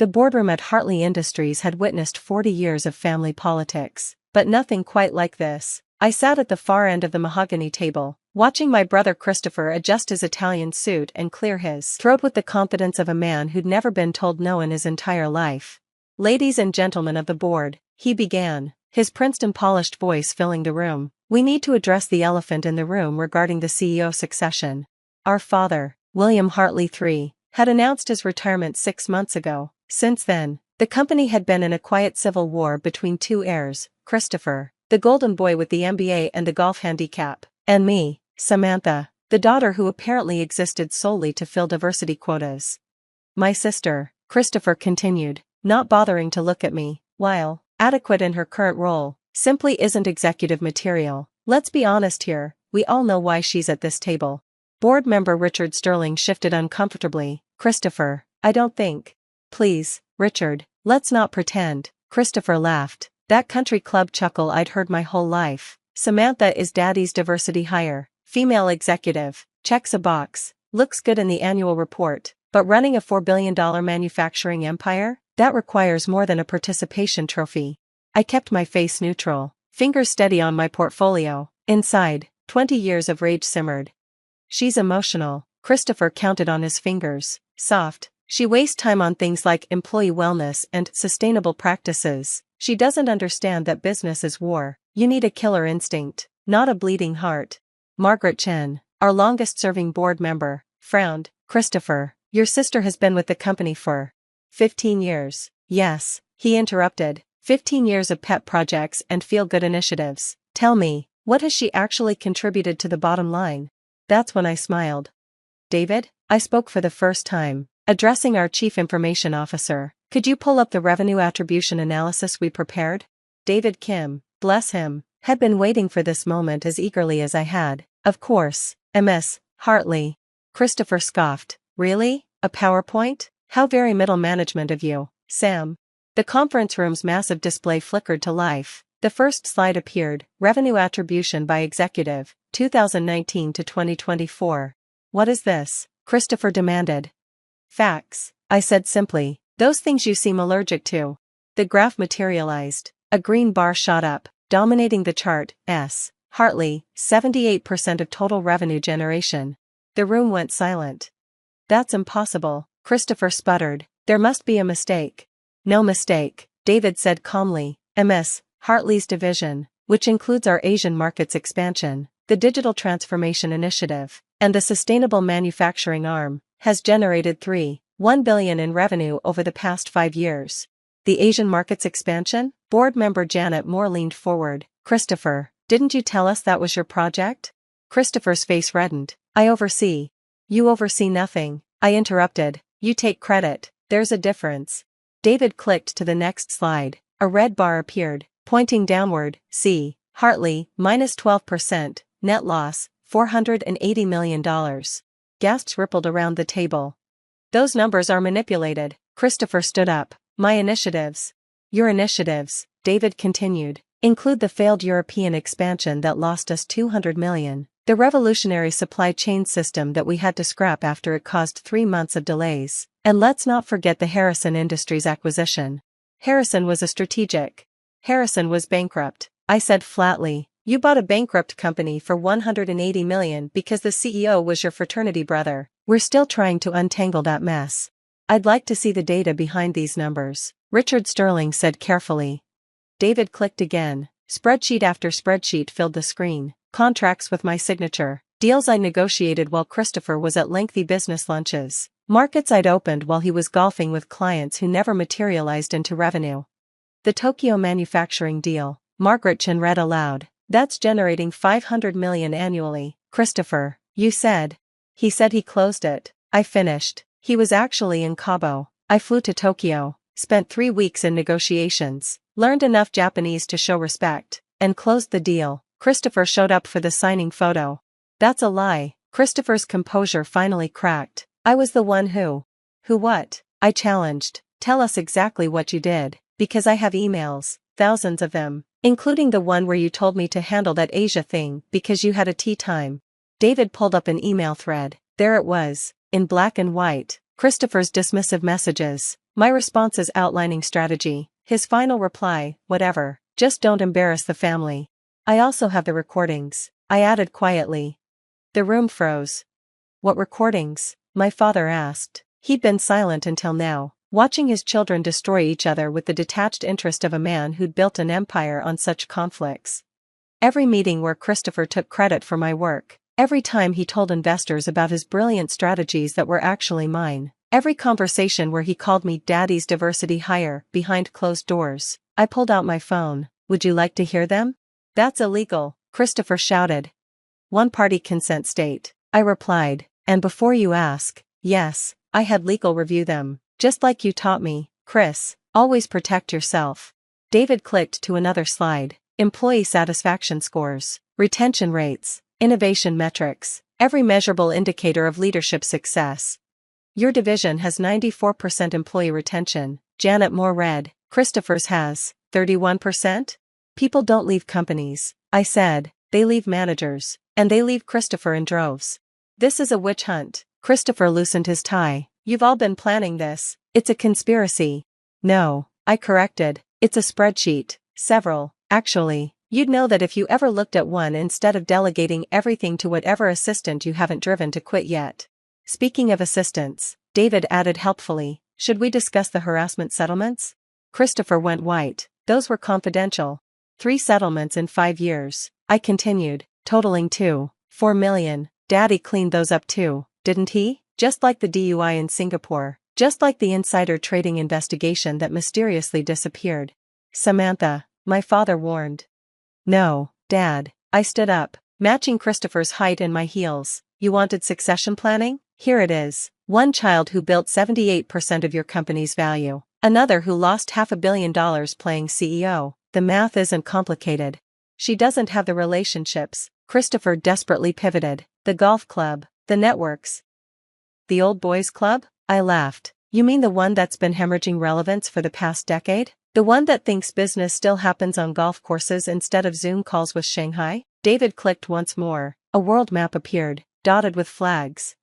The boardroom at Hartley Industries had witnessed 40 years of family politics, but nothing quite like this. I sat at the far end of the mahogany table, watching my brother Christopher adjust his Italian suit and clear his throat with the confidence of a man who'd never been told no in his entire life. "Ladies and gentlemen of the board," he began, his Princeton-polished voice filling the room, "we need to address the elephant in the room regarding the CEO succession. Our father, William Hartley III, had announced his retirement 6 months ago. Since then, the company had been in a quiet civil war between two heirs, Christopher, the golden boy with the MBA and the golf handicap, and me, Samantha, the daughter who apparently existed solely to fill diversity quotas. My sister," Christopher continued, not bothering to look at me, "while adequate in her current role, simply isn't executive material. Let's be honest here, we all know why she's at this table." Board member Richard Sterling shifted uncomfortably. "Christopher, I don't think." "Please, Richard, let's not pretend," Christopher laughed, that country club chuckle I'd heard my whole life. "Samantha is Daddy's diversity hire, female executive, checks a box, looks good in the annual report, but running a $4 billion manufacturing empire? That requires more than a participation trophy." I kept my face neutral, fingers steady on my portfolio. Inside, 20 years of rage simmered. "She's emotional," Christopher counted on his fingers. "Soft. She wastes time on things like employee wellness and sustainable practices. She doesn't understand that business is war. You need a killer instinct, not a bleeding heart." Margaret Chen, our longest-serving board member, frowned. "Christopher, your sister has been with the company for 15 years. "Yes," he interrupted, 15 years of pet projects and feel-good initiatives. "Tell me, what has she actually contributed to the bottom line?" That's when I smiled. "David," I spoke for the first time, addressing our Chief Information Officer, "could you pull up the revenue attribution analysis we prepared?" David Kim, bless him, had been waiting for this moment as eagerly as I had. "Of course, Ms. Hartley." Christopher scoffed. "Really? A PowerPoint? How very middle management of you, Sam." The conference room's massive display flickered to life. The first slide appeared, revenue attribution by executive, 2019 to 2024. "What is this?" Christopher demanded. "Facts," I said simply, "those things you seem allergic to." The graph materialized. A green bar shot up, dominating the chart. Hartley, 78% of total revenue generation. The room went silent. "That's impossible," Christopher sputtered. "There must be a mistake." "No mistake," David said calmly. "Ms. Hartley's division, which includes our Asian markets expansion, the digital transformation initiative, and the sustainable manufacturing arm, has generated $3.1 billion in revenue over the past 5 years. "The Asian markets expansion?" Board member Janet Moore leaned forward. "Christopher, didn't you tell us that was your project?" Christopher's face reddened. "I oversee." "You oversee nothing," I interrupted. "You take credit. There's a difference." David clicked to the next slide. A red bar appeared, pointing downward. "See, Hartley, minus 12%, net loss, $480 million. Gasps rippled around the table. "Those numbers are manipulated." Christopher stood up. "My initiatives." "Your initiatives," David continued, "include the failed European expansion that lost us $200 million, the revolutionary supply chain system that we had to scrap after it caused 3 months of delays, and let's not forget the Harrison Industries acquisition." Harrison was a strategic. "Harrison was bankrupt," I said flatly. "You bought a bankrupt company for $180 million because the CEO was your fraternity brother. We're still trying to untangle that mess." "I'd like to see the data behind these numbers," Richard Sterling said carefully. David clicked again. Spreadsheet after spreadsheet filled the screen. Contracts with my signature, deals I negotiated while Christopher was at lengthy business lunches, markets I'd opened while he was golfing with clients who never materialized into revenue. "The Tokyo manufacturing deal," Margaret Chen read aloud. "That's generating $500 million annually. Christopher, you said." "He said he closed it," I finished. "He was actually in Cabo. I flew to Tokyo, spent 3 weeks in negotiations, learned enough Japanese to show respect, and closed the deal." Christopher showed up for the signing photo. "That's a lie." Christopher's composure finally cracked. "I was the one who." "Who what?" I challenged. "Tell us exactly what you did, because I have emails, thousands of them, including the one where you told me to handle that Asia thing because you had a tea time." David pulled up an email thread. There it was, in black and white, Christopher's dismissive messages. My response is outlining strategy. His final reply, whatever, just don't embarrass the family. I also have the recordings, I added quietly. The room froze. What recordings? My father asked. He'd been silent until now, watching his children destroy each other with the detached interest of a man who'd built an empire on such conflicts. Every meeting where Christopher took credit for my work, every time he told investors about his brilliant strategies that were actually mine, every conversation where he called me Daddy's diversity hire behind closed doors. I pulled out my phone. Would you like to hear them? That's illegal, Christopher shouted. One-party consent state, I replied, and before you ask, yes, I had legal review them, just like you taught me, Chris, always protect yourself. David clicked to another slide. Employee satisfaction scores, retention rates, innovation metrics, every measurable indicator of leadership success. Your division has 94% employee retention, Janet Moore read. Christopher's has 31%? People don't leave companies, I said, they leave managers, and they leave Christopher in droves. This is a witch hunt. Christopher loosened his tie. You've all been planning this, it's a conspiracy. No, I corrected, it's a spreadsheet, several. Actually, you'd know that if you ever looked at one instead of delegating everything to whatever assistant you haven't driven to quit yet. Speaking of assistants, David added helpfully, should we discuss the harassment settlements? Christopher went white. Those were confidential. 3 settlements in 5 years, I continued, totaling $4 million. Daddy cleaned those up too, didn't he? Just like the DUI in Singapore, just like the insider trading investigation that mysteriously disappeared. Samantha, my father warned. No, Dad. I stood up, matching Christopher's height in my heels. You wanted succession planning? Here it is. One child who built 78% of your company's value. Another who lost $500 million playing CEO. The math isn't complicated. She doesn't have the relationships. Christopher desperately pivoted. The golf club, the networks. The old boys club? I laughed. You mean the one that's been hemorrhaging relevance for the past decade? The one that thinks business still happens on golf courses instead of Zoom calls with Shanghai? David clicked once more. A world map appeared, dotted with flags.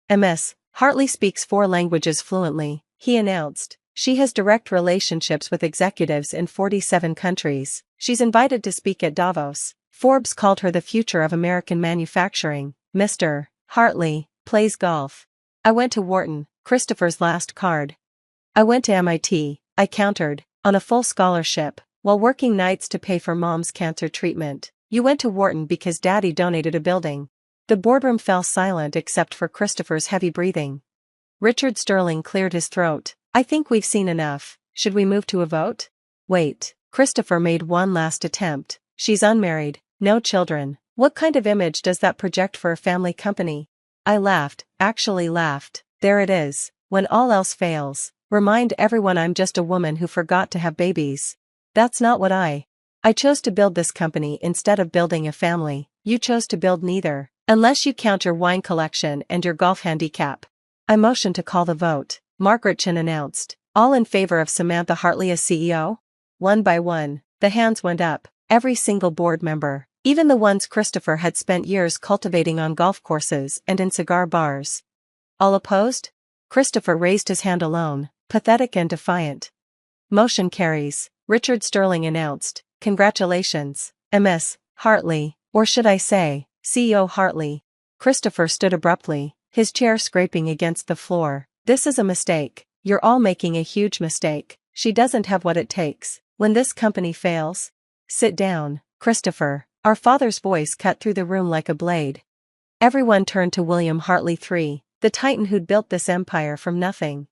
Ms. Hartley speaks 4 languages fluently, he announced. She has direct relationships with executives in 47 countries. She's invited to speak at Davos. Forbes called her the future of American manufacturing. Mr. Hartley plays golf. I went to Wharton, Christopher's last card. I went to MIT, I countered, on a full scholarship, while working nights to pay for Mom's cancer treatment. You went to Wharton because Daddy donated a building. The boardroom fell silent except for Christopher's heavy breathing. Richard Sterling cleared his throat. I think we've seen enough. Should we move to a vote? Wait. Christopher made one last attempt. She's unmarried, no children. What kind of image does that project for a family company? I laughed, actually laughed. There it is. When all else fails, remind everyone I'm just a woman who forgot to have babies. That's not what I chose to build this company instead of building a family. You chose to build neither, unless you count your wine collection and your golf handicap. I motioned to call the vote. Margaret Chin announced, all in favor of Samantha Hartley as CEO? One by one, the hands went up, every single board member, even the ones Christopher had spent years cultivating on golf courses and in cigar bars. All opposed? Christopher raised his hand alone, pathetic and defiant. Motion carries, Richard Sterling announced. Congratulations, Ms. Hartley, or should I say, CEO Hartley. Christopher stood abruptly, his chair scraping against the floor. This is a mistake. You're all making a huge mistake. She doesn't have what it takes. When this company fails, sit down, Christopher. Our father's voice cut through the room like a blade. Everyone turned to William Hartley III, the titan who'd built this empire from nothing.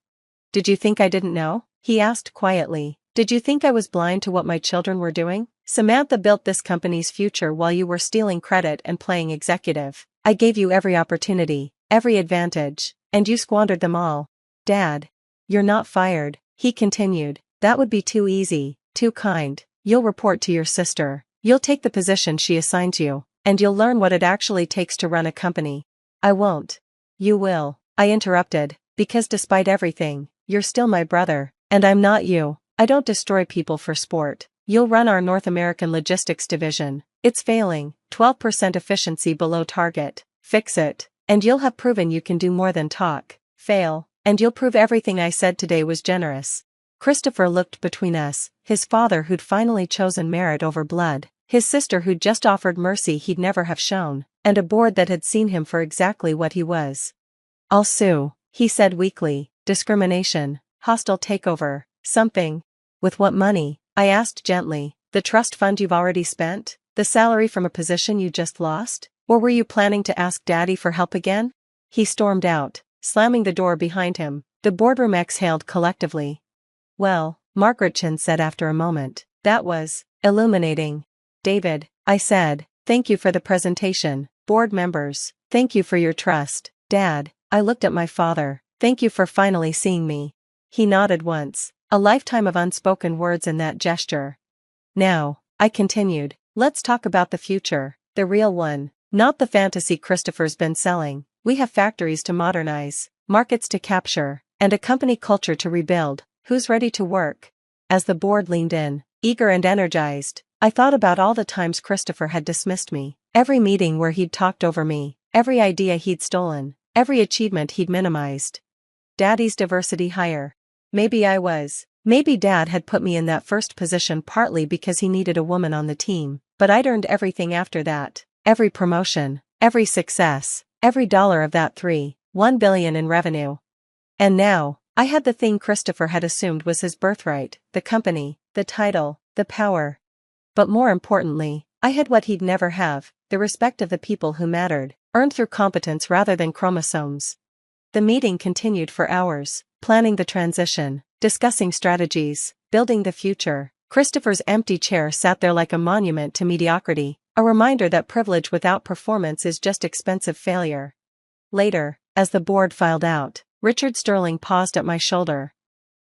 Did you think I didn't know? He asked quietly. Did you think I was blind to what my children were doing? Samantha built this company's future while you were stealing credit and playing executive. I gave you every opportunity, every advantage, and you squandered them all. Dad. You're not fired, he continued. That would be too easy, too kind. You'll report to your sister. You'll take the position she assigns you, and you'll learn what it actually takes to run a company. I won't. You will, I interrupted, because despite everything, you're still my brother, and I'm not you. I don't destroy people for sport. You'll run our North American logistics division. It's failing, 12% efficiency below target. Fix it, and you'll have proven you can do more than talk. Fail, And you'll prove everything I said today was generous. Christopher looked between us, his father who'd finally chosen merit over blood, his sister who'd just offered mercy he'd never have shown, and a board that had seen him for exactly what he was. I'll sue, he said weakly. Discrimination, hostile takeover, something. With what money? I asked gently. The trust fund you've already spent? The salary from a position you just lost? Or were you planning to ask Daddy for help again? He stormed out, slamming the door behind him. The boardroom exhaled collectively. Well, Margaretchen said after a moment, that was illuminating. David, I said, thank you for the presentation. Board members, thank you for your trust. Dad, I looked at my father, thank you for finally seeing me. He nodded once, a lifetime of unspoken words in that gesture. Now, I continued, let's talk about the future, the real one, not the fantasy Christopher's been selling. We have factories to modernize, markets to capture, and a company culture to rebuild. Who's ready to work? As the board leaned in, eager and energized, I thought about all the times Christopher had dismissed me, every meeting where he'd talked over me, every idea he'd stolen, every achievement he'd minimized. Daddy's diversity hire. Maybe Dad had put me in that first position partly because he needed a woman on the team, but I'd earned everything after that, every promotion, every success, every dollar of that $1 billion in revenue. And now, I had the thing Christopher had assumed was his birthright, the company, the title, the power. But more importantly, I had what he'd never have, the respect of the people who mattered, earned through competence rather than chromosomes. The meeting continued for hours, planning the transition, discussing strategies, building the future. Christopher's empty chair sat there like a monument to mediocrity, a reminder that privilege without performance is just expensive failure. Later, as the board filed out, Richard Sterling paused at my shoulder.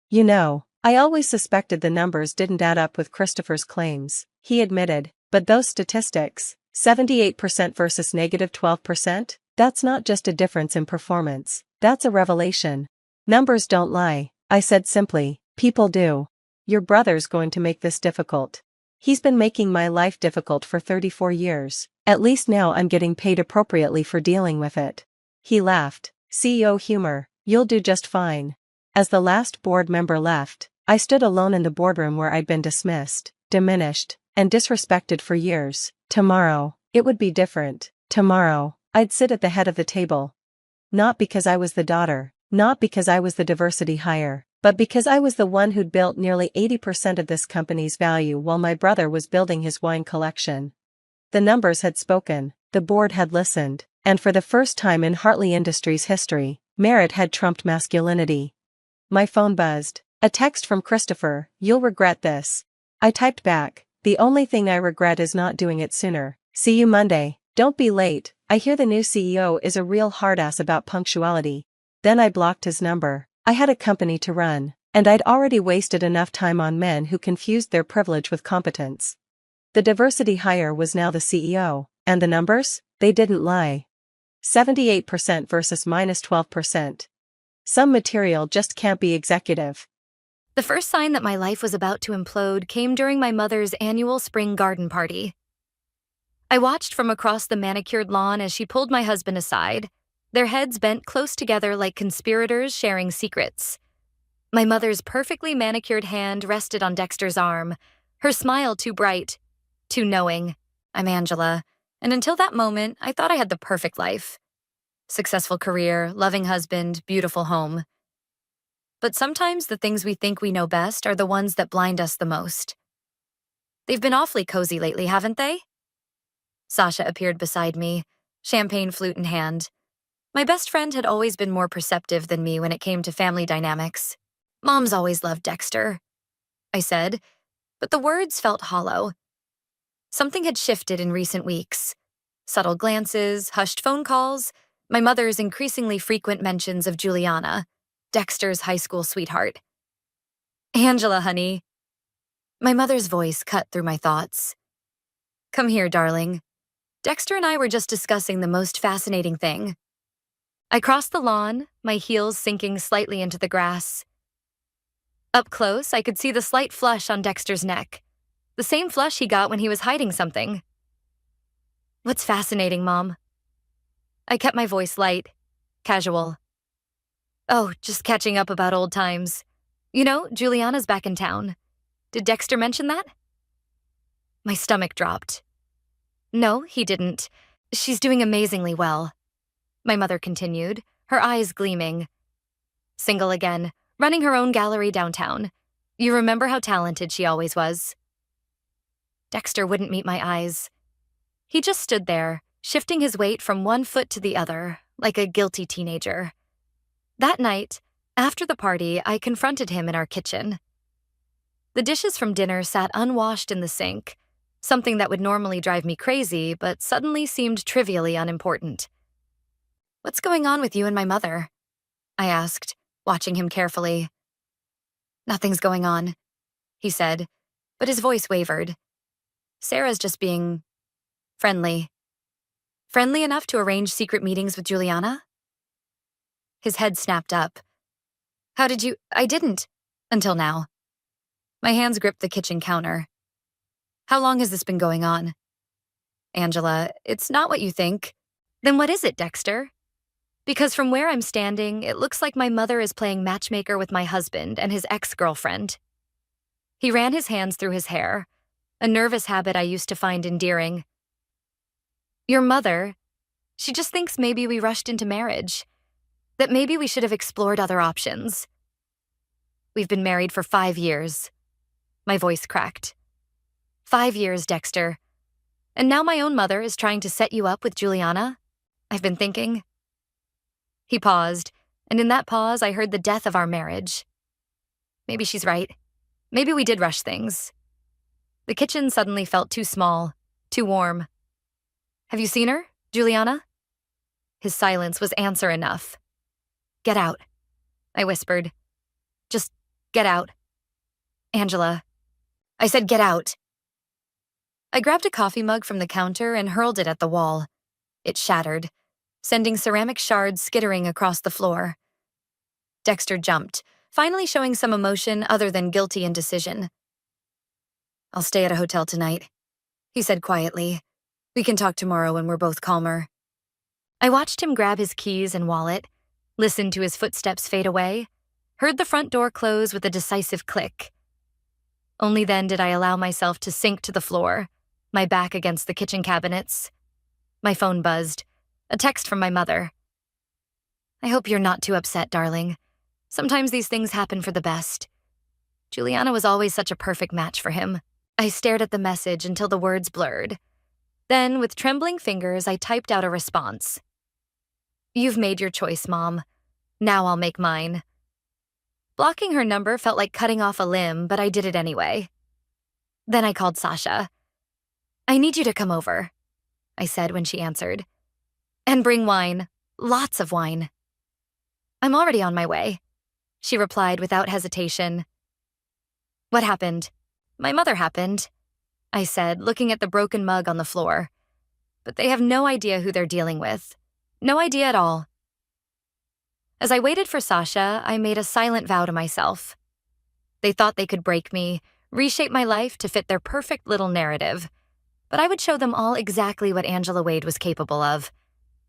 You know, I always suspected the numbers didn't add up with Christopher's claims, he admitted, but those statistics, 78% versus -12%, that's not just a difference in performance, that's a revelation. Numbers don't lie, I said simply, people do. Your brother's going to make this difficult. He's been making my life difficult for 34 years, at least now I'm getting paid appropriately for dealing with it. He laughed, CEO humor, you'll do just fine. As the last board member left, I stood alone in the boardroom where I'd been dismissed, diminished, and disrespected for years. Tomorrow, it would be different. Tomorrow, I'd sit at the head of the table. Not because I was the daughter, not because I was the diversity hire, but because I was the one who'd built nearly 80% of this company's value while my brother was building his wine collection. The numbers had spoken, the board had listened, and for the first time in Hartley Industries history, merit had trumped masculinity. My phone buzzed. A text from Christopher, you'll regret this. I typed back, the only thing I regret is not doing it sooner. See you Monday. Don't be late. I hear the new CEO is a real hardass about punctuality. Then I blocked his number. I had a company to run, and I'd already wasted enough time on men who confused their privilege with competence. The diversity hire was now the CEO, and the numbers? They didn't lie. 78% versus -12%. Some material just can't be executive. The first sign that my life was about to implode came during my mother's annual spring garden party. I watched from across the manicured lawn as she pulled my husband aside, their heads bent close together like conspirators sharing secrets. My mother's perfectly manicured hand rested on Dexter's arm, her smile too bright, too knowing. I'm Angela, and until that moment, I thought I had the perfect life. Successful career, loving husband, beautiful home. But sometimes the things we think we know best are the ones that blind us the most. They've been awfully cozy lately, haven't they? Sasha appeared beside me, champagne flute in hand. My best friend had always been more perceptive than me when it came to family dynamics. Mom's always loved Dexter, I said, but the words felt hollow. Something had shifted in recent weeks. Subtle glances, hushed phone calls, my mother's increasingly frequent mentions of Juliana, Dexter's high school sweetheart. Angela, honey. My mother's voice cut through my thoughts. Come here, darling. Dexter and I were just discussing the most fascinating thing. I crossed the lawn, my heels sinking slightly into the grass. Up close, I could see the slight flush on Dexter's neck, the same flush he got when he was hiding something. What's fascinating, Mom? I kept my voice light, casual. Oh, just catching up about old times. You know, Juliana's back in town. Did Dexter mention that? My stomach dropped. No, he didn't. She's doing amazingly well. My mother continued, her eyes gleaming. Single again, running her own gallery downtown. You remember how talented she always was? Dexter wouldn't meet my eyes. He just stood there, shifting his weight from one foot to the other, like a guilty teenager. That night, after the party, I confronted him in our kitchen. The dishes from dinner sat unwashed in the sink, something that would normally drive me crazy, but suddenly seemed trivially unimportant. "What's going on with you and my mother?" I asked, watching him carefully. "Nothing's going on," he said, but his voice wavered. "Sarah's just being friendly." "Friendly enough to arrange secret meetings with Juliana?" His head snapped up. "How did you—" "I didn't. Until now." My hands gripped the kitchen counter. "How long has this been going on?" "Angela, it's not what you think." "Then what is it, Dexter?" Because from where I'm standing, it looks like my mother is playing matchmaker with my husband and his ex-girlfriend. He ran his hands through his hair, a nervous habit I used to find endearing. "Your mother, she just thinks maybe we rushed into marriage, that maybe we should have explored other options. We've been married for 5 years. My voice cracked. 5 years, Dexter. And now my own mother is trying to set you up with Juliana? I've been thinking." He paused, and in that pause I heard the death of our marriage. Maybe she's right. Maybe we did rush things. The kitchen suddenly felt too small, too warm. "Have you seen her, Juliana?" His silence was answer enough. "Get out," I whispered. "Just get out. Angela." I said get out. I grabbed a coffee mug from the counter and hurled it at the wall. It shattered, sending ceramic shards skittering across the floor. Dexter jumped, finally showing some emotion other than guilty indecision. "I'll stay at a hotel tonight," he said quietly. "We can talk tomorrow when we're both calmer." I watched him grab his keys and wallet, listened to his footsteps fade away, heard the front door close with a decisive click. Only then did I allow myself to sink to the floor, my back against the kitchen cabinets. My phone buzzed. A text from my mother. "I hope you're not too upset, darling. Sometimes these things happen for the best. Juliana was always such a perfect match for him." I stared at the message until the words blurred. Then, with trembling fingers, I typed out a response. "You've made your choice, Mom. Now I'll make mine." Blocking her number felt like cutting off a limb, but I did it anyway. Then I called Sasha. "I need you to come over," I said when she answered. "And bring wine. Lots of wine." "I'm already on my way," she replied without hesitation. "What happened?" "My mother happened," I said, looking at the broken mug on the floor. "But they have no idea who they're dealing with. No idea at all." As I waited for Sasha, I made a silent vow to myself. They thought they could break me, reshape my life to fit their perfect little narrative. But I would show them all exactly what Angela Wade was capable of.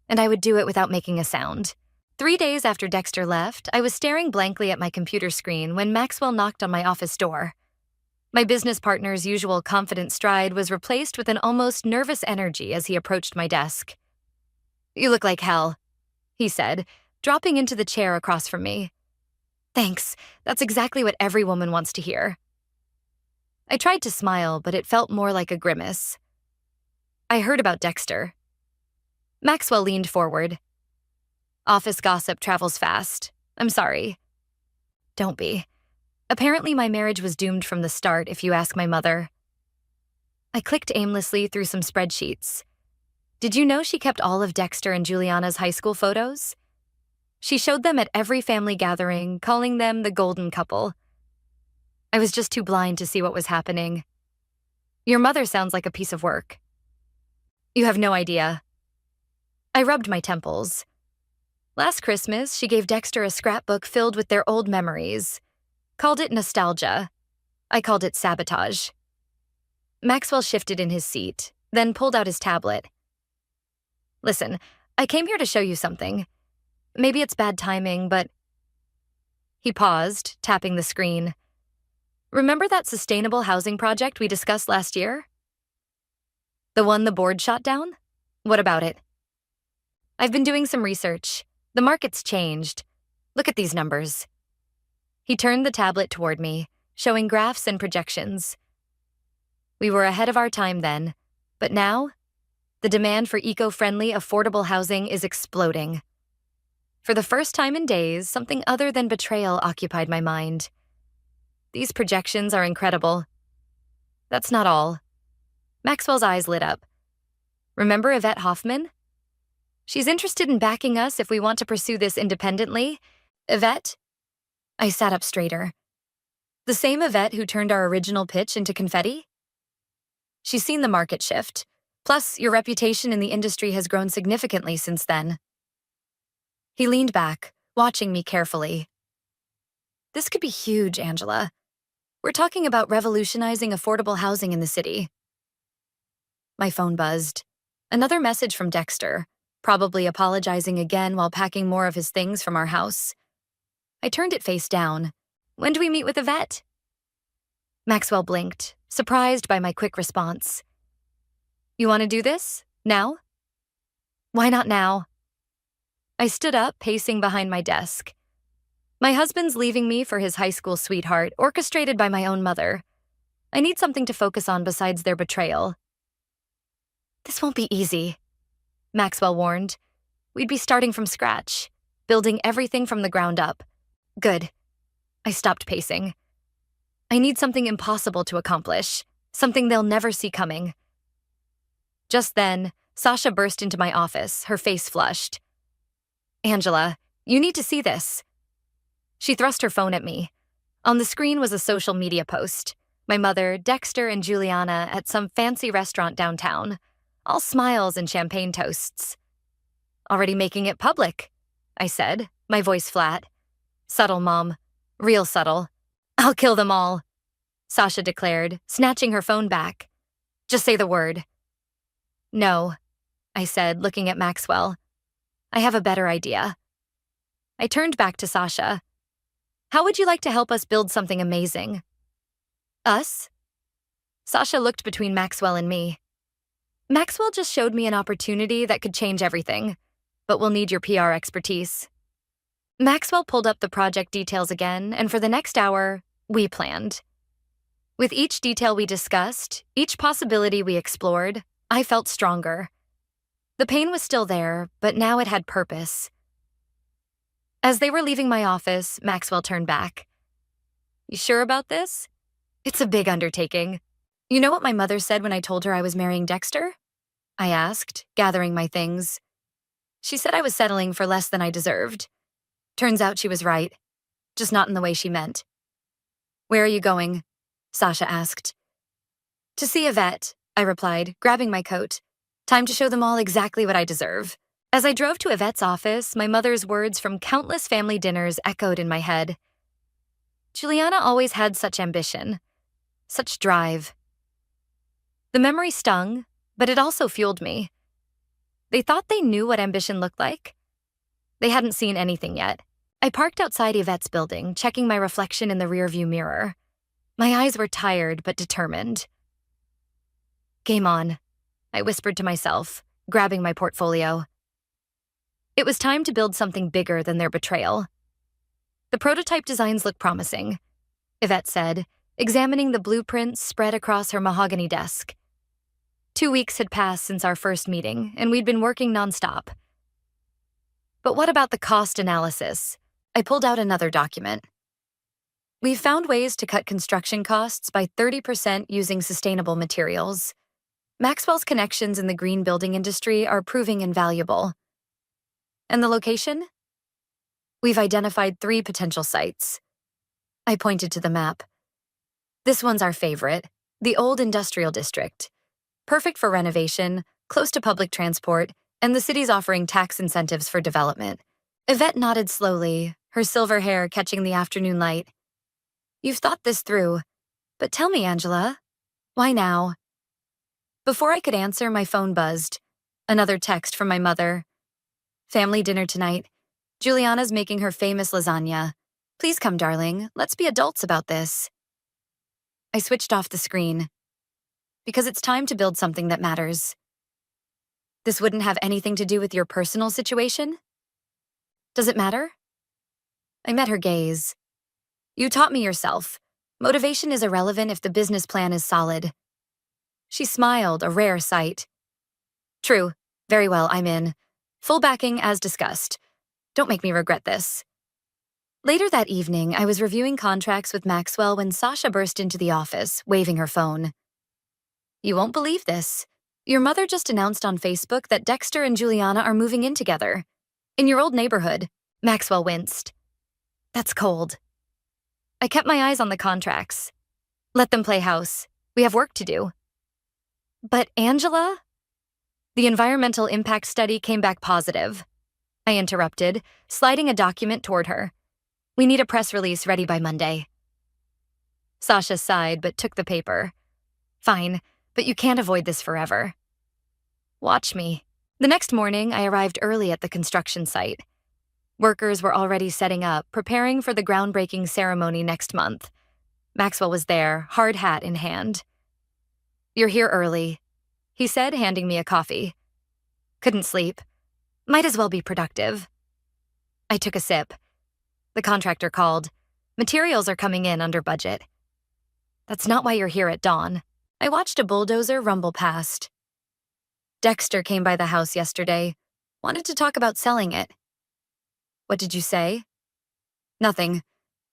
And I would do it without making a sound. 3 days after Dexter left, I was staring blankly at my computer screen when Maxwell knocked on my office door. My business partner's usual confident stride was replaced with an almost nervous energy as he approached my desk. "You look like hell," he said, dropping into the chair across from me. "Thanks. That's exactly what every woman wants to hear." I tried to smile, but it felt more like a grimace. "I heard about Dexter." Maxwell leaned forward. "Office gossip travels fast. I'm sorry." "Don't be. Apparently my marriage was doomed from the start, if you ask my mother." I clicked aimlessly through some spreadsheets. "Did you know she kept all of Dexter and Juliana's high school photos? She showed them at every family gathering, calling them the golden couple. I was just too blind to see what was happening. Your mother sounds like a piece of work." "You have no idea." I rubbed my temples. Last Christmas, she gave Dexter a scrapbook filled with their old memories. Called it nostalgia. I called it sabotage. Maxwell shifted in his seat, then pulled out his tablet. "Listen, I came here to show you something. Maybe it's bad timing, but He paused, tapping the screen. Remember that sustainable housing project we discussed last year? The one the board shot down? What about it? I've been doing some research. The market's changed. Look at these numbers. He turned the tablet toward me, showing graphs and projections. We were ahead of our time then, but now, the demand for eco-friendly, affordable housing is exploding. For the first time in days, something other than betrayal occupied my mind. These projections are incredible. That's not all. Maxwell's eyes lit up. Remember Yvette Hoffman? She's interested in backing us if we want to pursue this independently. Yvette? I sat up straighter. The same Yvette who turned our original pitch into confetti? She's seen the market shift. Plus, your reputation in the industry has grown significantly since then. He leaned back, watching me carefully. This could be huge, Angela. We're talking about revolutionizing affordable housing in the city. My phone buzzed. Another message from Dexter, probably apologizing again while packing more of his things from our house. I turned it face down. When do we meet with Yvette? Maxwell blinked, surprised by my quick response. You want to do this? Now? Why not now? I stood up, pacing behind my desk. My husband's leaving me for his high school sweetheart, orchestrated by my own mother. I need something to focus on besides their betrayal. This won't be easy, Maxwell warned. We'd be starting from scratch, building everything from the ground up. Good. I stopped pacing. I need something impossible to accomplish, something they'll never see coming. Just then, Sasha burst into my office, her face flushed. Angela, you need to see this. She thrust her phone at me. On the screen was a social media post. My mother, Dexter, and Juliana at some fancy restaurant downtown. All smiles and champagne toasts. Already making it public, I said, my voice flat. Subtle, Mom. Real subtle. I'll kill them all, Sasha declared, snatching her phone back. Just say the word. No, I said, looking at Maxwell. I have a better idea. I turned back to Sasha. How would you like to help us build something amazing? Us? Sasha looked between Maxwell and me. Maxwell just showed me an opportunity that could change everything, but we'll need your PR expertise. Maxwell pulled up the project details again, and for the next hour, we planned. With each detail we discussed, each possibility we explored, I felt stronger. The pain was still there, but now it had purpose. As they were leaving my office, Maxwell turned back. You sure about this? It's a big undertaking. You know what my mother said when I told her I was marrying Dexter? I asked, gathering my things. She said I was settling for less than I deserved. Turns out she was right, just not in the way she meant. Where are you going? Sasha asked. To see Yvette, I replied, grabbing my coat. Time to show them all exactly what I deserve. As I drove to Yvette's office, my mother's words from countless family dinners echoed in my head. Juliana always had such ambition, such drive. The memory stung, but it also fueled me. They thought they knew what ambition looked like. They hadn't seen anything yet. I parked outside Yvette's building, checking my reflection in the rearview mirror. My eyes were tired but determined. Game on, I whispered to myself, grabbing my portfolio. It was time to build something bigger than their betrayal. The prototype designs look promising, Yvette said, examining the blueprints spread across her mahogany desk. 2 weeks had passed since our first meeting, and we'd been working nonstop. But what about the cost analysis? I pulled out another document. We've found ways to cut construction costs by 30% using sustainable materials. Maxwell's connections in the green building industry are proving invaluable. And the location? We've identified 3 potential sites. I pointed to the map. This one's our favorite, the old industrial district. Perfect for renovation, close to public transport, and the city's offering tax incentives for development. Yvette nodded slowly, her silver hair catching the afternoon light. You've thought this through, but tell me, Angela, why now? Before I could answer, my phone buzzed. Another text from my mother. Family dinner tonight. Juliana's making her famous lasagna. Please come, darling. Let's be adults about this. I switched off the screen. Because it's time to build something that matters. This wouldn't have anything to do with your personal situation? Does it matter? I met her gaze. You taught me yourself. Motivation is irrelevant if the business plan is solid. She smiled, a rare sight. True. Very well, I'm in. Full backing as discussed. Don't make me regret this. Later that evening, I was reviewing contracts with Maxwell when Sasha burst into the office, waving her phone. You won't believe this. Your mother just announced on Facebook that Dexter and Juliana are moving in together. In your old neighborhood. Maxwell winced. That's cold. I kept my eyes on the contracts. Let them play house. We have work to do. But Angela? The environmental impact study came back positive. I interrupted, sliding a document toward her. We need a press release ready by Monday. Sasha sighed but took the paper. Fine, but you can't avoid this forever. Watch me. The next morning, I arrived early at the construction site. Workers were already setting up, preparing for the groundbreaking ceremony next month. Maxwell was there, hard hat in hand. You're here early, he said, handing me a coffee. Couldn't sleep. Might as well be productive. I took a sip. The contractor called. Materials are coming in under budget. That's not why you're here at dawn. I watched a bulldozer rumble past. Dexter came by the house yesterday. Wanted to talk about selling it. What did you say? Nothing.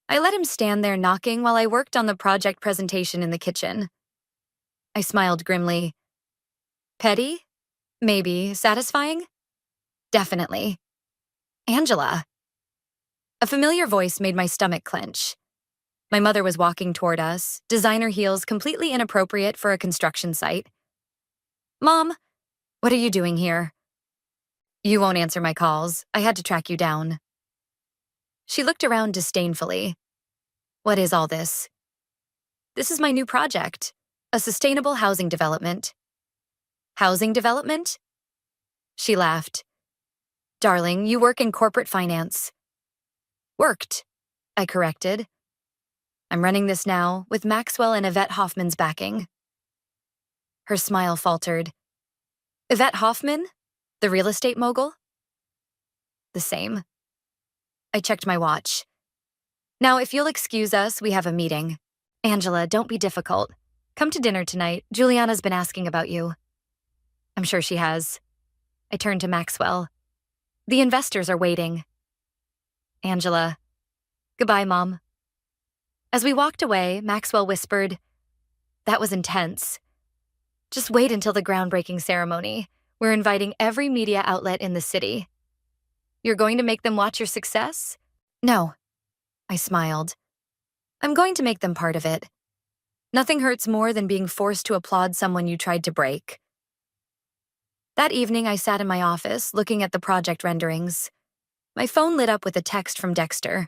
I let him stand there knocking while I worked on the project presentation in the kitchen. I smiled grimly. Petty? Maybe. Satisfying? Definitely. Angela. A familiar voice made my stomach clench. My mother was walking toward us, designer heels completely inappropriate for a construction site. Mom, what are you doing here? You won't answer my calls. I had to track you down. She looked around disdainfully. What is all this? This is my new project, a sustainable housing development. Housing development? She laughed. Darling, you work in corporate finance. Worked, I corrected. I'm running this now, with Maxwell and Yvette Hoffman's backing. Her smile faltered. Yvette Hoffman? The real estate mogul? The same. I checked my watch. Now, if you'll excuse us, we have a meeting. Angela, don't be difficult. Come to dinner tonight. Juliana's been asking about you. I'm sure she has. I turned to Maxwell. The investors are waiting. Angela. Goodbye, Mom. As we walked away, Maxwell whispered, That was intense. Just wait until the groundbreaking ceremony. We're inviting every media outlet in the city. You're going to make them watch your success? No. I smiled. I'm going to make them part of it. Nothing hurts more than being forced to applaud someone you tried to break. That evening, I sat in my office, looking at the project renderings. My phone lit up with a text from Dexter.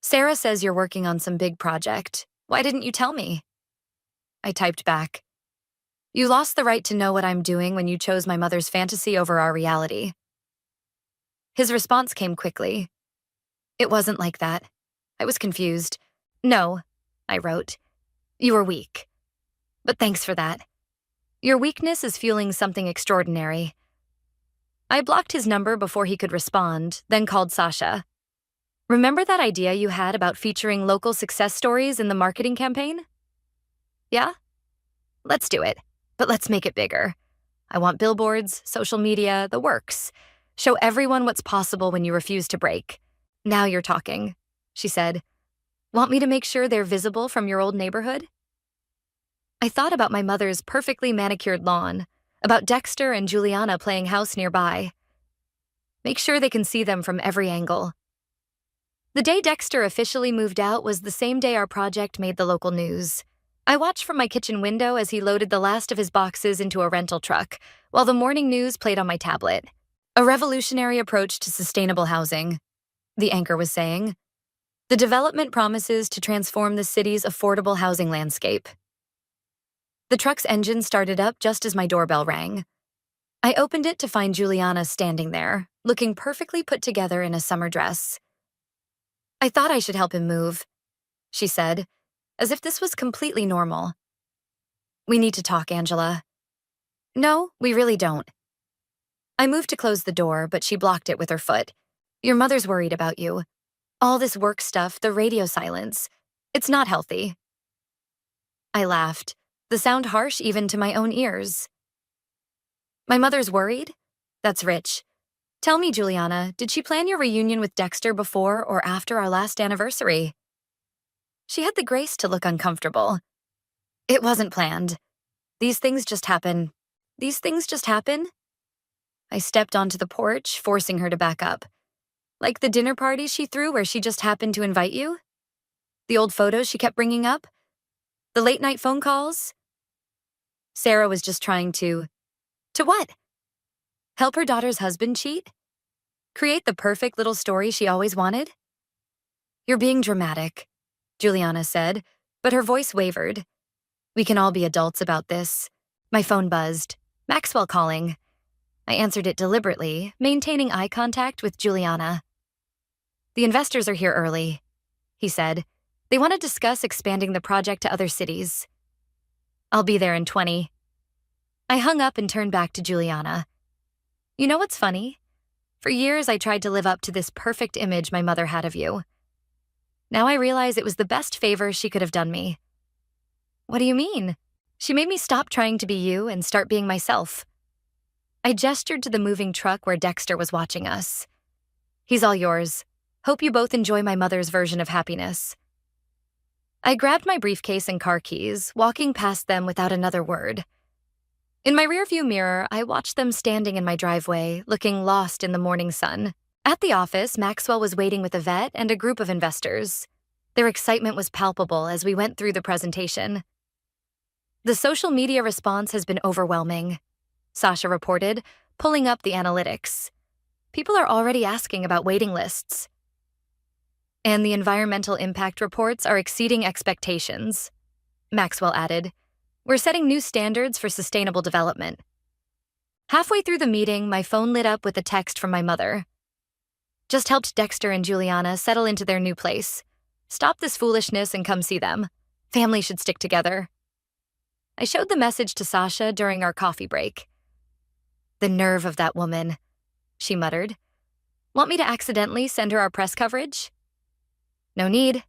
Sarah says you're working on some big project. Why didn't you tell me? I typed back. You lost the right to know what I'm doing when you chose my mother's fantasy over our reality. His response came quickly. It wasn't like that. I was confused. No, I wrote. You were weak. But thanks for that. Your weakness is fueling something extraordinary. I blocked his number before he could respond, then called Sasha. Remember that idea you had about featuring local success stories in the marketing campaign? Yeah? Let's do it, but let's make it bigger. I want billboards, social media, the works. Show everyone what's possible when you refuse to break. Now you're talking, she said. Want me to make sure they're visible from your old neighborhood? I thought about my mother's perfectly manicured lawn, about Dexter and Juliana playing house nearby. Make sure they can see them from every angle. The day Dexter officially moved out was the same day our project made the local news. I watched from my kitchen window as he loaded the last of his boxes into a rental truck, while the morning news played on my tablet. A revolutionary approach to sustainable housing, the anchor was saying. The development promises to transform the city's affordable housing landscape. The truck's engine started up just as my doorbell rang. I opened it to find Juliana standing there, looking perfectly put together in a summer dress. I thought I should help him move, she said, as if this was completely normal. We need to talk, Angela. No, we really don't. I moved to close the door, but she blocked it with her foot. Your mother's worried about you. All this work stuff, the radio silence. It's not healthy. I laughed, the sound harsh even to my own ears. My mother's worried? That's rich. Tell me, Juliana, did she plan your reunion with Dexter before or after our last anniversary? She had the grace to look uncomfortable. It wasn't planned. These things just happen. These things just happen? I stepped onto the porch, forcing her to back up. Like the dinner party she threw where she just happened to invite you? The old photos she kept bringing up? The late-night phone calls? Sarah was just trying to... To what? Help her daughter's husband cheat? Create the perfect little story she always wanted? You're being dramatic, Juliana said, but her voice wavered. We can all be adults about this. My phone buzzed. Maxwell calling. I answered it deliberately, maintaining eye contact with Juliana. The investors are here early, he said. They want to discuss expanding the project to other cities. I'll be there in 20. I hung up and turned back to Juliana. You know what's funny? For years, I tried to live up to this perfect image my mother had of you. Now I realize it was the best favor she could have done me. What do you mean? She made me stop trying to be you and start being myself. I gestured to the moving truck where Dexter was watching us. He's all yours. Hope you both enjoy my mother's version of happiness. I grabbed my briefcase and car keys, walking past them without another word. In my rearview mirror, I watched them standing in my driveway, looking lost in the morning sun. At the office, Maxwell was waiting with a vet and a group of investors. Their excitement was palpable as we went through the presentation. The social media response has been overwhelming, Sasha reported, pulling up the analytics. People are already asking about waiting lists. And the environmental impact reports are exceeding expectations, Maxwell added. We're setting new standards for sustainable development. Halfway through the meeting, my phone lit up with a text from my mother. Just helped Dexter and Juliana settle into their new place. Stop this foolishness and come see them. Family should stick together. I showed the message to Sasha during our coffee break. The nerve of that woman, she muttered. Want me to accidentally send her our press coverage? No need,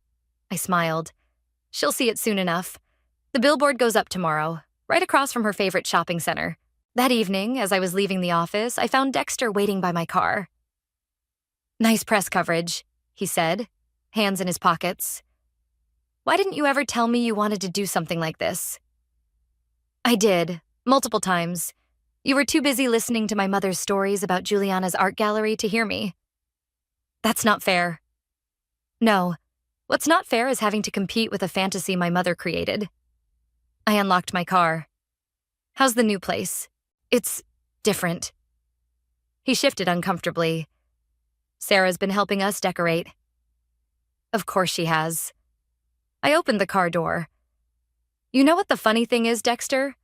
I smiled. She'll see it soon enough. The billboard goes up tomorrow, right across from her favorite shopping center. That evening, as I was leaving the office, I found Dexter waiting by my car. Nice press coverage, he said, hands in his pockets. Why didn't you ever tell me you wanted to do something like this? I did, multiple times. You were too busy listening to my mother's stories about Juliana's art gallery to hear me. That's not fair. No, what's not fair is having to compete with a fantasy my mother created. I unlocked my car. How's the new place? It's different. He shifted uncomfortably. Sarah's been helping us decorate. Of course she has. I opened the car door. You know what the funny thing is, Dexter?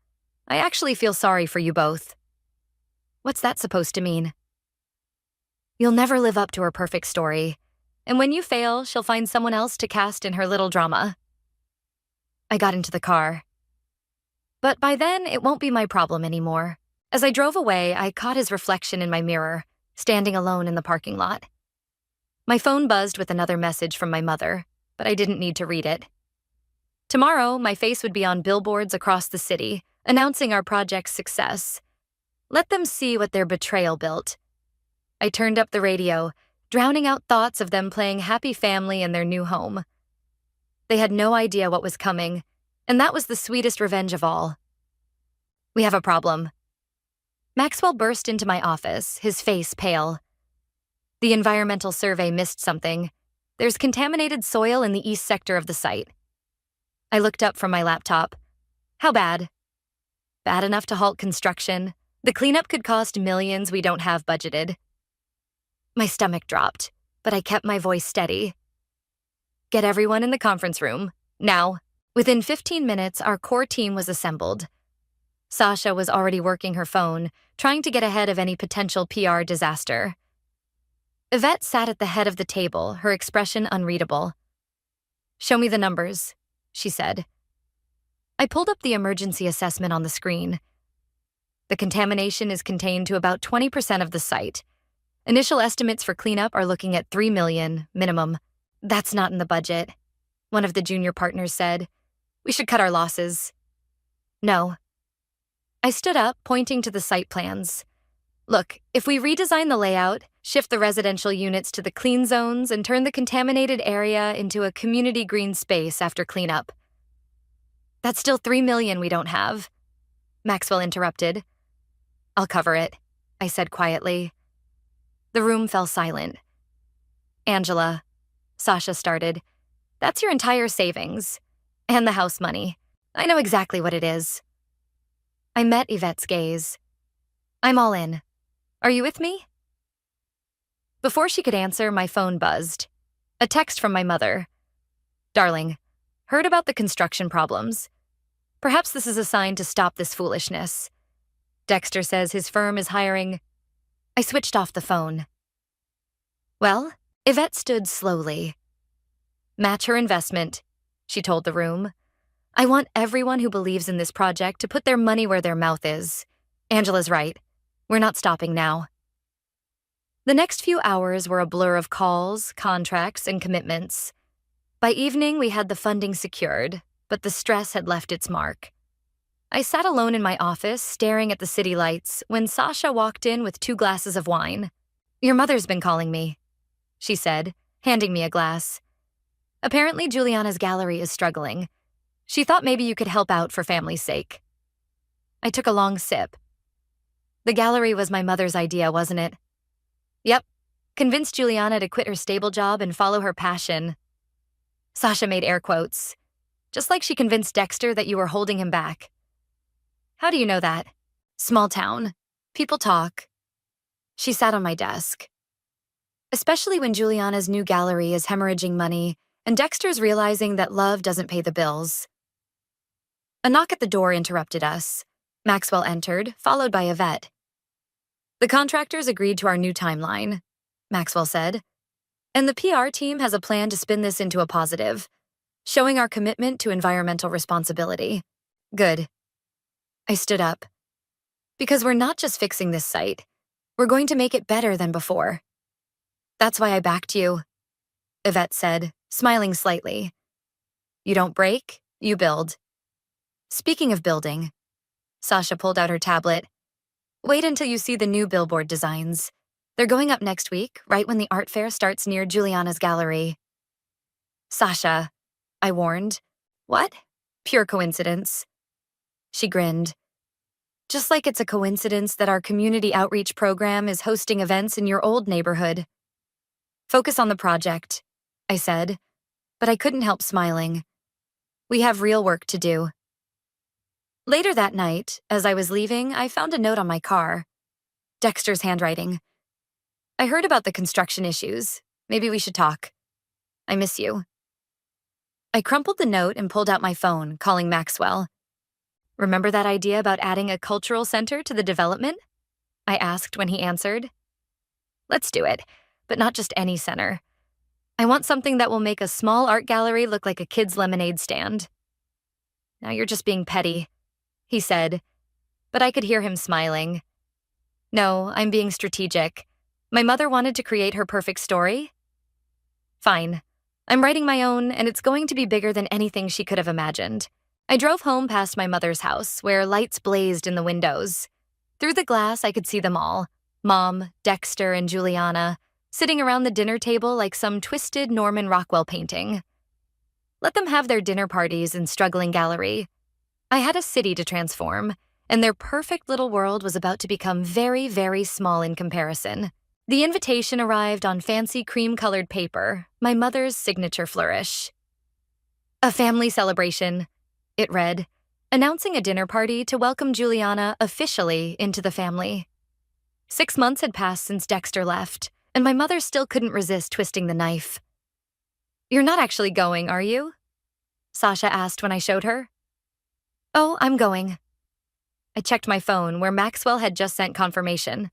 I actually feel sorry for you both. What's that supposed to mean? You'll never live up to her perfect story, and when you fail, she'll find someone else to cast in her little drama. I got into the car. But by then, it won't be my problem anymore. As I drove away, I caught his reflection in my mirror, standing alone in the parking lot. My phone buzzed with another message from my mother, but I didn't need to read it. Tomorrow, my face would be on billboards across the city, announcing our project's success. Let them see what their betrayal built. I turned up the radio, drowning out thoughts of them playing happy family in their new home. They had no idea what was coming, and that was the sweetest revenge of all. We have a problem. Maxwell burst into my office, his face pale. The environmental survey missed something. There's contaminated soil in the east sector of the site. I looked up from my laptop. How bad? Bad enough to halt construction. The cleanup could cost millions we don't have budgeted. My stomach dropped, but I kept my voice steady. Get everyone in the conference room, now. Within 15 minutes, our core team was assembled. Sasha was already working her phone, trying to get ahead of any potential PR disaster. Yvette sat at the head of the table, her expression unreadable. "Show me the numbers," she said. I pulled up the emergency assessment on the screen. The contamination is contained to about 20% of the site. Initial estimates for cleanup are looking at $3 million minimum. "That's not in the budget," one of the junior partners said. "We should cut our losses." "No." I stood up, pointing to the site plans. "Look, if we redesign the layout, shift the residential units to the clean zones, and turn the contaminated area into a community green space after cleanup." "That's still $3 million we don't have," Maxwell interrupted. "I'll cover it," I said quietly. The room fell silent. "Angela," Sasha started, "that's your entire savings. And the house money. I know exactly what it is." I met Yvette's gaze. "I'm all in. Are you with me?" Before she could answer, my phone buzzed. A text from my mother. "Darling, heard about the construction problems. Perhaps this is a sign to stop this foolishness. Dexter says his firm is hiring." I switched off the phone. "Well," Yvette stood slowly. "Match her investment," she told the room. "I want everyone who believes in this project to put their money where their mouth is. Angela's right. We're not stopping now." The next few hours were a blur of calls, contracts, and commitments. By evening, we had the funding secured, but the stress had left its mark. I sat alone in my office, staring at the city lights, when Sasha walked in with 2 glasses of wine. "Your mother's been calling me," she said, handing me a glass. "Apparently, Juliana's gallery is struggling. She thought maybe you could help out for family's sake." I took a long sip. "The gallery was my mother's idea, wasn't it?" "Yep. Convinced Juliana to quit her stable job and follow her passion." Sasha made air quotes. "Just like she convinced Dexter that you were holding him back." "How do you know that?" "Small town. People talk." She sat on my desk. "Especially when Juliana's new gallery is hemorrhaging money and Dexter's realizing that love doesn't pay the bills." A knock at the door interrupted us. Maxwell entered, followed by Yvette. "The contractors agreed to our new timeline," Maxwell said. "And the PR team has a plan to spin this into a positive, showing our commitment to environmental responsibility." "Good." I stood up. "Because we're not just fixing this site. We're going to make it better than before." "That's why I backed you," Yvette said, smiling slightly. "You don't break, you build." "Speaking of building," Sasha pulled out her tablet. "Wait until you see the new billboard designs. They're going up next week, right when the art fair starts near Juliana's gallery." "Sasha," I warned. "What? Pure coincidence." She grinned. "Just like it's a coincidence that our community outreach program is hosting events in your old neighborhood." "Focus on the project," I said, but I couldn't help smiling. "We have real work to do." Later that night, as I was leaving, I found a note on my car. Dexter's handwriting. "I heard about the construction issues. Maybe we should talk. I miss you." I crumpled the note and pulled out my phone, calling Maxwell. "Remember that idea about adding a cultural center to the development?" I asked when he answered. "Let's do it, but not just any center. I want something that will make a small art gallery look like a kid's lemonade stand." "Now you're just being petty," he said, but I could hear him smiling. "No, I'm being strategic. My mother wanted to create her perfect story. Fine. I'm writing my own, and it's going to be bigger than anything she could have imagined." I drove home past my mother's house, where lights blazed in the windows. Through the glass, I could see them all, Mom, Dexter, and Juliana, sitting around the dinner table like some twisted Norman Rockwell painting. Let them have their dinner parties in struggling gallery. I had a city to transform, and their perfect little world was about to become very, very small in comparison. The invitation arrived on fancy cream-colored paper, my mother's signature flourish. "A family celebration," it read, announcing a dinner party to welcome Juliana officially into the family. 6 months had passed since Dexter left, and my mother still couldn't resist twisting the knife. "You're not actually going, are you?" Sasha asked when I showed her. "Oh, I'm going." I checked my phone, where Maxwell had just sent confirmation.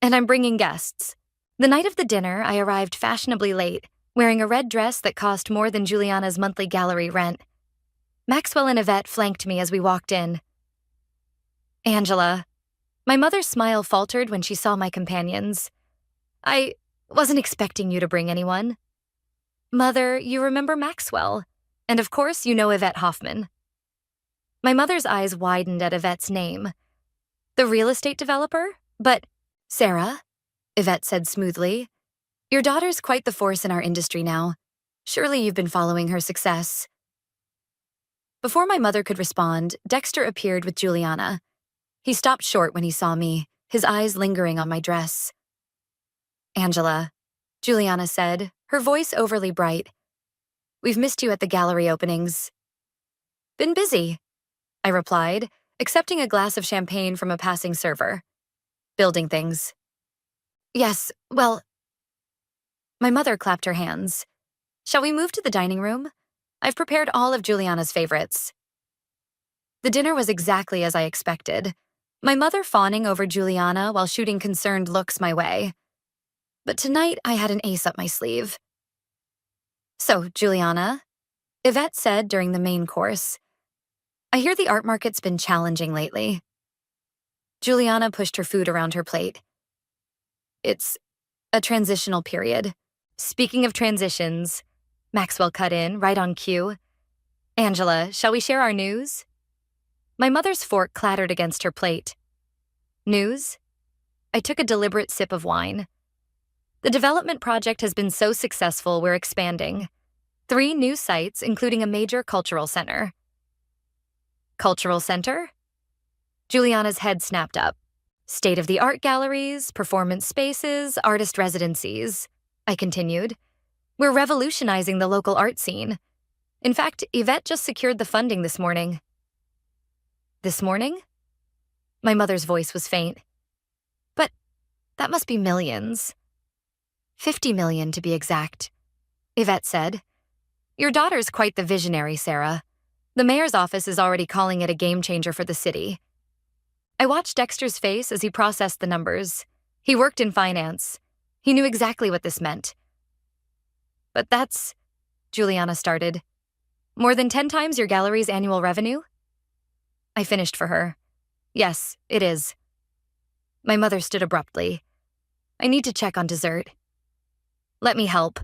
"And I'm bringing guests. The night of the dinner, I arrived fashionably late, wearing a red dress that cost more than Juliana's monthly gallery rent. Maxwell and Yvette flanked me as we walked in. Angela. My mother's smile faltered when she saw my companions. I wasn't expecting you to bring anyone. Mother, you remember Maxwell. And of course, you know Yvette Hoffman. My mother's eyes widened at Yvette's name. The real estate developer? But, Sarah, Yvette said smoothly, your daughter's quite the force in our industry now. Surely you've been following her success. Before my mother could respond, Dexter appeared with Juliana. He stopped short when he saw me, his eyes lingering on my dress. Angela, Juliana said, her voice overly bright. We've missed you at the gallery openings. Been busy, I replied, accepting a glass of champagne from a passing server. Building things. Yes, well. My mother clapped her hands. Shall we move to the dining room? I've prepared all of Juliana's favorites. The dinner was exactly as I expected. My mother fawning over Juliana while shooting concerned looks my way. But tonight I had an ace up my sleeve. So, Juliana, Yvette said during the main course, I hear the art market's been challenging lately. Juliana pushed her food around her plate. It's a transitional period. Speaking of transitions, Maxwell cut in, right on cue. Angela, shall we share our news? My mother's fork clattered against her plate. News? I took a deliberate sip of wine. The development project has been so successful, we're expanding. 3 new sites, including a major cultural center. Cultural center? Juliana's head snapped up. State-of-the-art galleries, performance spaces, artist residencies. I continued. We're revolutionizing the local art scene. In fact, Yvette just secured the funding this morning. This morning? My mother's voice was faint. But that must be millions. 50 million to be exact, Yvette said. Your daughter's quite the visionary, Sarah. The mayor's office is already calling it a game changer for the city. I watched Dexter's face as he processed the numbers. He worked in finance. He knew exactly what this meant. But that's, Juliana started, more than 10 times your gallery's annual revenue? I finished for her. Yes, it is. My mother stood abruptly. I need to check on dessert. Let me help,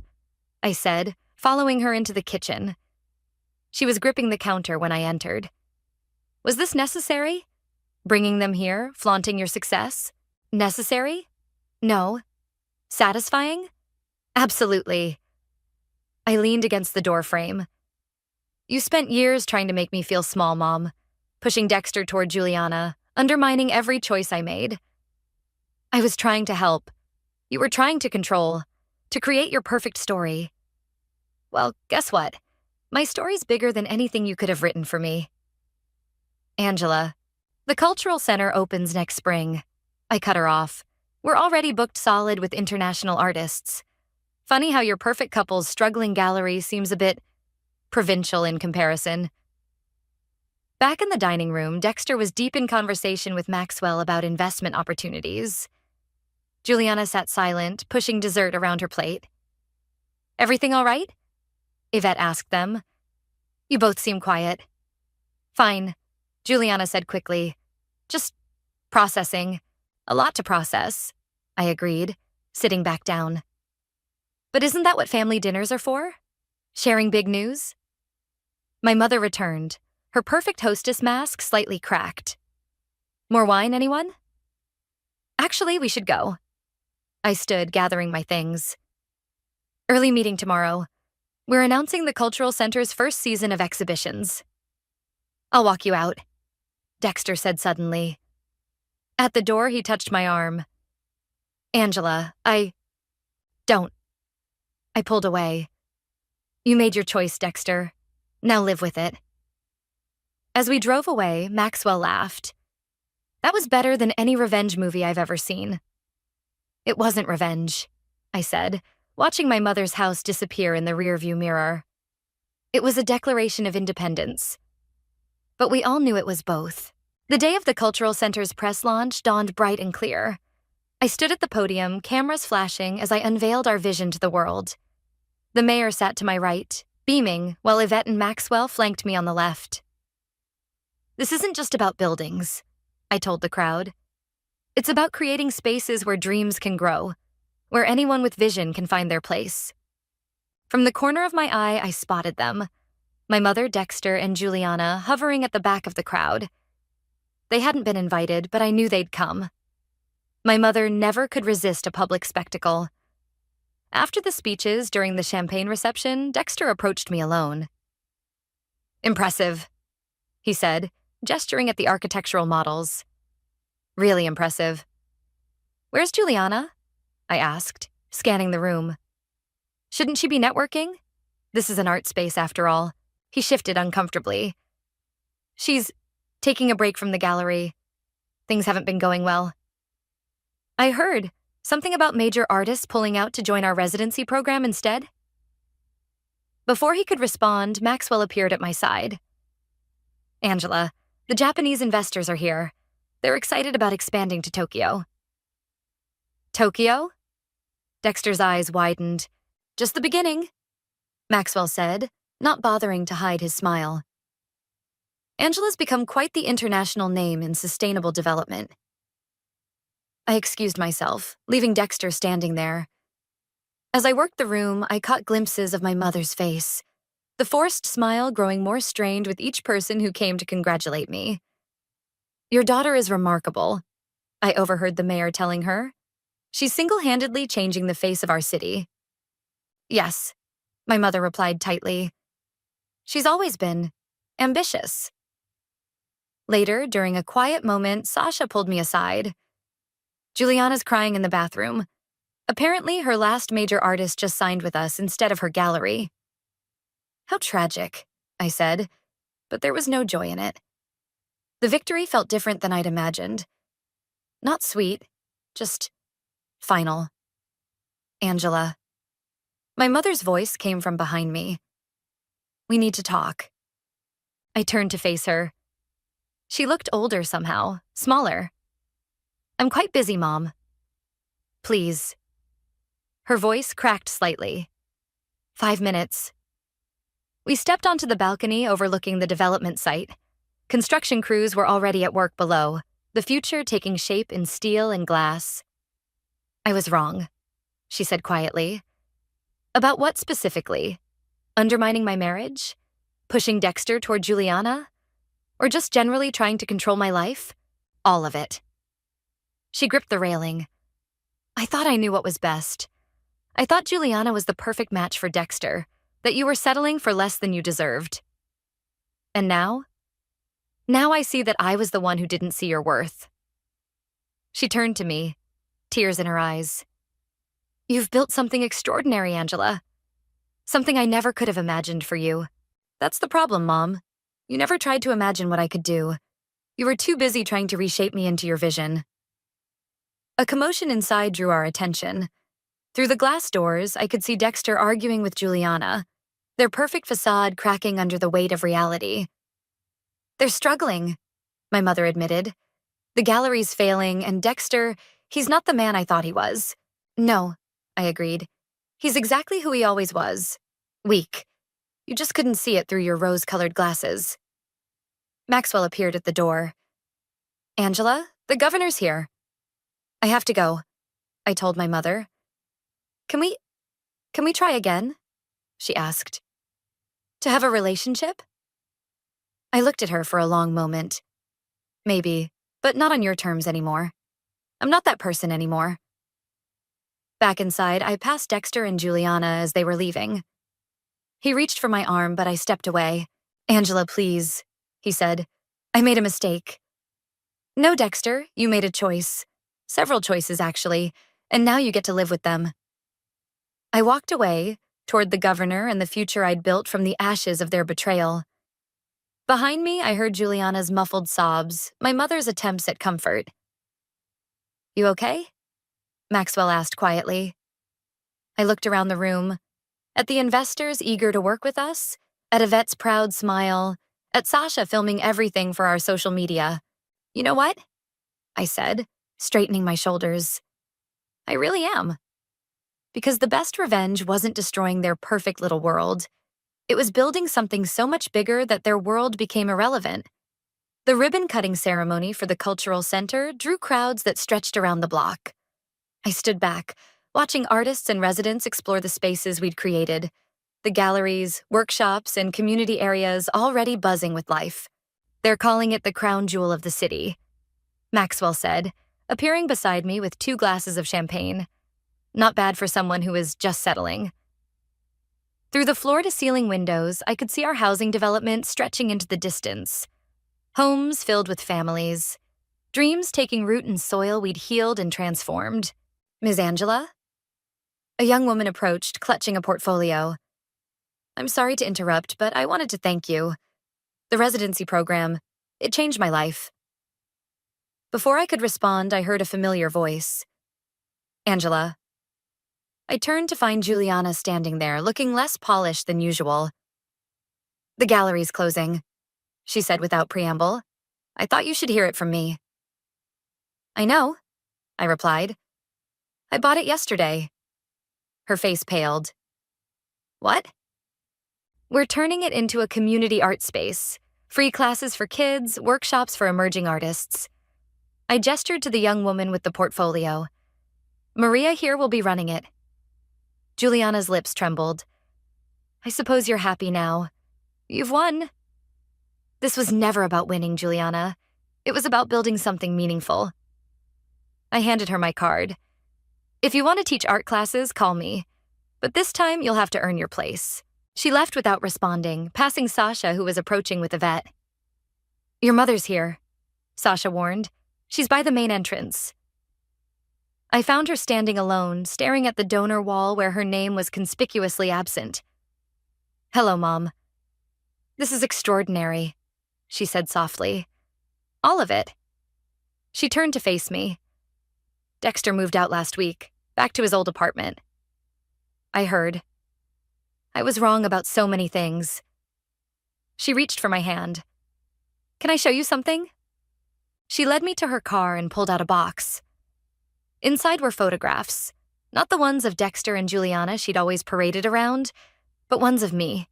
I said, following her into the kitchen. She was gripping the counter when I entered. Was this necessary? Bringing them here, flaunting your success? Necessary? No. Satisfying? Absolutely. I leaned against the door frame. You spent years trying to make me feel small, Mom, pushing Dexter toward Juliana, undermining every choice I made. I was trying to help. You were trying to control, to create your perfect story. Well, guess what? My story's bigger than anything you could have written for me. Angela, the Cultural Center opens next spring. I cut her off. We're already booked solid with international artists. Funny how your perfect couple's struggling gallery seems a bit provincial in comparison. Back in the dining room, Dexter was deep in conversation with Maxwell about investment opportunities. Juliana sat silent, pushing dessert around her plate. Everything all right? Yvette asked them. You both seem quiet. Fine, Juliana said quickly. Just processing. A lot to process, I agreed, sitting back down. But isn't that what family dinners are for? Sharing big news? My mother returned, her perfect hostess mask slightly cracked. More wine, anyone? Actually, we should go. I stood, gathering my things. Early meeting tomorrow. We're announcing the Cultural Center's first season of exhibitions. I'll walk you out, Dexter said suddenly. At the door, he touched my arm. Angela, Don't. I pulled away. You made your choice, Dexter. Now live with it. As we drove away, Maxwell laughed. That was better than any revenge movie I've ever seen. It wasn't revenge, I said, watching my mother's house disappear in the rearview mirror. It was a declaration of independence. But we all knew it was both. The day of the Cultural Center's press launch dawned bright and clear. I stood at the podium, cameras flashing as I unveiled our vision to the world. The mayor sat to my right, beaming, while Yvette and Maxwell flanked me on the left. This isn't just about buildings, I told the crowd. It's about creating spaces where dreams can grow, where anyone with vision can find their place. From the corner of my eye, I spotted them. My mother, Dexter, and Juliana hovering at the back of the crowd. They hadn't been invited, but I knew they'd come. My mother never could resist a public spectacle. After the speeches during the champagne reception, Dexter approached me alone. "Impressive," he said, gesturing at the architectural models. "Really impressive." "Where's Juliana?" I asked, scanning the room. "Shouldn't she be networking? This is an art space after all." He shifted uncomfortably. "She's taking a break from the gallery. Things haven't been going well." "I heard something about major artists pulling out to join our residency program instead." Before he could respond, Maxwell appeared at my side. "Angela, the Japanese investors are here. They're excited about expanding to Tokyo." "Tokyo?" Dexter's eyes widened. "Just the beginning," Maxwell said, not bothering to hide his smile. "Angela's become quite the international name in sustainable development." I excused myself, leaving Dexter standing there. As I worked the room, I caught glimpses of my mother's face, the forced smile growing more strained with each person who came to congratulate me. "Your daughter is remarkable," I overheard the mayor telling her. "She's single-handedly changing the face of our city." "Yes," my mother replied tightly. "She's always been ambitious." Later, during a quiet moment, Sasha pulled me aside. "Juliana's crying in the bathroom. Apparently, her last major artist just signed with us instead of her gallery." "How tragic," I said, but there was no joy in it. The victory felt different than I'd imagined. Not sweet, just final. "Angela." My mother's voice came from behind me. "We need to talk." I turned to face her. She looked older somehow, smaller. "I'm quite busy, Mom." "Please." Her voice cracked slightly. 5 minutes. We stepped onto the balcony overlooking the development site. Construction crews were already at work below, the future taking shape in steel and glass. "I was wrong," she said quietly. "About what specifically? Undermining my marriage? Pushing Dexter toward Juliana? Or just generally trying to control my life? All of it." She gripped the railing. "I thought I knew what was best. I thought Juliana was the perfect match for Dexter, that you were settling for less than you deserved. And now? Now I see that I was the one who didn't see your worth." She turned to me, tears in her eyes. "You've built something extraordinary, Angela. Something I never could have imagined for you. That's the problem, Mom. You never tried to imagine what I could do. You were too busy trying to reshape me into your vision." A commotion inside drew our attention. Through the glass doors, I could see Dexter arguing with Juliana, their perfect facade cracking under the weight of reality. "They're struggling," my mother admitted. "The gallery's failing, and Dexter, he's not the man I thought he was." "No," I agreed. "He's exactly who he always was. Weak. You just couldn't see it through your rose-colored glasses." Maxwell appeared at the door. "Angela, the governor's here." "I have to go," I told my mother. Can we try again?" she asked. "To have a relationship?" I looked at her for a long moment. "Maybe, but not on your terms anymore. I'm not that person anymore." Back inside, I passed Dexter and Juliana as they were leaving. He reached for my arm, but I stepped away. "Angela, please," he said. "I made a mistake." "No, Dexter, you made a choice. Several choices, actually, and now you get to live with them." I walked away, toward the governor and the future I'd built from the ashes of their betrayal. Behind me, I heard Juliana's muffled sobs, my mother's attempts at comfort. "You okay?" Maxwell asked quietly. I looked around the room, at the investors eager to work with us, at Yvette's proud smile, at Sasha filming everything for our social media. "You know what?" I said, straightening my shoulders. I really am. Because the best revenge wasn't destroying their perfect little world. It was building something so much bigger that their world became irrelevant. The ribbon-cutting ceremony for the cultural center drew crowds that stretched around the block. I stood back, watching artists and residents explore the spaces we'd created. The galleries, workshops, and community areas already buzzing with life. They're calling it the crown jewel of the city, Maxwell said, appearing beside me with 2 glasses of champagne. Not bad for someone who was just settling. Through the floor-to-ceiling windows, I could see our housing development stretching into the distance. Homes filled with families. Dreams taking root in soil we'd healed and transformed. Ms. Angela? A young woman approached, clutching a portfolio. I'm sorry to interrupt, but I wanted to thank you. The residency program, it changed my life. Before I could respond, I heard a familiar voice. Angela. I turned to find Juliana standing there, looking less polished than usual. The gallery's closing, she said without preamble. I thought you should hear it from me. I know, I replied. I bought it yesterday. Her face paled. What? We're turning it into a community art space. Free classes for kids, workshops for emerging artists. I gestured to the young woman with the portfolio. Maria here will be running it. Juliana's lips trembled. I suppose you're happy now. You've won. This was never about winning, Juliana. It was about building something meaningful. I handed her my card. If you want to teach art classes, call me. But this time, you'll have to earn your place. She left without responding, passing Sasha, who was approaching with Yvette. Your mother's here, Sasha warned. She's by the main entrance. I found her standing alone, staring at the donor wall where her name was conspicuously absent. Hello, Mom. This is extraordinary, she said softly. All of it. She turned to face me. Dexter moved out last week, back to his old apartment. I heard. I was wrong about so many things. She reached for my hand. Can I show you something? She led me to her car and pulled out a box. Inside were photographs, not the ones of Dexter and Juliana she'd always paraded around, but ones of me.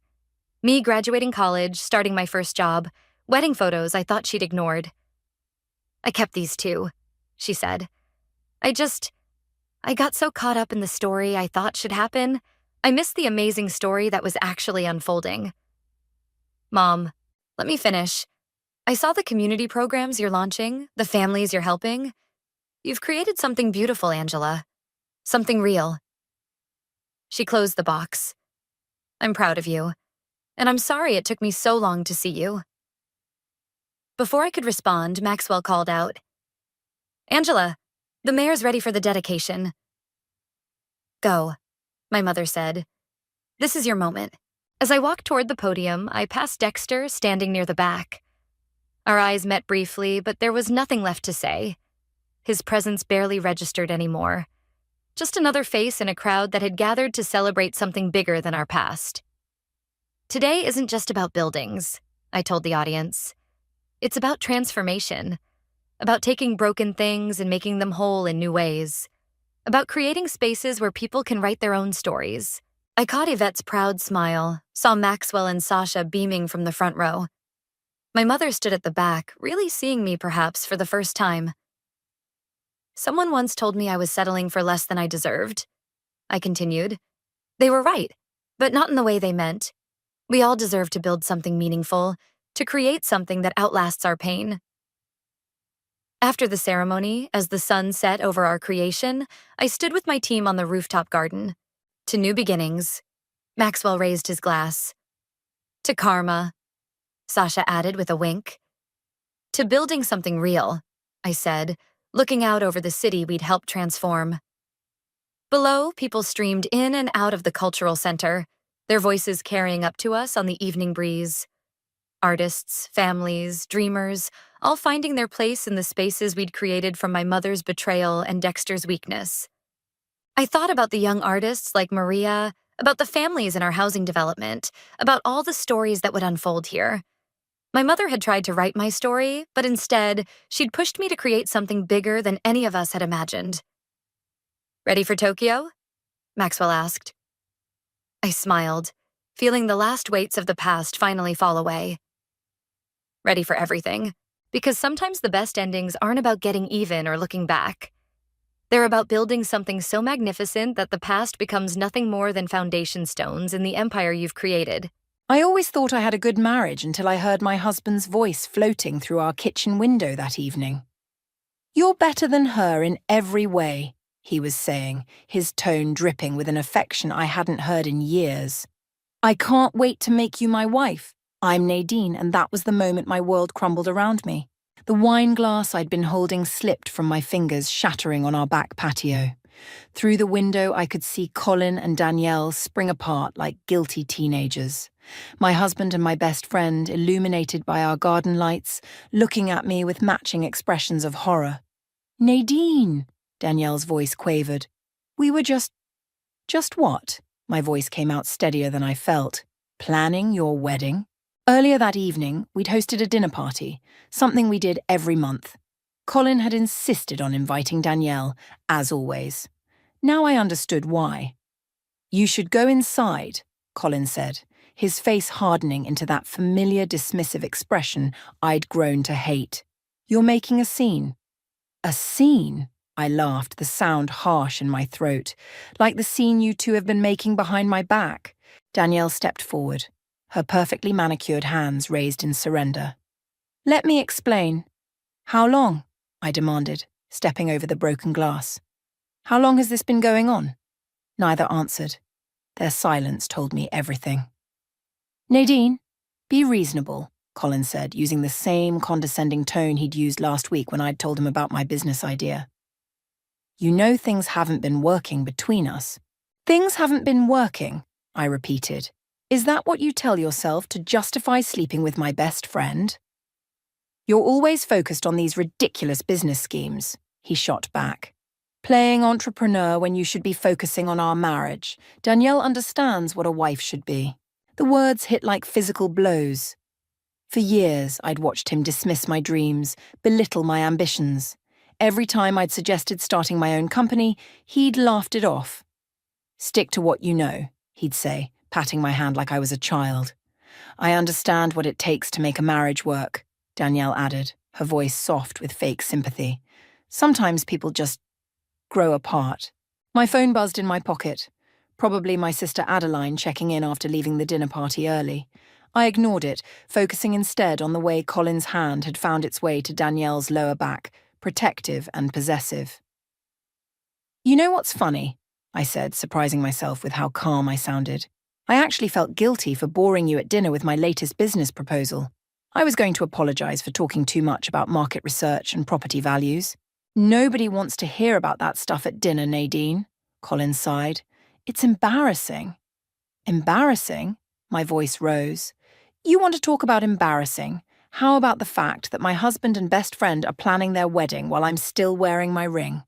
Me graduating college, starting my first job, wedding photos I thought she'd ignored. I kept these too, she said. I got so caught up in the story I thought should happen, I missed the amazing story that was actually unfolding. Mom, let me finish. I saw the community programs you're launching, the families you're helping. You've created something beautiful, Angela. Something real. She closed the box. I'm proud of you, and I'm sorry it took me so long to see you. Before I could respond, Maxwell called out. Angela, the mayor's ready for the dedication. Go, my mother said. This is your moment. As I walked toward the podium, I passed Dexter standing near the back. Our eyes met briefly, but there was nothing left to say. His presence barely registered anymore. Just another face in a crowd that had gathered to celebrate something bigger than our past. Today isn't just about buildings, I told the audience. It's about transformation, about taking broken things and making them whole in new ways, about creating spaces where people can write their own stories. I caught Yvette's proud smile, saw Maxwell and Sasha beaming from the front row. My mother stood at the back, really seeing me perhaps for the first time. Someone once told me I was settling for less than I deserved. I continued. They were right, but not in the way they meant. We all deserve to build something meaningful, to create something that outlasts our pain. After the ceremony, as the sun set over our creation, I stood with my team on the rooftop garden. To new beginnings, Maxwell raised his glass. To karma, Sasha added with a wink. To building something real, I said, looking out over the city we'd helped transform. Below, people streamed in and out of the cultural center, their voices carrying up to us on the evening breeze. Artists, families, dreamers, all finding their place in the spaces we'd created from my mother's betrayal and Dexter's weakness. I thought about the young artists like Maria, about the families in our housing development, about all the stories that would unfold here. My mother had tried to write my story, but instead, she'd pushed me to create something bigger than any of us had imagined. Ready for Tokyo? Maxwell asked. I smiled, feeling the last weights of the past finally fall away. Ready for everything, because sometimes the best endings aren't about getting even or looking back. They're about building something so magnificent that the past becomes nothing more than foundation stones in the empire you've created. I always thought I had a good marriage until I heard my husband's voice floating through our kitchen window that evening. "You're better than her in every way," he was saying, his tone dripping with an affection I hadn't heard in years. "I can't wait to make you my wife. I'm Nadine," and that was the moment my world crumbled around me. The wine glass I'd been holding slipped from my fingers, shattering on our back patio. Through the window, I could see Colin and Danielle spring apart like guilty teenagers. My husband and my best friend, illuminated by our garden lights, looking at me with matching expressions of horror. "Nadine," Danielle's voice quavered. "We were just what?" My voice came out steadier than I felt. "Planning your wedding?" Earlier that evening, we'd hosted a dinner party, something we did every month. Colin had insisted on inviting Danielle, as always. Now I understood why. "You should go inside," Colin said, his face hardening into that familiar dismissive expression I'd grown to hate. "You're making a scene." "A scene?" I laughed, the sound harsh in my throat. "Like the scene you two have been making behind my back." Danielle stepped forward, her perfectly manicured hands raised in surrender. "Let me explain." "How long?" I demanded, stepping over the broken glass. "How long has this been going on?" Neither answered. Their silence told me everything. "Nadine, be reasonable," Colin said, using the same condescending tone he'd used last week when I'd told him about my business idea. "You know things haven't been working between us." "Things haven't been working," I repeated. "Is that what you tell yourself to justify sleeping with my best friend?" "You're always focused on these ridiculous business schemes," he shot back. "Playing entrepreneur when you should be focusing on our marriage. Danielle understands what a wife should be." The words hit like physical blows. For years, I'd watched him dismiss my dreams, belittle my ambitions. Every time I'd suggested starting my own company, he'd laughed it off. "Stick to what you know," he'd say, patting my hand like I was a child. "I understand what it takes to make a marriage work," Danielle added, her voice soft with fake sympathy. "Sometimes people just grow apart." My phone buzzed in my pocket. Probably my sister Adeline checking in after leaving the dinner party early. I ignored it, focusing instead on the way Colin's hand had found its way to Danielle's lower back, protective and possessive. "You know what's funny?" I said, surprising myself with how calm I sounded. "I actually felt guilty for boring you at dinner with my latest business proposal. I was going to apologize for talking too much about market research and property values." "Nobody wants to hear about that stuff at dinner, Nadine," Colin sighed. "It's embarrassing." "Embarrassing?" My voice rose. "You want to talk about embarrassing? How about the fact that my husband and best friend are planning their wedding while I'm still wearing my ring?"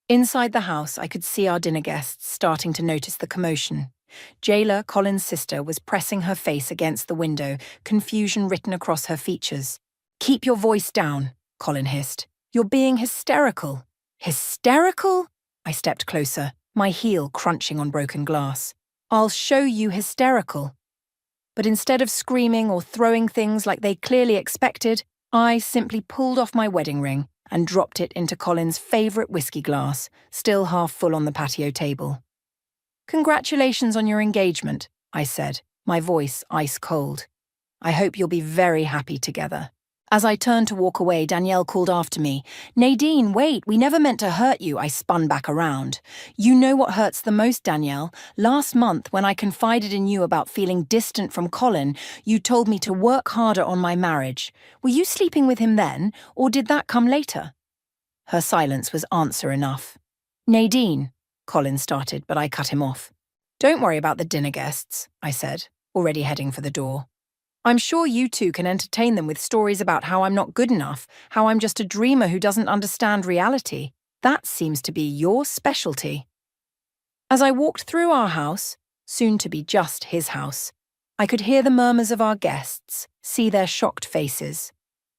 Inside the house, I could see our dinner guests starting to notice the commotion. Jayla, Colin's sister, was pressing her face against the window, confusion written across her features. "Keep your voice down," Colin hissed. "You're being hysterical." "Hysterical?" I stepped closer, my heel crunching on broken glass. "I'll show you hysterical." But instead of screaming or throwing things like they clearly expected, I simply pulled off my wedding ring and dropped it into Colin's favourite whiskey glass, still half full on the patio table. "Congratulations on your engagement," I said, my voice ice cold. "I hope you'll be very happy together." As I turned to walk away, Danielle called after me. "Nadine, wait, we never meant to hurt you." I spun back around. "You know what hurts the most, Danielle? Last month, when I confided in you about feeling distant from Colin, you told me to work harder on my marriage. Were you sleeping with him then, or did that come later?" Her silence was answer enough. "Nadine," Colin started, but I cut him off. "Don't worry about the dinner guests," I said, already heading for the door. "I'm sure you two can entertain them with stories about how I'm not good enough, how I'm just a dreamer who doesn't understand reality. That seems to be your specialty." As I walked through our house, soon to be just his house, I could hear the murmurs of our guests, see their shocked faces.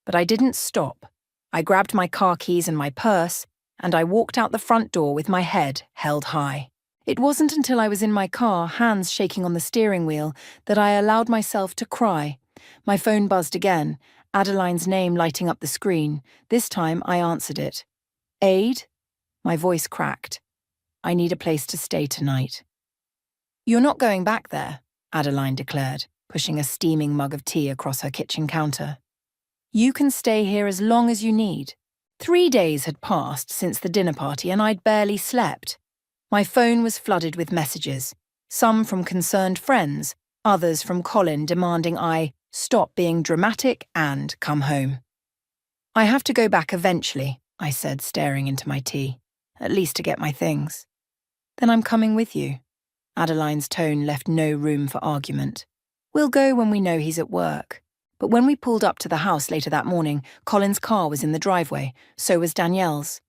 But I didn't stop. I grabbed my car keys and my purse and I walked out the front door with my head held high. It wasn't until I was in my car, hands shaking on the steering wheel, that I allowed myself to cry. My phone buzzed again, Adeline's name lighting up the screen. This time I answered it. "Aid?" My voice cracked. "I need a place to stay tonight." "You're not going back there," Adeline declared, pushing a steaming mug of tea across her kitchen counter. "You can stay here as long as you need." 3 days had passed since the dinner party and I'd barely slept. My phone was flooded with messages, some from concerned friends, others from Colin demanding I stop being dramatic and come home. "I have to go back eventually," I said, staring into my tea, "at least to get my things." "Then I'm coming with you." Adeline's tone left no room for argument. "We'll go when we know he's at work." But when we pulled up to the house later that morning, Colin's car was in the driveway, so was Danielle's.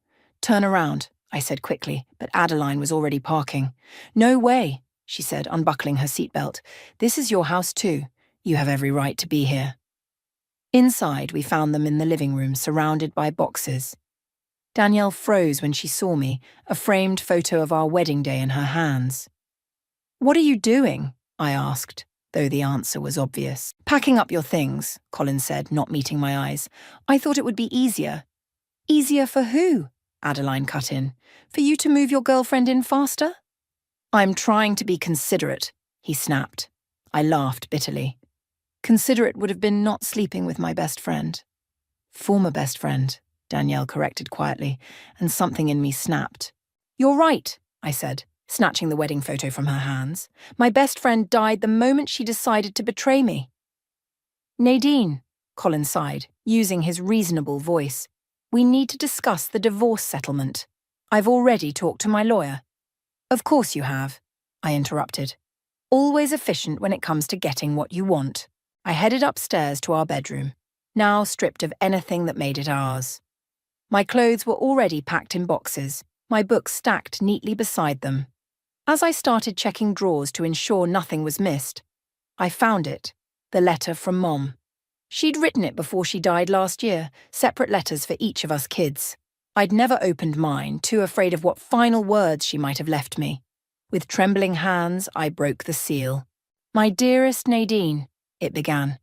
"Turn around," I said quickly, but Adeline was already parking. "No way," she said, unbuckling her seatbelt. "This is your house too. You have every right to be here." Inside, we found them in the living room, surrounded by boxes. Danielle froze when she saw me, a framed photo of our wedding day in her hands. "What are you doing?" I asked, though the answer was obvious. "Packing up your things," Colin said, not meeting my eyes. "I thought it would be easier." "Easier for who?" Adeline cut in. "For you to move your girlfriend in faster?" "I'm trying to be considerate," he snapped. I laughed bitterly. Considerate would have been not sleeping with my best friend. "Former best friend," Danielle corrected quietly, and something in me snapped. "You're right," I said, snatching the wedding photo from her hands. "My best friend died the moment she decided to betray me." "Nadine," Colin sighed, using his reasonable voice, "we need to discuss the divorce settlement. I've already talked to my lawyer." "Of course you have," I interrupted. Always efficient when it comes to getting what you want. I headed upstairs to our bedroom, now stripped of anything that made it ours. My clothes were already packed in boxes, my books stacked neatly beside them. As I started checking drawers to ensure nothing was missed, I found it, the letter from Mom. She'd written it before she died last year, separate letters for each of us kids. I'd never opened mine, too afraid of what final words she might have left me. With trembling hands, I broke the seal. "My dearest Nadine," it began.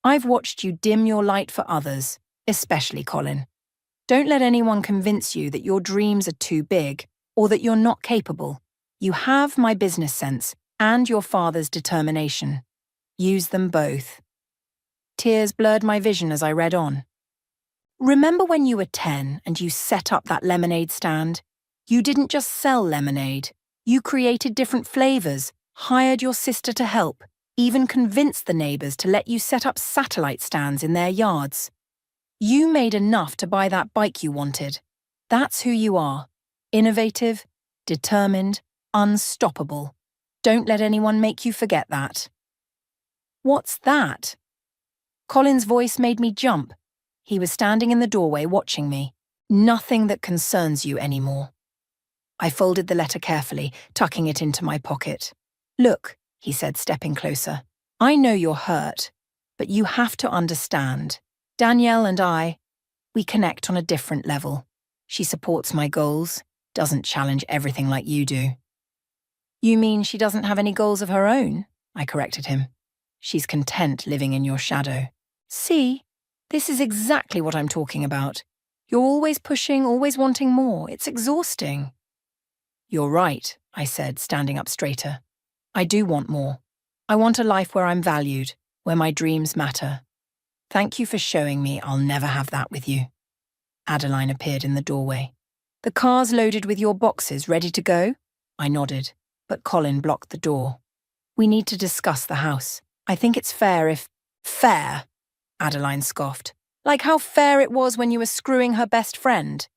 "I've watched you dim your light for others, especially Colin. Don't let anyone convince you that your dreams are too big or that you're not capable. You have my business sense and your father's determination. Use them both." Tears blurred my vision as I read on. "Remember when you were 10 and you set up that lemonade stand? You didn't just sell lemonade. You created different flavors, hired your sister to help, even convinced the neighbors to let you set up satellite stands in their yards. You made enough to buy that bike you wanted. That's who you are. Innovative, determined, unstoppable. Don't let anyone make you forget that." "What's that?" Colin's voice made me jump. He was standing in the doorway watching me. "Nothing that concerns you anymore." I folded the letter carefully, tucking it into my pocket. "Look," he said, stepping closer. "I know you're hurt, but you have to understand. Danielle and we connect on a different level. She supports my goals, doesn't challenge everything like you do." "You mean she doesn't have any goals of her own?" I corrected him. "She's content living in your shadow." "See? This is exactly what I'm talking about. You're always pushing, always wanting more. It's exhausting." "You're right," I said, standing up straighter. "I do want more. I want a life where I'm valued, where my dreams matter. Thank you for showing me I'll never have that with you." Adeline appeared in the doorway. "The car's loaded with your boxes, ready to go?" I nodded, but Colin blocked the door. "We need to discuss the house. I think it's fair if—" "Fair?" Adeline scoffed. "Like how fair it was when you were screwing her best friend."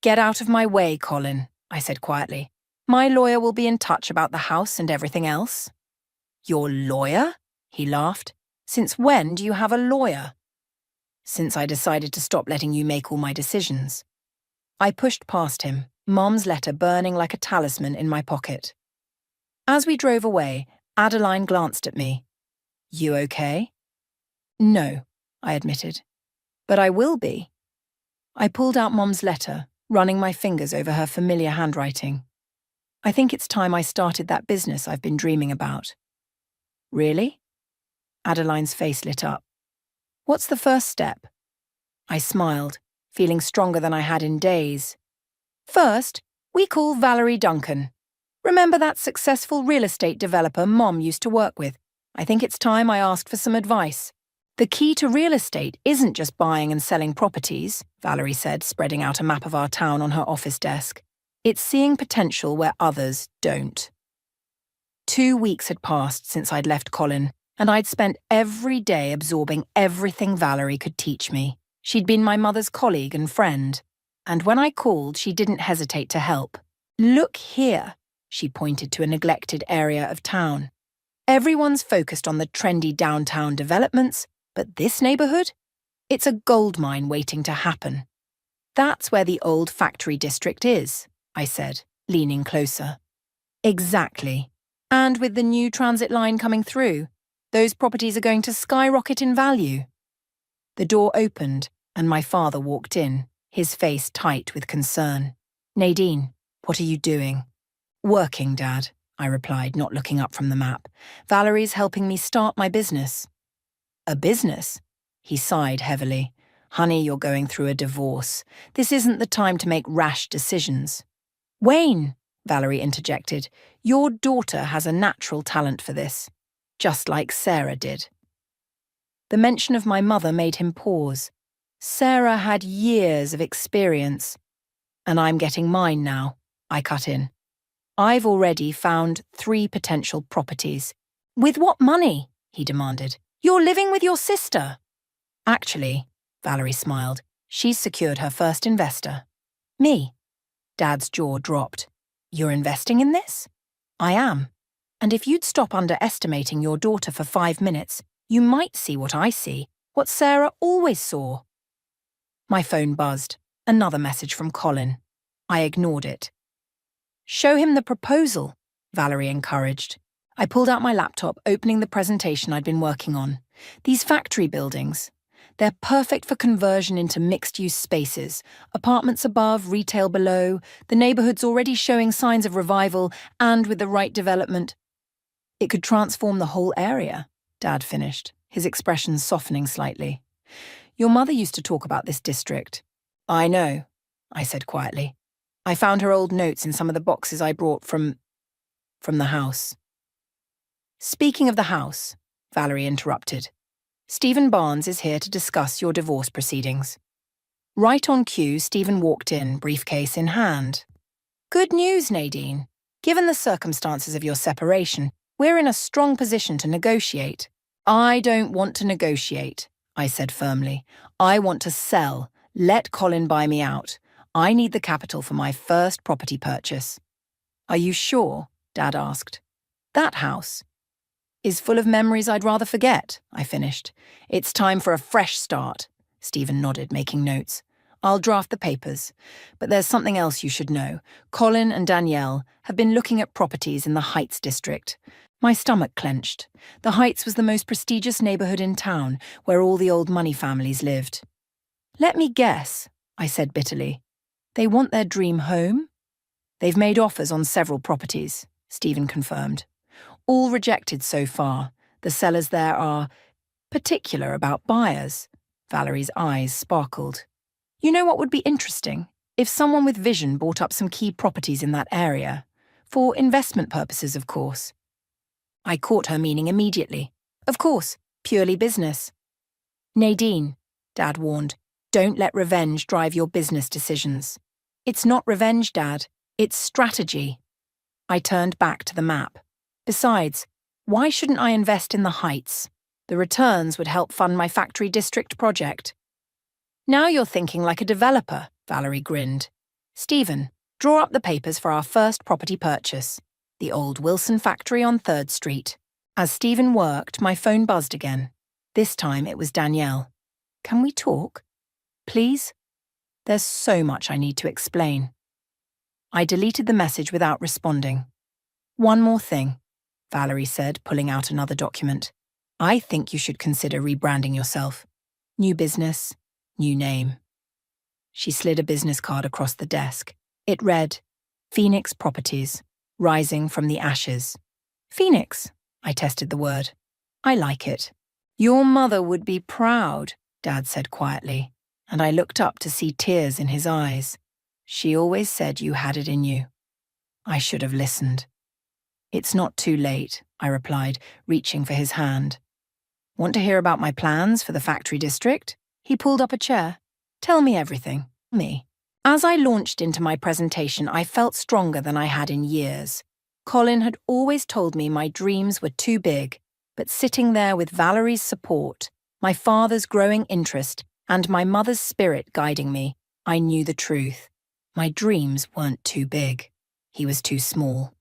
"Get out of my way, Colin," I said quietly. "My lawyer will be in touch about the house and everything else." "Your lawyer?" He laughed. "Since when do you have a lawyer?" "Since I decided to stop letting you make all my decisions." I pushed past him, Mom's letter burning like a talisman in my pocket. As we drove away, Adeline glanced at me. "You okay?" "No," I admitted. "But I will be." I pulled out Mom's letter, running my fingers over her familiar handwriting. I think it's time I started that business I've been dreaming about. Really? Adeline's face lit up. What's the first step? I smiled, feeling stronger than I had in days. First, we call Valerie Duncan. Remember that successful real estate developer Mom used to work with? I think it's time I asked for some advice. The key to real estate isn't just buying and selling properties, Valerie said, spreading out a map of our town on her office desk. It's seeing potential where others don't. 2 weeks had passed since I'd left Colin, and I'd spent every day absorbing everything Valerie could teach me. She'd been my mother's colleague and friend, and when I called, she didn't hesitate to help. Look here, she pointed to a neglected area of town. Everyone's focused on the trendy downtown developments, but this neighborhood? It's a gold mine waiting to happen. That's where the old factory district is, I said, leaning closer. Exactly. And with the new transit line coming through, those properties are going to skyrocket in value. The door opened, and my father walked in, his face tight with concern. Nadine, what are you doing? Working, Dad, I replied, not looking up from the map. Valerie's helping me start my business. A business? He sighed heavily. Honey, you're going through a divorce. This isn't the time to make rash decisions. Wayne, Valerie interjected, your daughter has a natural talent for this, just like Sarah did. The mention of my mother made him pause. Sarah had years of experience. And I'm getting mine now, I cut in. I've already found 3 potential properties. With what money? He demanded. You're living with your sister. Actually, Valerie smiled, she's secured her first investor. Me. Dad's jaw dropped. You're investing in this? I am. And if you'd stop underestimating your daughter for 5 minutes, you might see what I see, what Sarah always saw. My phone buzzed. Another message from Colin. I ignored it. Show him the proposal, Valerie encouraged. I pulled out my laptop, opening the presentation I'd been working on. These factory buildings, they're perfect for conversion into mixed-use spaces. Apartments above, retail below. The neighborhood's already showing signs of revival, and with the right development, it could transform the whole area, Dad finished, his expression softening slightly. Your mother used to talk about this district. I know, I said quietly. I found her old notes in some of the boxes I brought from the house. Speaking of the house, Valerie interrupted. Stephen Barnes is here to discuss your divorce proceedings. Right on cue, Stephen walked in, briefcase in hand. Good news, Nadine. Given the circumstances of your separation, we're in a strong position to negotiate. I don't want to negotiate, I said firmly. I want to sell. Let Colin buy me out. I need the capital for my first property purchase. Are you sure? Dad asked. That house is full of memories I'd rather forget, I finished. It's time for a fresh start. Stephen nodded, making notes. I'll draft the papers. But there's something else you should know. Colin and Danielle have been looking at properties in the Heights district. My stomach clenched. The Heights was the most prestigious neighborhood in town, where all the old money families lived. Let me guess, I said bitterly. They want their dream home? They've made offers on several properties, Stephen confirmed. All rejected so far. The sellers there are particular about buyers. Valerie's eyes sparkled. You know what would be interesting? If someone with vision bought up some key properties in that area. For investment purposes, of course. I caught her meaning immediately. Of course, purely business. Nadine, Dad warned, don't let revenge drive your business decisions. It's not revenge, Dad. It's strategy. I turned back to the map. Besides, why shouldn't I invest in the Heights? The returns would help fund my factory district project. Now you're thinking like a developer, Valerie grinned. Stephen, draw up the papers for our first property purchase. The old Wilson factory on 3rd Street. As Stephen worked, my phone buzzed again. This time it was Danielle. Can we talk? Please? There's so much I need to explain. I deleted the message without responding. One more thing, Valerie said, pulling out another document. I think you should consider rebranding yourself. New business, new name. She slid a business card across the desk. It read, Phoenix Properties, rising from the ashes. Phoenix, I tested the word. I like it. Your mother would be proud, Dad said quietly, and I looked up to see tears in his eyes. She always said you had it in you. I should have listened. It's not too late, I replied, reaching for his hand. Want to hear about my plans for the factory district? He pulled up a chair. Tell me everything. Me. As I launched into my presentation, I felt stronger than I had in years. Colin had always told me my dreams were too big, but sitting there with Valerie's support, my father's growing interest, and my mother's spirit guiding me, I knew the truth. My dreams weren't too big. He was too small.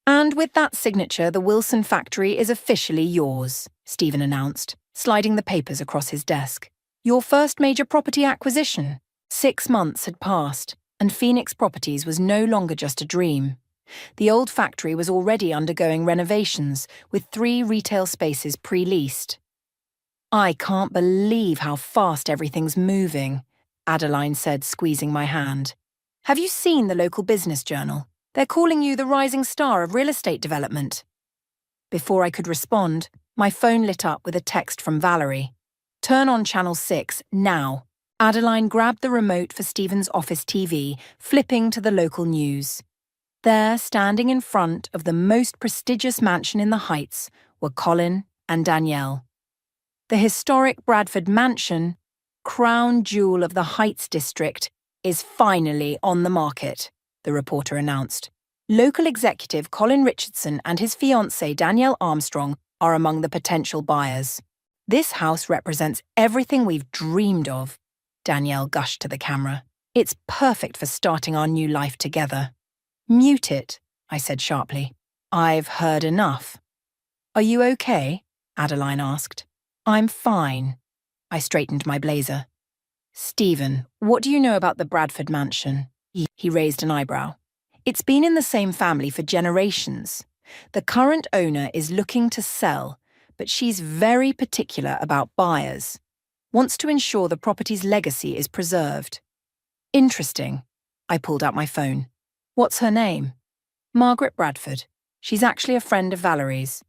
And with that signature, the Wilson factory is officially yours, Stephen announced, sliding the papers across his desk. Your first major property acquisition. 6 months had passed, and Phoenix Properties was no longer just a dream. The old factory was already undergoing renovations, with 3 retail spaces pre-leased. I can't believe how fast everything's moving, Adeline said, squeezing my hand. Have you seen the local business journal? They're calling you the rising star of real estate development. Before I could respond, my phone lit up with a text from Valerie. Turn on Channel 6, now. Adeline grabbed the remote for Stephen's office TV, flipping to the local news. There, standing in front of the most prestigious mansion in the Heights, were Colin and Danielle. The historic Bradford Mansion, crown jewel of the Heights district, is finally on the market, the reporter announced. Local executive Colin Richardson and his fiancée Danielle Armstrong are among the potential buyers. This house represents everything we've dreamed of, Danielle gushed to the camera. It's perfect for starting our new life together. Mute it, I said sharply. I've heard enough. Are you okay? Adeline asked. I'm fine. I straightened my blazer. Stephen, what do you know about the Bradford Mansion? He raised an eyebrow. It's been in the same family for generations. The current owner is looking to sell, but she's very particular about buyers. Wants to ensure the property's legacy is preserved. Interesting. I pulled out my phone. What's her name? Margaret Bradford. She's actually a friend of Valerie's.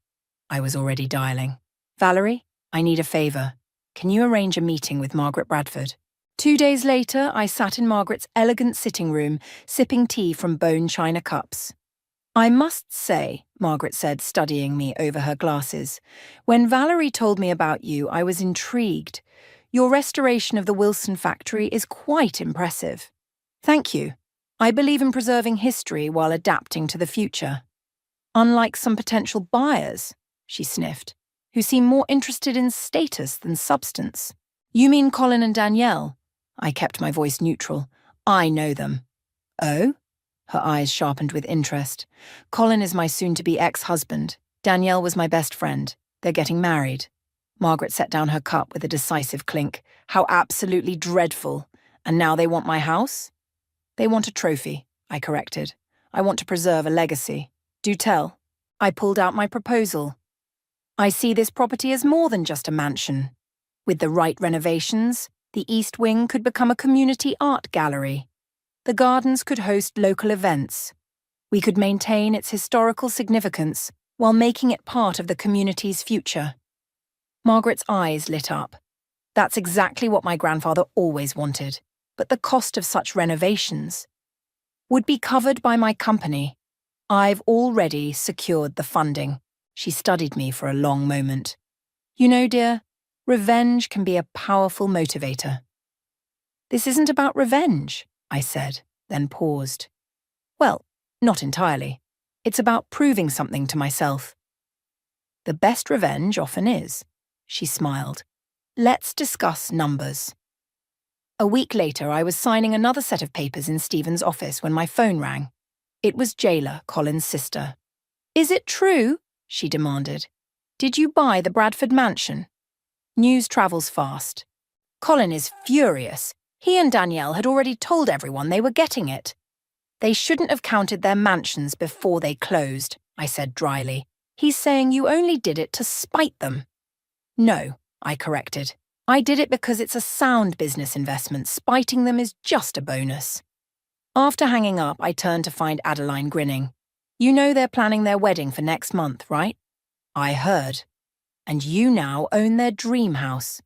I was already dialing. Valerie, I need a favour. Can you arrange a meeting with Margaret Bradford? 2 days later, I sat in Margaret's elegant sitting room, sipping tea from bone china cups. I must say, Margaret said, studying me over her glasses, when Valerie told me about you, I was intrigued. Your restoration of the Wilson factory is quite impressive. Thank you. I believe in preserving history while adapting to the future. Unlike some potential buyers, she sniffed, who seem more interested in status than substance. You mean Colin and Danielle? I kept my voice neutral. I know them. Oh? Her eyes sharpened with interest. Colin is my soon-to-be ex-husband. Danielle was my best friend. They're getting married. Margaret set down her cup with a decisive clink. How absolutely dreadful. And now they want my house? They want a trophy, I corrected. I want to preserve a legacy. Do tell. I pulled out my proposal. I see this property as more than just a mansion. With the right renovations, the East Wing could become a community art gallery. The gardens could host local events. We could maintain its historical significance while making it part of the community's future. Margaret's eyes lit up. That's exactly what my grandfather always wanted. But the cost of such renovations would be covered by my company. I've already secured the funding. She studied me for a long moment. You know, dear, revenge can be a powerful motivator. This isn't about revenge, I said, then paused. Well, not entirely. It's about proving something to myself. The best revenge often is, she smiled. Let's discuss numbers. A week later, I was signing another set of papers in Stephen's office when my phone rang. It was Jayla, Colin's sister. Is it true? She demanded. Did you buy the Bradford Mansion? News travels fast. Colin is furious. He and Danielle had already told everyone they were getting it. They shouldn't have counted their mansions before they closed, I said dryly. He's saying you only did it to spite them. No, I corrected. I did it because it's a sound business investment. Spiting them is just a bonus. After hanging up, I turned to find Adeline grinning. You know they're planning their wedding for next month, right? I heard. And you now own their dream house.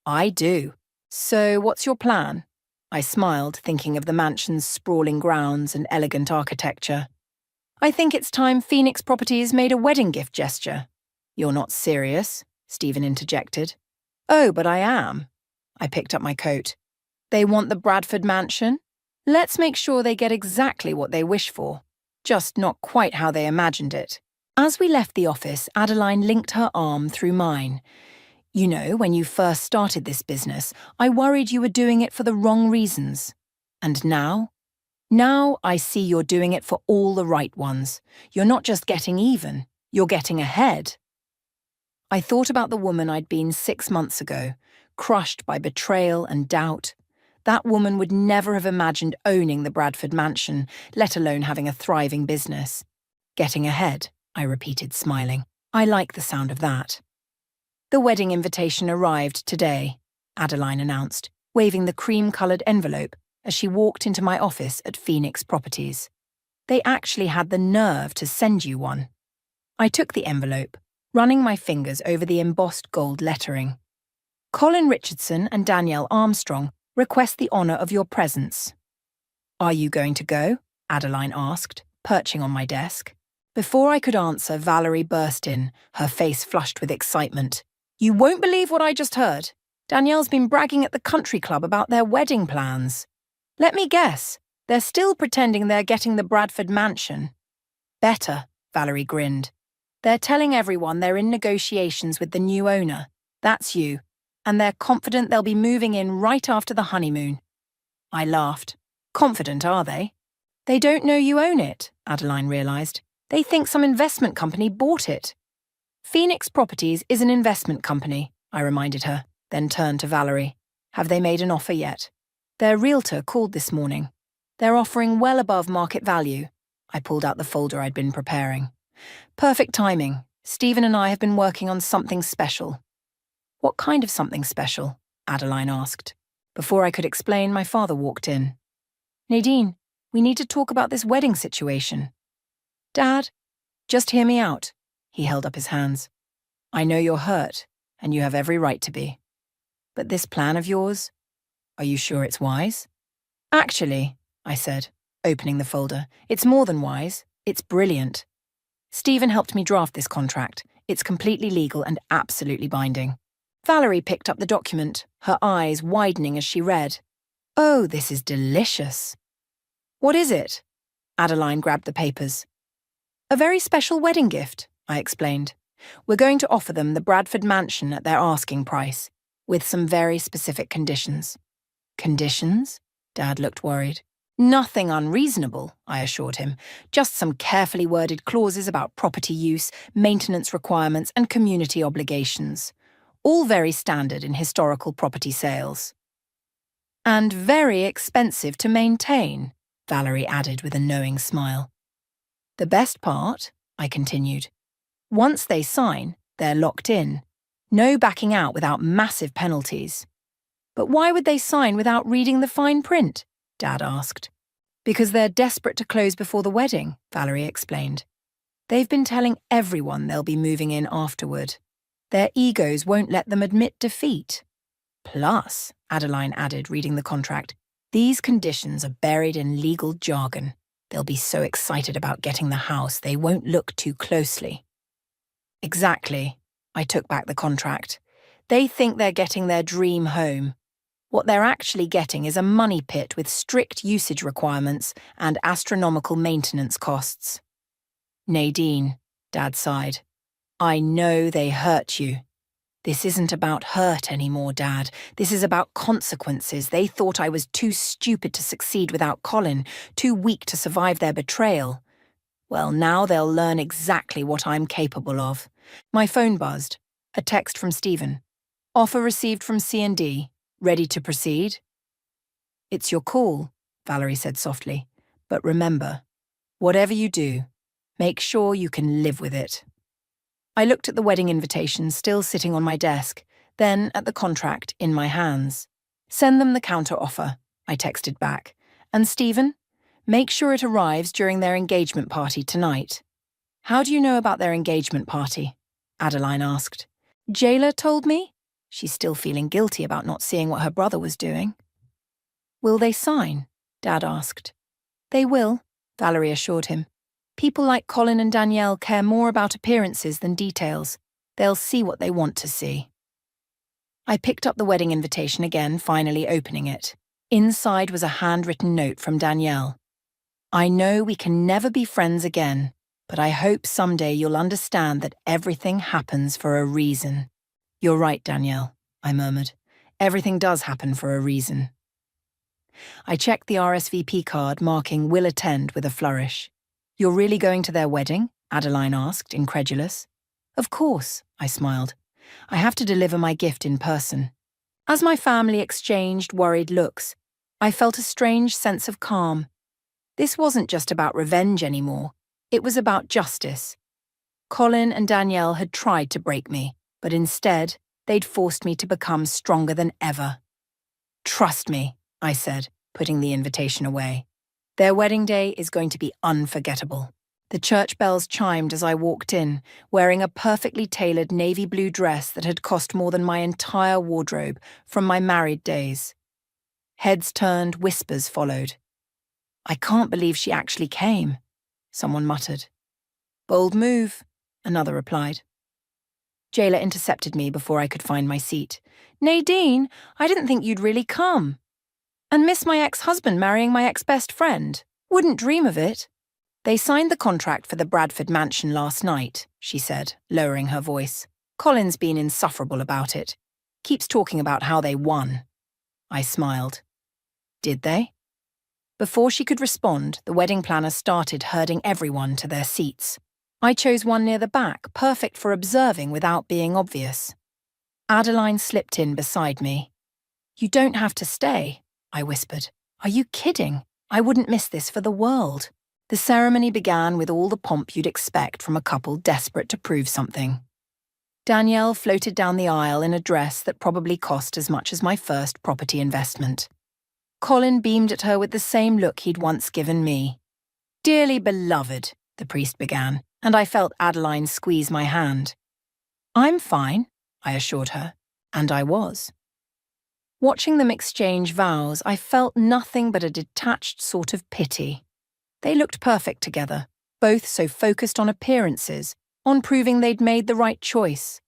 I do. So what's your plan? I smiled, thinking of the mansion's sprawling grounds and elegant architecture. I think it's time Phoenix Properties made a wedding gift gesture. You're not serious, Stephen interjected. Oh, but I am. I picked up my coat. They want the Bradford mansion? Let's make sure they get exactly what they wish for, just not quite how they imagined it. As we left the office, Adeline linked her arm through mine. You know, when you first started this business, I worried you were doing it for the wrong reasons. And now? Now I see you're doing it for all the right ones. You're not just getting even, you're getting ahead. I thought about the woman I'd been 6 months ago, crushed by betrayal and doubt. That woman would never have imagined owning the Bradford mansion, let alone having a thriving business. Getting ahead, I repeated, smiling. I like the sound of that. The wedding invitation arrived today, Adeline announced, waving the cream-coloured envelope as she walked into my office at Phoenix Properties. They actually had the nerve to send you one. I took the envelope, running my fingers over the embossed gold lettering. Colin Richardson and Danielle Armstrong request the honour of your presence. Are you going to go? Adeline asked, perching on my desk. Before I could answer, Valerie burst in, her face flushed with excitement. You won't believe what I just heard. Danielle's been bragging at the country club about their wedding plans. Let me guess, they're still pretending they're getting the Bradford mansion. Better, Valerie grinned. They're telling everyone they're in negotiations with the new owner. That's you. And they're confident they'll be moving in right after the honeymoon. I laughed. Confident, are they? They don't know you own it, Adeline realised. They think some investment company bought it. Phoenix Properties is an investment company, I reminded her, then turned to Valerie. Have they made an offer yet? Their realtor called this morning. They're offering well above market value. I pulled out the folder I'd been preparing. Perfect timing. Stephen and I have been working on something special. What kind of something special? Adeline asked. Before I could explain, my father walked in. Nadine, we need to talk about this wedding situation. Dad, just hear me out. He held up his hands. I know you're hurt, and you have every right to be. But this plan of yours, are you sure it's wise? Actually, I said, opening the folder, it's more than wise, it's brilliant. Stephen helped me draft this contract. It's completely legal and absolutely binding. Valerie picked up the document, her eyes widening as she read. Oh, this is delicious. What is it? Adeline grabbed the papers. A very special wedding gift, I explained. We're going to offer them the Bradford mansion at their asking price, with some very specific conditions. Conditions? Dad looked worried. Nothing unreasonable, I assured him. Just some carefully worded clauses about property use, maintenance requirements, and community obligations. All very standard in historical property sales. And very expensive to maintain, Valerie added with a knowing smile. The best part, I continued, once they sign, they're locked in. No backing out without massive penalties. But why would they sign without reading the fine print? Dad asked. Because they're desperate to close before the wedding, Valerie explained. They've been telling everyone they'll be moving in afterward. Their egos won't let them admit defeat. Plus, Adeline added, reading the contract, these conditions are buried in legal jargon. They'll be so excited about getting the house they won't look too closely. Exactly. I took back the contract. They think they're getting their dream home. What they're actually getting is a money pit with strict usage requirements and astronomical maintenance costs. Nadine, Dad sighed. I know they hurt you. This isn't about hurt anymore, Dad. This is about consequences. They thought I was too stupid to succeed without Colin, too weak to survive their betrayal. Well, now they'll learn exactly what I'm capable of. My phone buzzed. A text from Stephen. Offer received from C&D. Ready to proceed? It's your call, Valerie said softly. But remember, whatever you do, make sure you can live with it. I looked at the wedding invitation still sitting on my desk, then at the contract in my hands. "Send them the counter-offer," I texted back. "And Stephen, make sure it arrives during their engagement party tonight." "How do you know about their engagement party?" Adeline asked. "Jayla told me." She's still feeling guilty about not seeing what her brother was doing. "Will they sign?" Dad asked. "They will," Valerie assured him. "People like Colin and Danielle care more about appearances than details. They'll see what they want to see." I picked up the wedding invitation again, finally opening it. Inside was a handwritten note from Danielle. "I know we can never be friends again, but I hope someday you'll understand that everything happens for a reason." "You're right, Danielle," I murmured. "Everything does happen for a reason." I checked the RSVP card marking "will attend" with a flourish. "You're really going to their wedding?" Adeline asked, incredulous. "Of course," I smiled. "I have to deliver my gift in person." As my family exchanged worried looks, I felt a strange sense of calm. This wasn't just about revenge anymore. It was about justice. Colin and Danielle had tried to break me, but instead, they'd forced me to become stronger than ever. "Trust me," I said, putting the invitation away. "Their wedding day is going to be unforgettable." The church bells chimed as I walked in, wearing a perfectly tailored navy blue dress that had cost more than my entire wardrobe from my married days. Heads turned, whispers followed. "I can't believe she actually came," someone muttered. "Bold move," another replied. Jayla intercepted me before I could find my seat. "Nadine, I didn't think you'd really come. And miss my ex-husband marrying my ex-best friend. Wouldn't dream of it." "They signed the contract for the Bradford mansion last night," she said, lowering her voice. "Colin's been insufferable about it. Keeps talking about how they won." I smiled. "Did they?" Before she could respond, the wedding planner started herding everyone to their seats. I chose one near the back, perfect for observing without being obvious. Adeline slipped in beside me. "You don't have to stay," I whispered. "Are you kidding? I wouldn't miss this for the world." The ceremony began with all the pomp you'd expect from a couple desperate to prove something. Danielle floated down the aisle in a dress that probably cost as much as my first property investment. Colin beamed at her with the same look he'd once given me. "Dearly beloved," the priest began, and I felt Adeline squeeze my hand. "I'm fine," I assured her, and I was. Watching them exchange vows, I felt nothing but a detached sort of pity. They looked perfect together, both so focused on appearances, on proving they'd made the right choice.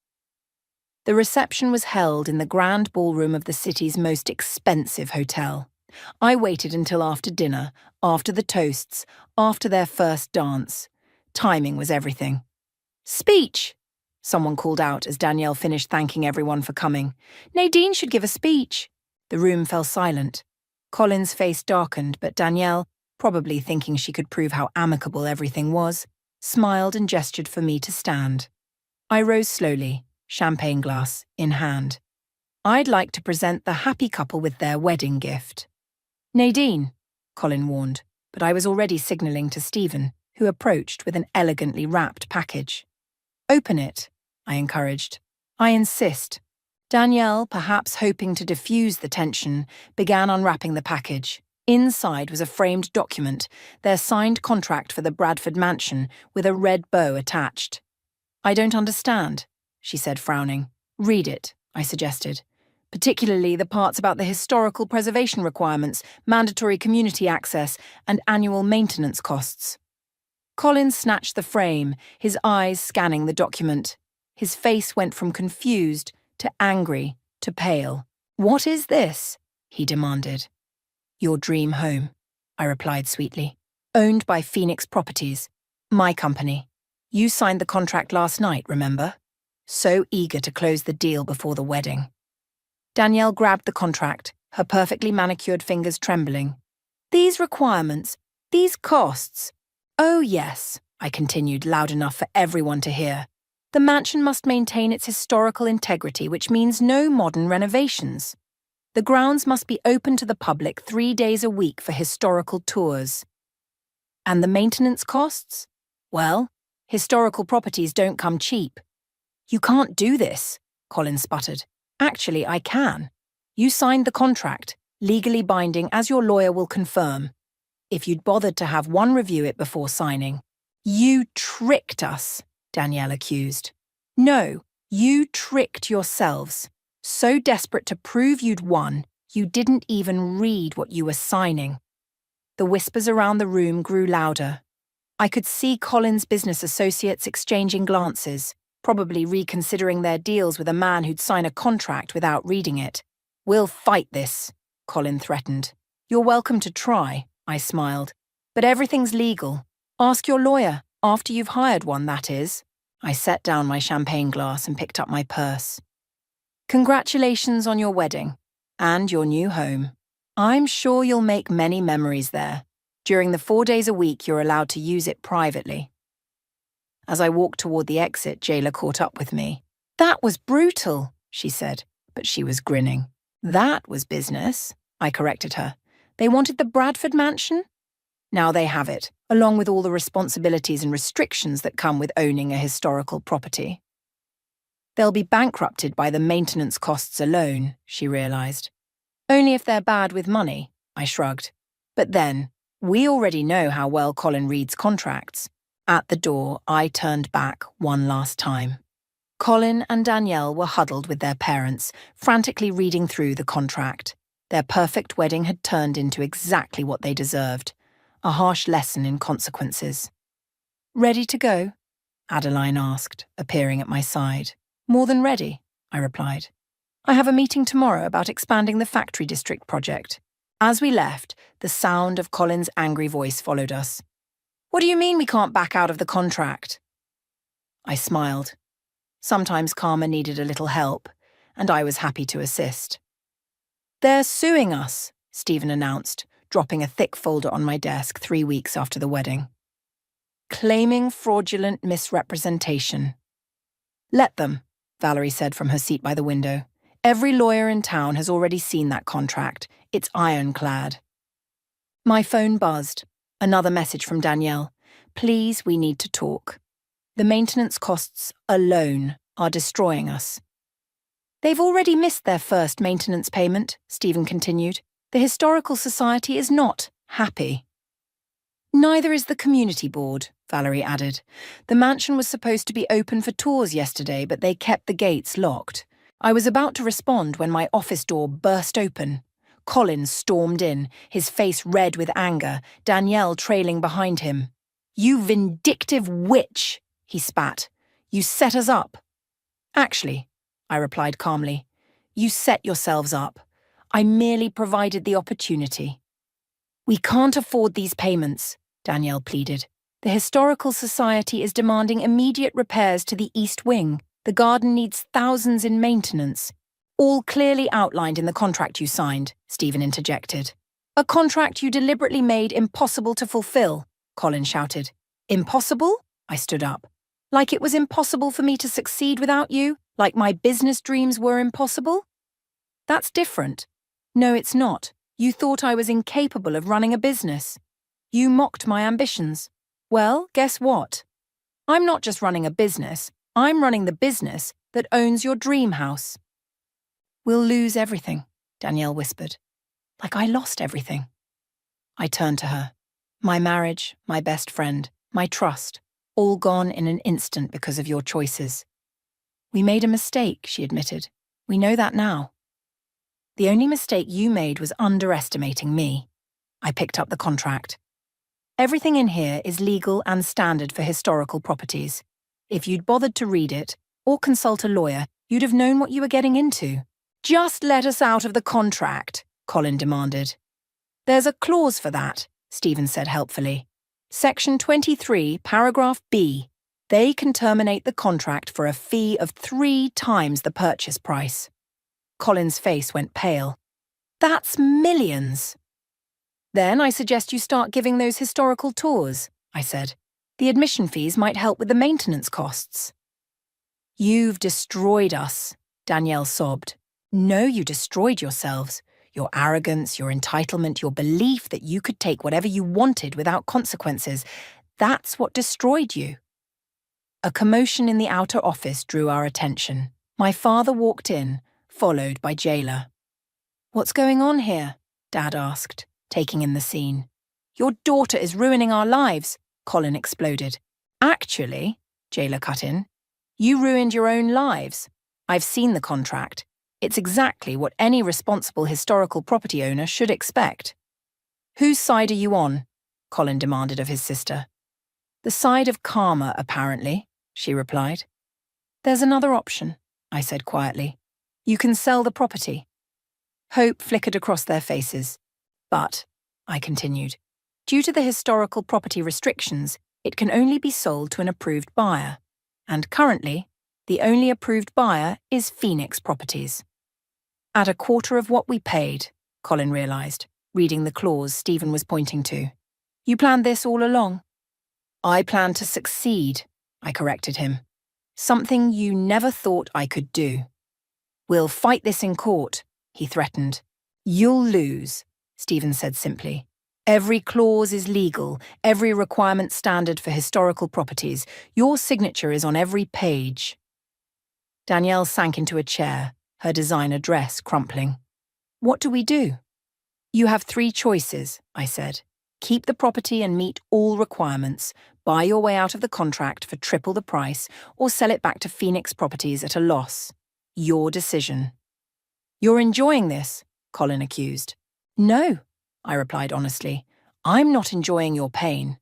The reception was held in the grand ballroom of the city's most expensive hotel. I waited until after dinner, after the toasts, after their first dance. Timing was everything. "Speech!" someone called out as Danielle finished thanking everyone for coming. "Nadine should give a speech." The room fell silent. Colin's face darkened, but Danielle, probably thinking she could prove how amicable everything was, smiled and gestured for me to stand. I rose slowly, champagne glass in hand. "I'd like to present the happy couple with their wedding gift." "Nadine," Colin warned, but I was already signalling to Stephen, who approached with an elegantly wrapped package. "Open it," I encouraged. "I insist." Danielle, perhaps hoping to diffuse the tension, began unwrapping the package. Inside was a framed document, their signed contract for the Bradford mansion, with a red bow attached. "I don't understand," she said, frowning. "Read it," I suggested. "Particularly the parts about the historical preservation requirements, mandatory community access, and annual maintenance costs." Colin snatched the frame, his eyes scanning the document. His face went from confused to angry to pale. "What is this?" he demanded. "Your dream home," I replied sweetly. "Owned by Phoenix Properties, my company. You signed the contract last night, remember? So eager to close the deal before the wedding." Danielle grabbed the contract, her perfectly manicured fingers trembling. "These requirements, these costs. Oh yes," I continued loud enough for everyone to hear. "The mansion must maintain its historical integrity, which means no modern renovations. The grounds must be open to the public 3 days a week for historical tours. And the maintenance costs? Well, historical properties don't come cheap." "You can't do this," Colin sputtered. Actually, I can. You signed the contract, legally binding as your lawyer will confirm. If you'd bothered to have one review it before signing. You tricked us, Danielle accused. No, you tricked yourselves. So desperate to prove you'd won, you didn't even read what you were signing. The whispers around the room grew louder. I could see Colin's business associates exchanging glances, probably reconsidering their deals with a man who'd sign a contract without reading it. We'll fight this, Colin threatened. You're welcome to try, I smiled. But everything's legal. Ask your lawyer, after you've hired one, that is. I set down my champagne glass and picked up my purse. Congratulations on your wedding and your new home. I'm sure you'll make many memories there. During the 4 days a week, you're allowed to use it privately. As I walked toward the exit, Jayla caught up with me. That was brutal, she said, but she was grinning. That was business, I corrected her. They wanted the Bradford mansion? Now they have it, along with all the responsibilities and restrictions that come with owning a historical property. They'll be bankrupted by the maintenance costs alone, she realized. Only if they're bad with money, I shrugged. But then, we already know how well Colin reads contracts. At the door, I turned back one last time. Colin and Danielle were huddled with their parents, frantically reading through the contract. Their perfect wedding had turned into exactly what they deserved, a harsh lesson in consequences. Ready to go? Adeline asked, appearing at my side. More than ready, I replied. I have a meeting tomorrow about expanding the factory district project. As we left, the sound of Colin's angry voice followed us. What do you mean we can't back out of the contract? I smiled. Sometimes Karma needed a little help, and I was happy to assist. They're suing us, Stephen announced, dropping a thick folder on my desk 3 weeks after the wedding. Claiming fraudulent misrepresentation. Let them, Valerie said from her seat by the window. Every lawyer in town has already seen that contract. It's ironclad. My phone buzzed. Another message from Danielle. Please, we need to talk. The maintenance costs alone are destroying us. They've already missed their first maintenance payment, Stephen continued. The Historical Society is not happy. Neither is the community board, Valerie added. The mansion was supposed to be open for tours yesterday, but they kept the gates locked. I was about to respond when my office door burst open. Colin stormed in, his face red with anger, Danielle trailing behind him. You vindictive witch, he spat. You set us up. Actually, I replied calmly, you set yourselves up. I merely provided the opportunity. We can't afford these payments, Danielle pleaded. The Historical Society is demanding immediate repairs to the East Wing. The garden needs thousands in maintenance. All clearly outlined in the contract you signed, Stephen interjected. A contract you deliberately made impossible to fulfill, Colin shouted. Impossible? I stood up. Like it was impossible for me to succeed without you? Like my business dreams were impossible? That's different. No, it's not. You thought I was incapable of running a business. You mocked my ambitions. Well, guess what? I'm not just running a business. I'm running the business that owns your dream house. We'll lose everything, Danielle whispered. Like I lost everything. I turned to her. My marriage, my best friend, my trust, all gone in an instant because of your choices. We made a mistake, she admitted. We know that now. The only mistake you made was underestimating me. I picked up the contract. Everything in here is legal and standard for historical properties. If you'd bothered to read it, or consult a lawyer, you'd have known what you were getting into. Just let us out of the contract, Colin demanded. There's a clause for that, Stephen said helpfully. Section 23, paragraph B. They can terminate the contract for a fee of 3 times the purchase price. Colin's face went pale. That's millions. Then I suggest you start giving those historical tours, I said. The admission fees might help with the maintenance costs. You've destroyed us, Danielle sobbed. No, you destroyed yourselves. Your arrogance, your entitlement, your belief that you could take whatever you wanted without consequences. That's what destroyed you. A commotion in the outer office drew our attention. My father walked in, followed by Jailer. "What's going on here?" Dad asked, taking in the scene. "Your daughter is ruining our lives," Colin exploded. "Actually," Jailer cut in, "you ruined your own lives. I've seen the contract. It's exactly what any responsible historical property owner should expect." "Whose side are you on?" Colin demanded of his sister. "The side of karma, apparently," she replied. "There's another option," I said quietly. "You can sell the property." Hope flickered across their faces. "But," I continued, "due to the historical property restrictions, it can only be sold to an approved buyer. And currently, the only approved buyer is Phoenix Properties." "At a quarter of what we paid," Colin realised, reading the clause Stephen was pointing to. "You planned this all along?" "I planned to succeed," I corrected him. "Something you never thought I could do." "We'll fight this in court," he threatened. "You'll lose," Stephen said simply. "Every clause is legal, every requirement standard for historical properties. Your signature is on every page." Danielle sank into a chair, her designer dress crumpling. "What do we do?" "You have 3 choices," I said. "Keep the property and meet all requirements, buy your way out of the contract for triple the price, or sell it back to Phoenix Properties at a loss. Your decision." "You're enjoying this," Colin accused. "No," I replied honestly. "I'm not enjoying your pain.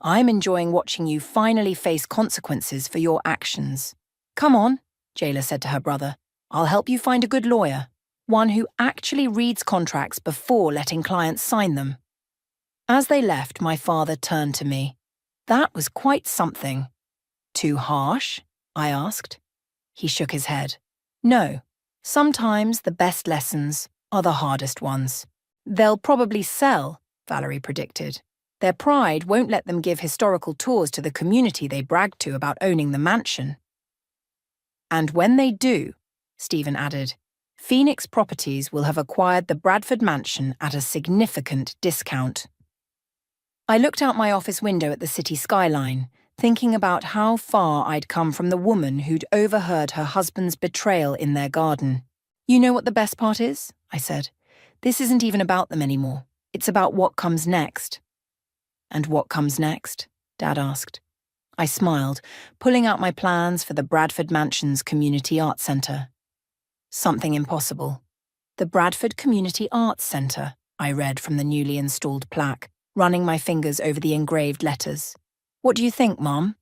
I'm enjoying watching you finally face consequences for your actions." "Come on," Jailer said to her brother. "I'll help you find a good lawyer, one who actually reads contracts before letting clients sign them." As they left, my father turned to me. "That was quite something." "Too harsh?" I asked. He shook his head. "No. Sometimes the best lessons are the hardest ones." "They'll probably sell," Valerie predicted. "Their pride won't let them give historical tours to the community they bragged to about owning the mansion." "And when they do," Stephen added, "Phoenix Properties will have acquired the Bradford mansion at a significant discount." I looked out my office window at the city skyline, thinking about how far I'd come from the woman who'd overheard her husband's betrayal in their garden. "You know what the best part is?" I said. "This isn't even about them anymore. It's about what comes next." "And what comes next?" Dad asked. I smiled, pulling out my plans for the Bradford Mansion's Community Arts Centre. "Something impossible." "The Bradford Community Arts Centre," I read from the newly installed plaque, running my fingers over the engraved letters. "What do you think, Mom?"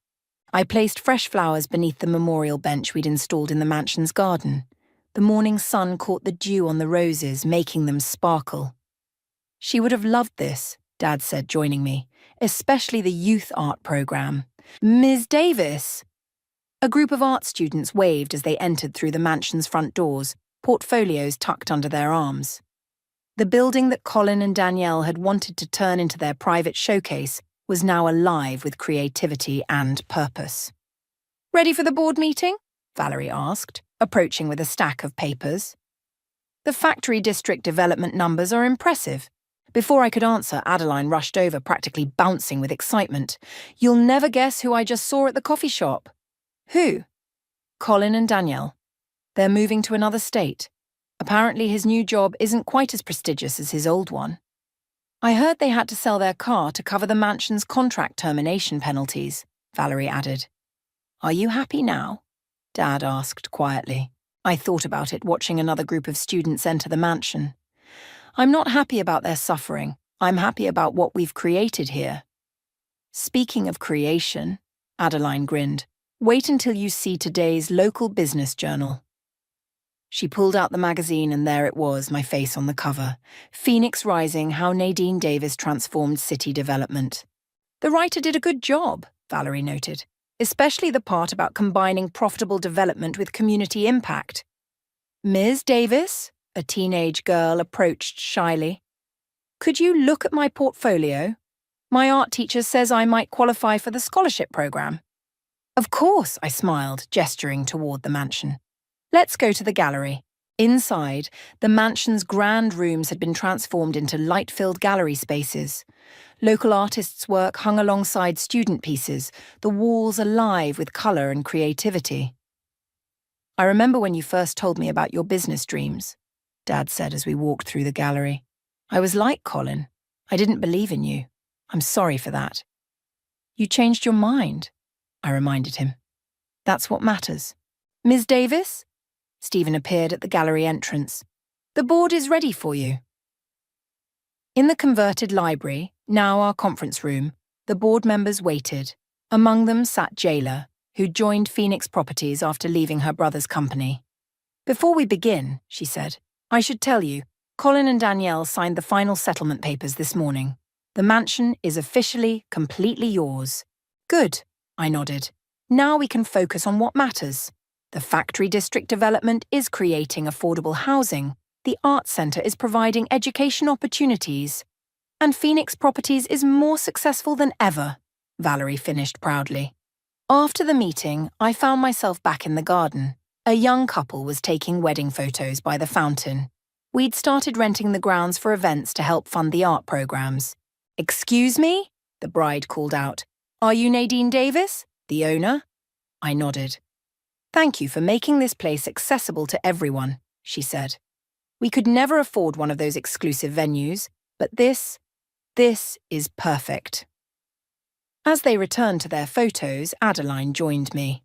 I placed fresh flowers beneath the memorial bench we'd installed in the mansion's garden. The morning sun caught the dew on the roses, making them sparkle. "She would have loved this," Dad said, joining me, "especially the youth art program." "Ms. Davis!" A group of art students waved as they entered through the mansion's front doors, portfolios tucked under their arms. The building that Colin and Danielle had wanted to turn into their private showcase was now alive with creativity and purpose. "Ready for the board meeting?" Valerie asked, approaching with a stack of papers. "The factory district development numbers are impressive." Before I could answer, Adeline rushed over, practically bouncing with excitement. "You'll never guess who I just saw at the coffee shop." "Who?" "Colin and Danielle. They're moving to another state. Apparently his new job isn't quite as prestigious as his old one." "I heard they had to sell their car to cover the mansion's contract termination penalties," Valerie added. "Are you happy now?" Dad asked quietly. I thought about it watching another group of students enter the mansion. "I'm not happy about their suffering. I'm happy about what we've created here." "Speaking of creation," Adeline grinned, "wait until you see today's local business journal." She pulled out the magazine and there it was, my face on the cover. "Phoenix Rising, How Nadine Davis Transformed City Development." "The writer did a good job," Valerie noted, "especially the part about combining profitable development with community impact." "Ms. Davis," a teenage girl approached shyly. "Could you look at my portfolio? My art teacher says I might qualify for the scholarship program." "Of course," I smiled, gesturing toward the mansion. "Let's go to the gallery." Inside, the mansion's grand rooms had been transformed into light-filled gallery spaces. Local artists' work hung alongside student pieces, the walls alive with colour and creativity. I remember when you first told me about your business dreams, Dad said as we walked through the gallery. I was like Colin. I didn't believe in you. I'm sorry for that. You changed your mind, I reminded him. That's what matters. Ms. Davis? Stephen appeared at the gallery entrance. The board is ready for you. In the converted library, now our conference room, the board members waited. Among them sat Jayla, who joined Phoenix Properties after leaving her brother's company. Before we begin, she said, I should tell you, Colin and Danielle signed the final settlement papers this morning. The mansion is officially, completely yours. Good, I nodded. Now we can focus on what matters. The factory district development is creating affordable housing. The Arts Centre is providing education opportunities. And Phoenix Properties is more successful than ever, Valerie finished proudly. After the meeting, I found myself back in the garden. A young couple was taking wedding photos by the fountain. We'd started renting the grounds for events to help fund the art programs. Excuse me? The bride called out. Are you Nadine Davis, the owner? I nodded. Thank you for making this place accessible to everyone, she said. We could never afford one of those exclusive venues, but this is perfect. As they returned to their photos, Adeline joined me.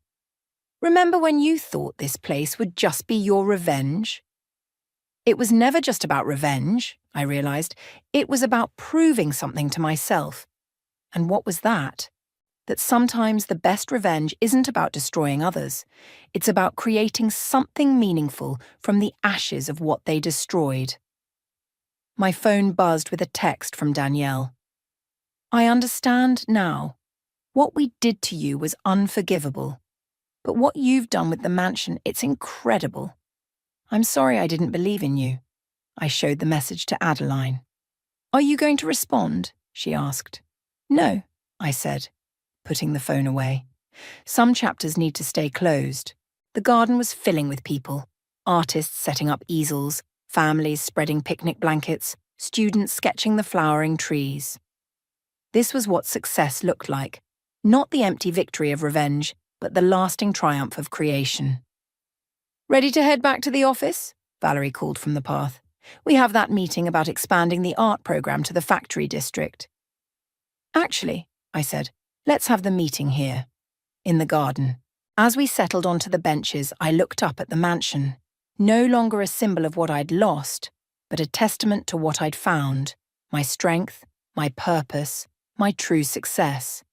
Remember when you thought this place would just be your revenge? It was never just about revenge, I realized. It was about proving something to myself. And what was that? That sometimes the best revenge isn't about destroying others. It's about creating something meaningful from the ashes of what they destroyed. My phone buzzed with a text from Danielle. I understand now. What we did to you was unforgivable. But what you've done with the mansion, it's incredible. I'm sorry I didn't believe in you. I showed the message to Adeline. Are you going to respond? She asked. No, I said, putting the phone away. Some chapters need to stay closed. The garden was filling with people. Artists setting up easels, families spreading picnic blankets, students sketching the flowering trees. This was what success looked like. Not the empty victory of revenge, but the lasting triumph of creation. Ready to head back to the office? Valerie called from the path. We have that meeting about expanding the art program to the factory district. Actually, I said, let's have the meeting here, in the garden. As we settled onto the benches, I looked up at the mansion, no longer a symbol of what I'd lost, but a testament to what I'd found, my strength, my purpose, my true success.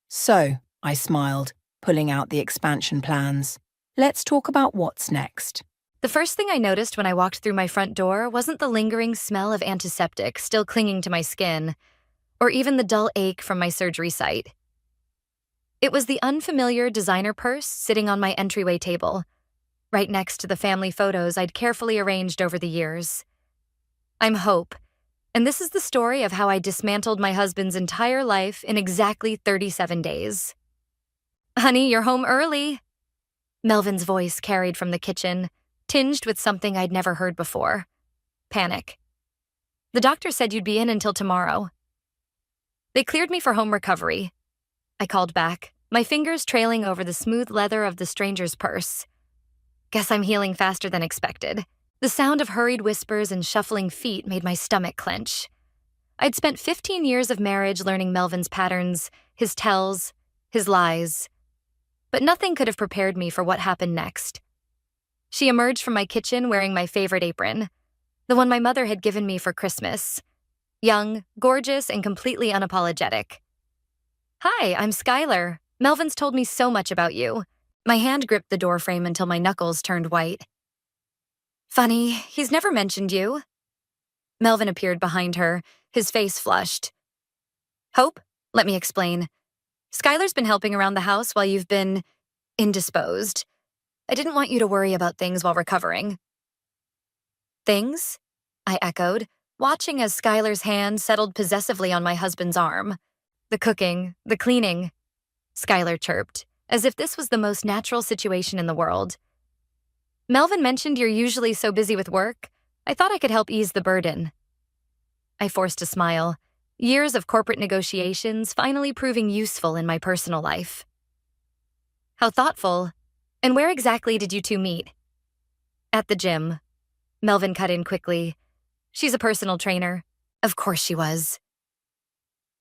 So, I smiled, pulling out the expansion plans. Let's talk about what's next. The first thing I noticed when I walked through my front door wasn't the lingering smell of antiseptic still clinging to my skin, or even the dull ache from my surgery site. It was the unfamiliar designer purse sitting on my entryway table, right next to the family photos I'd carefully arranged over the years. I'm Hope, and this is the story of how I dismantled my husband's entire life in exactly 37 days. Honey, you're home early. Melvin's voice carried from the kitchen, tinged with something I'd never heard before. Panic. The doctor said you'd be in until tomorrow. They cleared me for home recovery. I called back, my fingers trailing over the smooth leather of the stranger's purse. Guess I'm healing faster than expected. The sound of hurried whispers and shuffling feet made my stomach clench. I'd spent 15 years of marriage learning Melvin's patterns, his tells, his lies. But nothing could have prepared me for what happened next. She emerged from my kitchen wearing my favorite apron, the one my mother had given me for Christmas. Young, gorgeous, and completely unapologetic. Hi, I'm Skylar. Melvin's told me so much about you. My hand gripped the doorframe until my knuckles turned white. Funny, he's never mentioned you. Melvin appeared behind her, his face flushed. Hope, let me explain. Skylar's been helping around the house while you've been indisposed. I didn't want you to worry about things while recovering. Things? I echoed, watching as Skylar's hand settled possessively on my husband's arm. The cooking, the cleaning. Skylar chirped, as if this was the most natural situation in the world. Melvin mentioned you're usually so busy with work. I thought I could help ease the burden. I forced a smile. Years of corporate negotiations finally proving useful in my personal life. How thoughtful. And where exactly did you two meet? At the gym. Melvin cut in quickly. She's a personal trainer. Of course she was.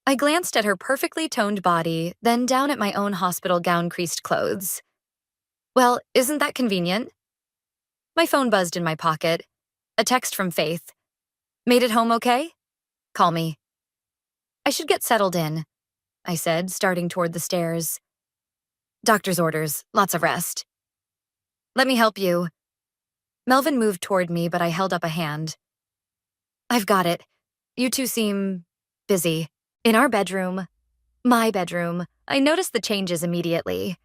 I glanced at her perfectly toned body, then down at my own hospital gown-creased clothes. Well, isn't that convenient? My phone buzzed in my pocket. A text from Faith. Made it home okay? Call me. I should get settled in, I said, starting toward the stairs. Doctor's orders, lots of rest. Let me help you. Melvin moved toward me, but I held up a hand. I've got it. You two seem busy. In our bedroom, my bedroom, I noticed the changes immediately.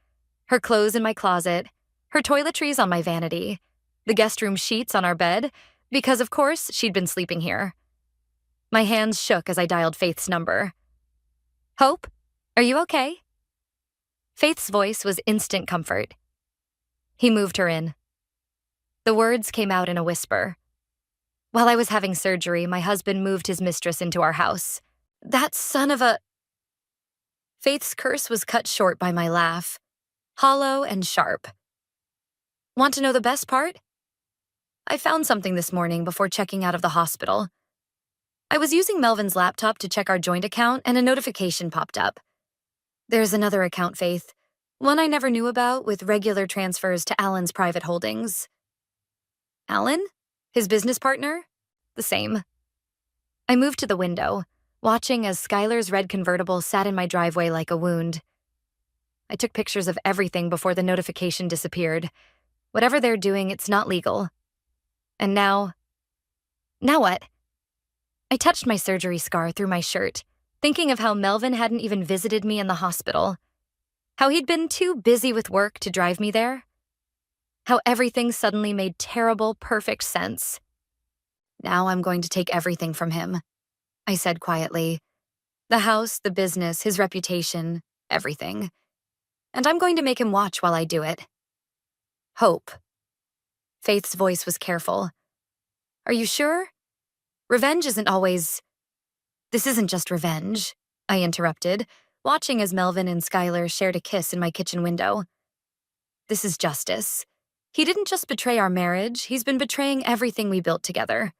Her clothes in my closet, her toiletries on my vanity, the guest room sheets on our bed, because of course she'd been sleeping here. My hands shook as I dialed Faith's number. Hope, are you okay? Faith's voice was instant comfort. He moved her in. The words came out in a whisper. While I was having surgery, my husband moved his mistress into our house. That son of a... Faith's curse was cut short by my laugh, hollow and sharp. Want to know the best part? I found something this morning before checking out of the hospital. I was using Melvin's laptop to check our joint account and a notification popped up. There's another account, Faith, one I never knew about with regular transfers to Alan's private holdings. Alan? His business partner? The same. I moved to the window, watching as Skylar's red convertible sat in my driveway like a wound. I took pictures of everything before the notification disappeared. Whatever they're doing, it's not legal. And now what? I touched my surgery scar through my shirt, thinking of how Melvin hadn't even visited me in the hospital. How he'd been too busy with work to drive me there. How everything suddenly made terrible, perfect sense. Now I'm going to take everything from him, I said quietly. The house, the business, his reputation, everything. And I'm going to make him watch while I do it. Hope. Faith's voice was careful. Are you sure? Revenge isn't always... This isn't just revenge, I interrupted, watching as Melvin and Skylar shared a kiss in my kitchen window. This is justice. He didn't just betray our marriage, he's been betraying everything we built together.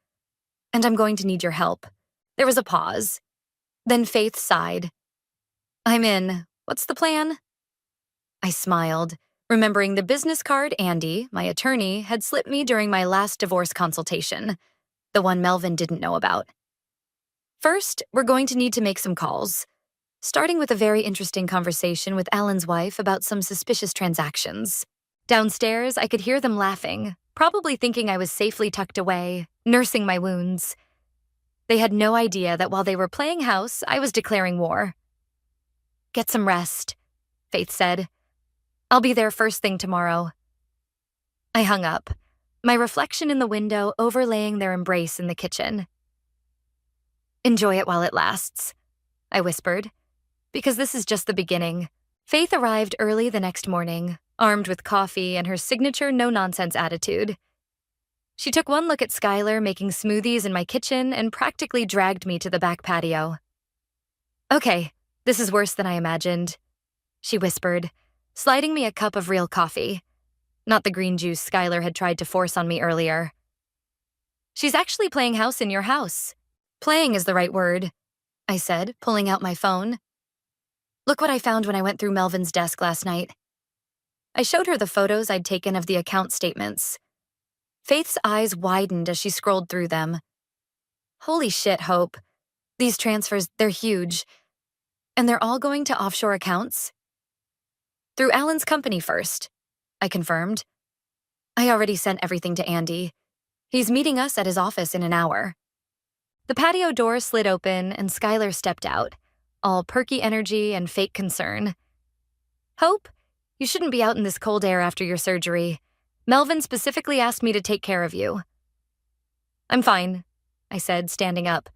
And I'm going to need your help. There was a pause. Then Faith sighed. I'm in. What's the plan? I smiled, remembering the business card Andy, my attorney, had slipped me during my last divorce consultation, the one Melvin didn't know about. First, we're going to need to make some calls, starting with a very interesting conversation with Alan's wife about some suspicious transactions. Downstairs, I could hear them laughing, probably thinking I was safely tucked away, nursing my wounds. They had no idea that while they were playing house, I was declaring war. Get some rest, Faith said. I'll be there first thing tomorrow. I hung up, my reflection in the window overlaying their embrace in the kitchen. Enjoy it while it lasts, I whispered, because this is just the beginning. Faith arrived early the next morning, armed with coffee and her signature no-nonsense attitude. She took one look at Skylar making smoothies in my kitchen and practically dragged me to the back patio. Okay, this is worse than I imagined, she whispered, sliding me a cup of real coffee, not the green juice Skylar had tried to force on me earlier. She's actually playing house in your house. Playing is the right word, I said, pulling out my phone. Look what I found when I went through Melvin's desk last night. I showed her the photos I'd taken of the account statements. Faith's eyes widened as she scrolled through them. Holy shit, Hope. These transfers, they're huge. And they're all going to offshore accounts? Through Alan's company first, I confirmed. I already sent everything to Andy. He's meeting us at his office in an hour. The patio door slid open and Skylar stepped out, all perky energy and fake concern. Hope, you shouldn't be out in this cold air after your surgery. Melvin specifically asked me to take care of you. I'm fine, I said, standing up.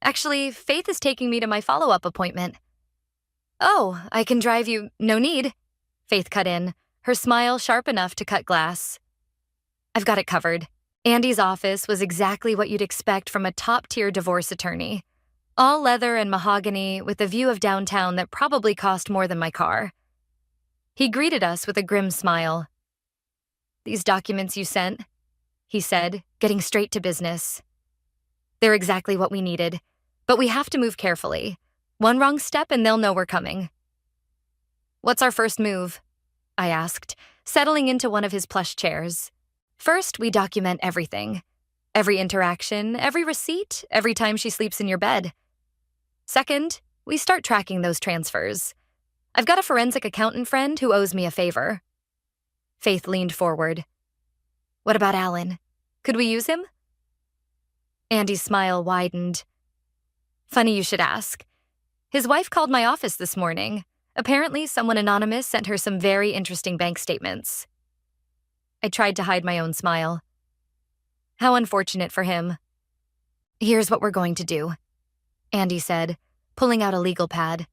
Actually, Faith is taking me to my follow-up appointment. Oh, I can drive you. No need, Faith cut in, her smile sharp enough to cut glass. I've got it covered. Andy's office was exactly what you'd expect from a top-tier divorce attorney. All leather and mahogany with a view of downtown that probably cost more than my car. He greeted us with a grim smile. "These documents you sent," he said, getting straight to business. "They're exactly what we needed, but we have to move carefully. One wrong step and they'll know we're coming." "What's our first move?" I asked, settling into one of his plush chairs. "First, we document everything. Every interaction, every receipt, every time she sleeps in your bed. Second, we start tracking those transfers. I've got a forensic accountant friend who owes me a favor." Faith leaned forward. "What about Alan? Could we use him?" Andy's smile widened. "Funny you should ask. His wife called my office this morning. Apparently, someone anonymous sent her some very interesting bank statements." I tried to hide my own smile. How unfortunate for him. "Here's what we're going to do," Andy said, pulling out a legal pad.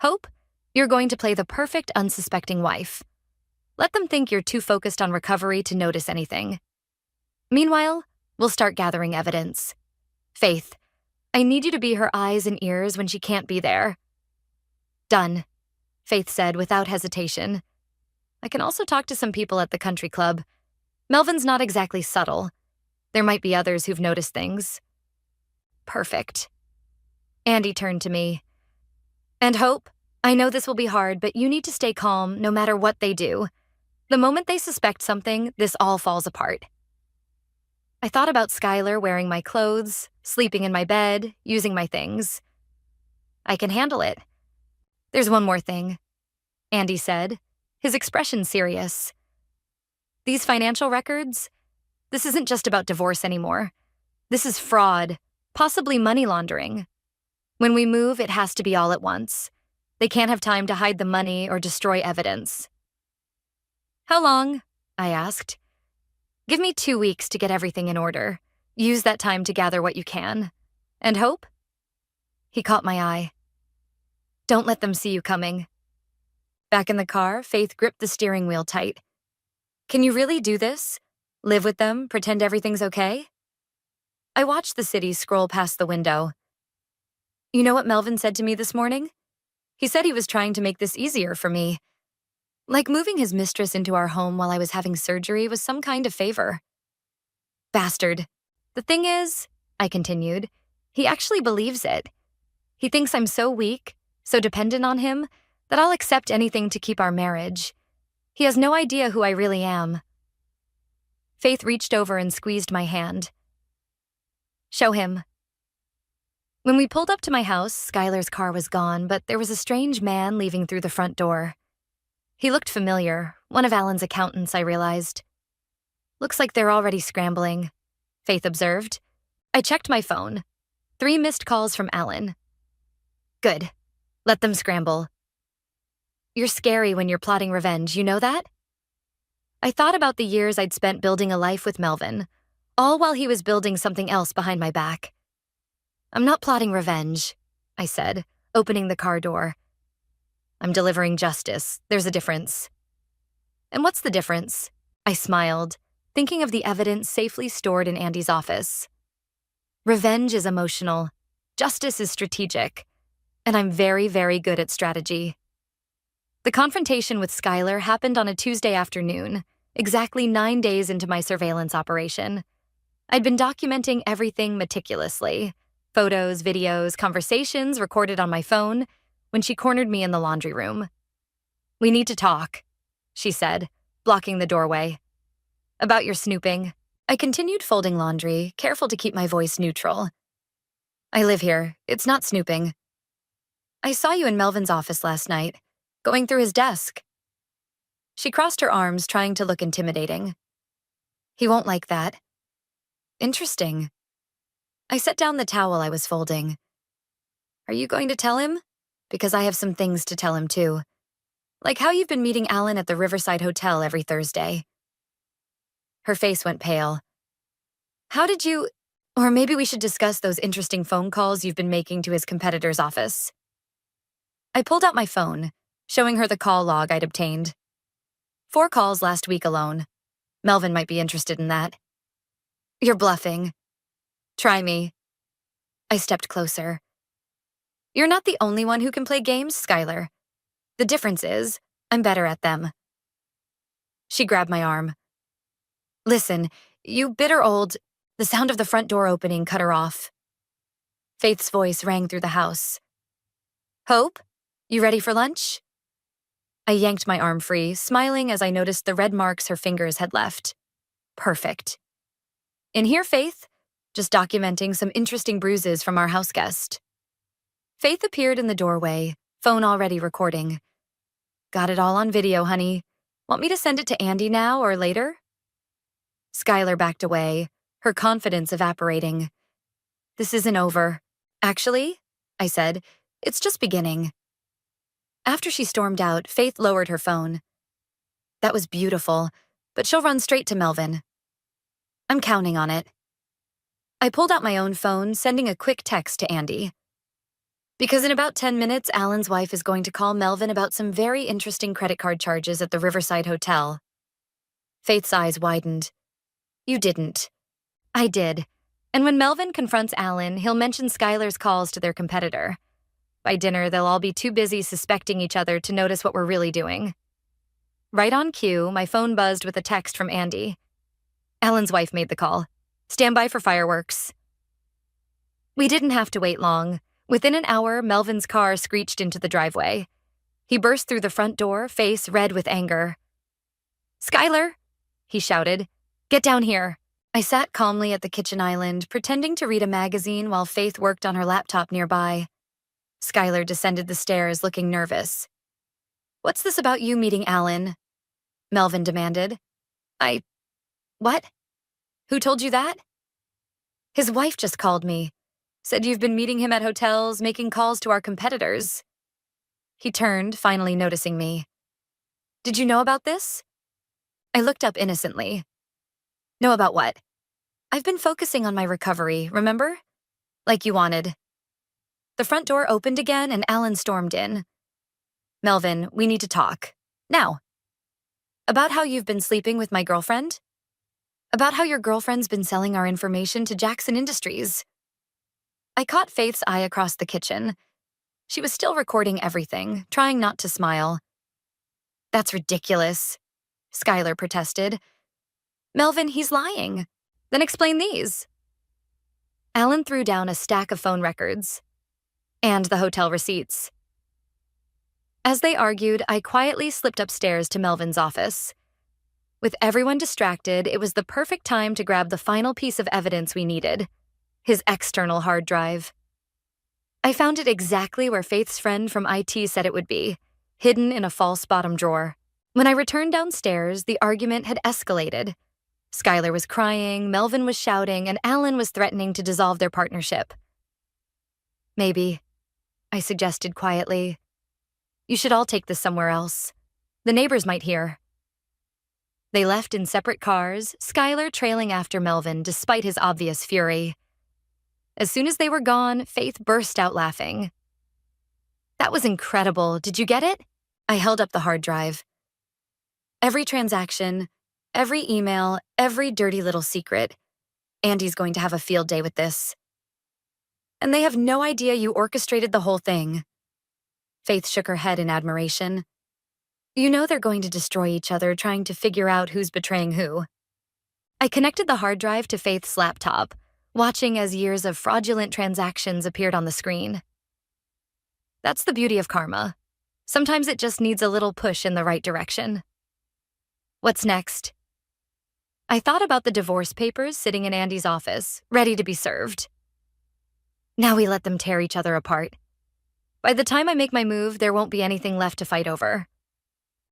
"Hope, you're going to play the perfect unsuspecting wife. Let them think you're too focused on recovery to notice anything. Meanwhile, we'll start gathering evidence. Faith, I need you to be her eyes and ears when she can't be there." "Done," Faith said without hesitation. "I can also talk to some people at the country club. Melvin's not exactly subtle. There might be others who've noticed things." "Perfect." Andy turned to me. "And Hope, I know this will be hard, but you need to stay calm no matter what they do. The moment they suspect something, this all falls apart." I thought about Skylar wearing my clothes, sleeping in my bed, using my things. "I can handle it." "There's one more thing," Andy said, his expression serious. "These financial records, this isn't just about divorce anymore. This is fraud, possibly money laundering. When we move, it has to be all at once. They can't have time to hide the money or destroy evidence." "How long?" I asked. "Give me 2 weeks to get everything in order. Use that time to gather what you can. And Hope?" He caught my eye. "Don't let them see you coming." Back in the car, Faith gripped the steering wheel tight. "Can you really do this? Live with them, pretend everything's okay?" I watched the city scroll past the window. "You know what Melvin said to me this morning? He said he was trying to make this easier for me. Like moving his mistress into our home while I was having surgery was some kind of favor." "Bastard. The thing is," I continued, "he actually believes it. He thinks I'm so weak, so dependent on him, that I'll accept anything to keep our marriage. He has no idea who I really am." Faith reached over and squeezed my hand. "Show him." When we pulled up to my house, Skylar's car was gone, but there was a strange man leaving through the front door. He looked familiar, one of Alan's accountants, I realized. "Looks like they're already scrambling," Faith observed. I checked my phone. 3 missed calls from Alan. "Good. Let them scramble." "You're scary when you're plotting revenge, you know that?" I thought about the years I'd spent building a life with Melvin, all while he was building something else behind my back. "I'm not plotting revenge," I said, opening the car door. "I'm delivering justice. There's a difference." "And what's the difference?" I smiled, thinking of the evidence safely stored in Andy's office. "Revenge is emotional. Justice is strategic. And I'm very, very good at strategy." The confrontation with Skylar happened on a Tuesday afternoon, exactly 9 days into my surveillance operation. I'd been documenting everything meticulously. Photos, videos, conversations recorded on my phone, when she cornered me in the laundry room. "We need to talk," she said, blocking the doorway. "About your snooping." I continued folding laundry, careful to keep my voice neutral. "I live here. It's not snooping." "I saw you in Melvin's office last night, going through his desk." She crossed her arms, trying to look intimidating. "He won't like that." "Interesting." I set down the towel I was folding. "Are you going to tell him? Because I have some things to tell him too. Like how you've been meeting Alan at the Riverside Hotel every Thursday." Her face went pale. "How did you... Or maybe we should discuss those interesting phone calls you've been making to his competitor's office." I pulled out my phone, showing her the call log I'd obtained. 4 calls last week alone. Melvin might be interested in that. "You're bluffing." "Try me." I stepped closer. "You're not the only one who can play games, Skylar. The difference is, I'm better at them. She grabbed my arm. Listen, you bitter old... The sound of the front door opening cut her off. Faith's voice rang through the house. Hope, you ready for lunch? I yanked my arm free, smiling as I noticed the red marks her fingers had left. Perfect. In here, Faith, just documenting some interesting bruises from our house guest. Faith appeared in the doorway, phone already recording. Got it all on video, honey. Want me to send it to Andy now or later? Skylar backed away, her confidence evaporating. This isn't over. Actually, I said, it's just beginning. After she stormed out, Faith lowered her phone. That was beautiful, but she'll run straight to Melvin. I'm counting on it. I pulled out my own phone, sending a quick text to Andy. Because in about 10 minutes, Alan's wife is going to call Melvin about some very interesting credit card charges at the Riverside Hotel. Faith's eyes widened. You didn't. I did. And when Melvin confronts Alan, he'll mention Skylar's calls to their competitor. By dinner, they'll all be too busy suspecting each other to notice what we're really doing. Right on cue, my phone buzzed with a text from Andy. Alan's wife made the call. Stand by for fireworks. We didn't have to wait long. Within an hour, Melvin's car screeched into the driveway. He burst through the front door, face red with anger. Skylar, he shouted, get down here. I sat calmly at the kitchen island, pretending to read a magazine while Faith worked on her laptop nearby. Skylar descended the stairs, looking nervous. What's this about you meeting Alan? Melvin demanded. What? Who told you that? His wife just called me. Said you've been meeting him at hotels, making calls to our competitors. He turned, finally noticing me. Did you know about this? I looked up innocently. Know about what? I've been focusing on my recovery, remember? Like you wanted. The front door opened again and Alan stormed in. Melvin, we need to talk. Now. About how you've been sleeping with my girlfriend? About how your girlfriend's been selling our information to Jackson Industries. I caught Faith's eye across the kitchen. She was still recording everything, trying not to smile. That's ridiculous, Skylar protested. Melvin, he's lying. Then explain these. Alan threw down a stack of phone records. And the hotel receipts. As they argued, I quietly slipped upstairs to Melvin's office. With everyone distracted, it was the perfect time to grab the final piece of evidence we needed. His external hard drive. I found it exactly where Faith's friend from IT said it would be, hidden in a false bottom drawer. When I returned downstairs, the argument had escalated. Skylar was crying, Melvin was shouting, and Alan was threatening to dissolve their partnership. Maybe, I suggested quietly. You should all take this somewhere else. The neighbors might hear. They left in separate cars, Skylar trailing after Melvin despite his obvious fury. As soon as they were gone, Faith burst out laughing. That was incredible. Did you get it? I held up the hard drive. Every transaction, every email, every dirty little secret. Andy's going to have a field day with this. And they have no idea you orchestrated the whole thing. Faith shook her head in admiration. You know they're going to destroy each other trying to figure out who's betraying who. I connected the hard drive to Faith's laptop, watching as years of fraudulent transactions appeared on the screen. That's the beauty of karma. Sometimes it just needs a little push in the right direction. What's next? I thought about the divorce papers sitting in Andy's office, ready to be served. Now we let them tear each other apart. By the time I make my move, there won't be anything left to fight over.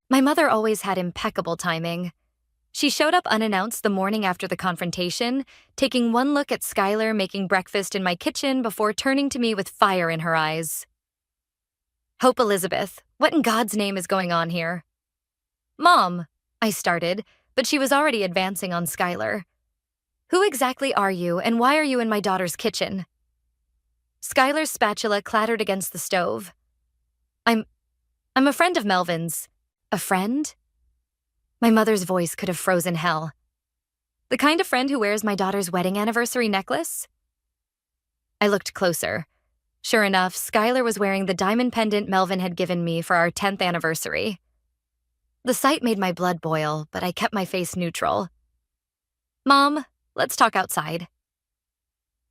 My mother always had impeccable timing. She showed up unannounced the morning after the confrontation, taking one look at Skylar making breakfast in my kitchen before turning to me with fire in her eyes. Hope Elizabeth, what in God's name is going on here? Mom, I started, but she was already advancing on Skylar. Who exactly are you, and why are you in my daughter's kitchen? Skylar's spatula clattered against the stove. I'm a friend of Melvin's. A friend? My mother's voice could have frozen hell. The kind of friend who wears my daughter's wedding anniversary necklace? I looked closer. Sure enough, Skylar was wearing the diamond pendant Melvin had given me for our 10th anniversary. The sight made my blood boil, but I kept my face neutral. "Mom, let's talk outside."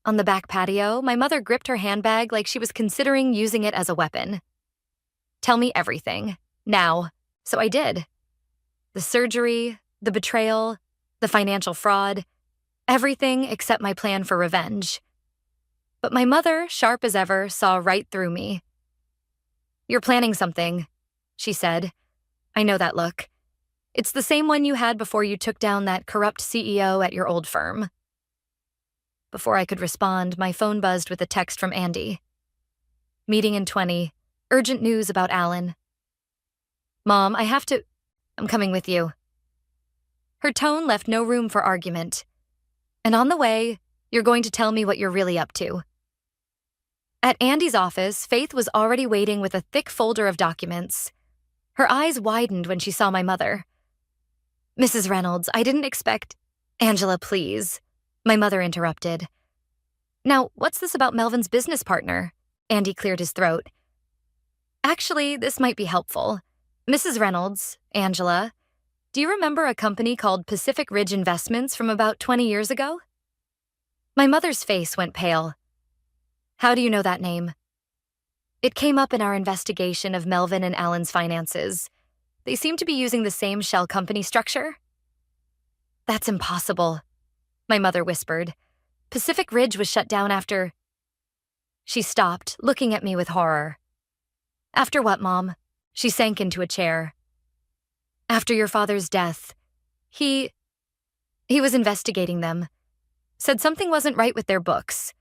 On the back patio, my mother gripped her handbag like she was considering using it as a weapon. "Tell me everything, now." So I did. The surgery, the betrayal, the financial fraud, everything except my plan for revenge. But my mother, sharp as ever, saw right through me. "You're planning something," she said. "I know that look. It's the same one you had before you took down that corrupt CEO at your old firm." Before I could respond, my phone buzzed with a text from Andy. "Meeting in 20. Urgent news about Alan." "Mom, I'm coming with you." Her tone left no room for argument. "And on the way, you're going to tell me what you're really up to." At Andy's office, Faith was already waiting with a thick folder of documents. Her eyes widened when she saw my mother. "Mrs. Reynolds, I didn't expect—" "Angela, please," my mother interrupted. "Now, what's this about Melvin's business partner?" Andy cleared his throat. "Actually, this might be helpful. Mrs. Reynolds, Angela, do you remember a company called Pacific Ridge Investments from about 20 years ago?" My mother's face went pale. "How do you know that name?" "It came up in our investigation of Melvin and Alan's finances. They seem to be using the same shell company structure." "That's impossible," my mother whispered. "Pacific Ridge was shut down after—" She stopped, looking at me with horror. "After what, Mom?" She sank into a chair. "After your father's death. He was investigating them. Said something wasn't right with their books.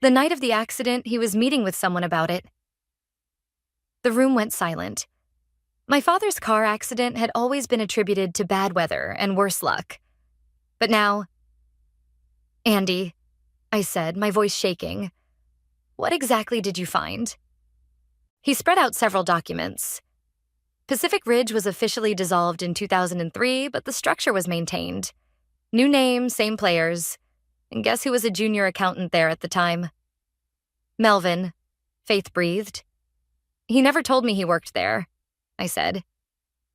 The night of the accident, he was meeting with someone about it." The room went silent. My father's car accident had always been attributed to bad weather and worse luck. But now— "Andy," I said, my voice shaking, "what exactly did you find?" He spread out several documents. Pacific Ridge was officially dissolved in 2003, but the structure was maintained. New name, same players. And guess who was a junior accountant there at the time? "Melvin," Faith breathed. "He never told me he worked there," I said.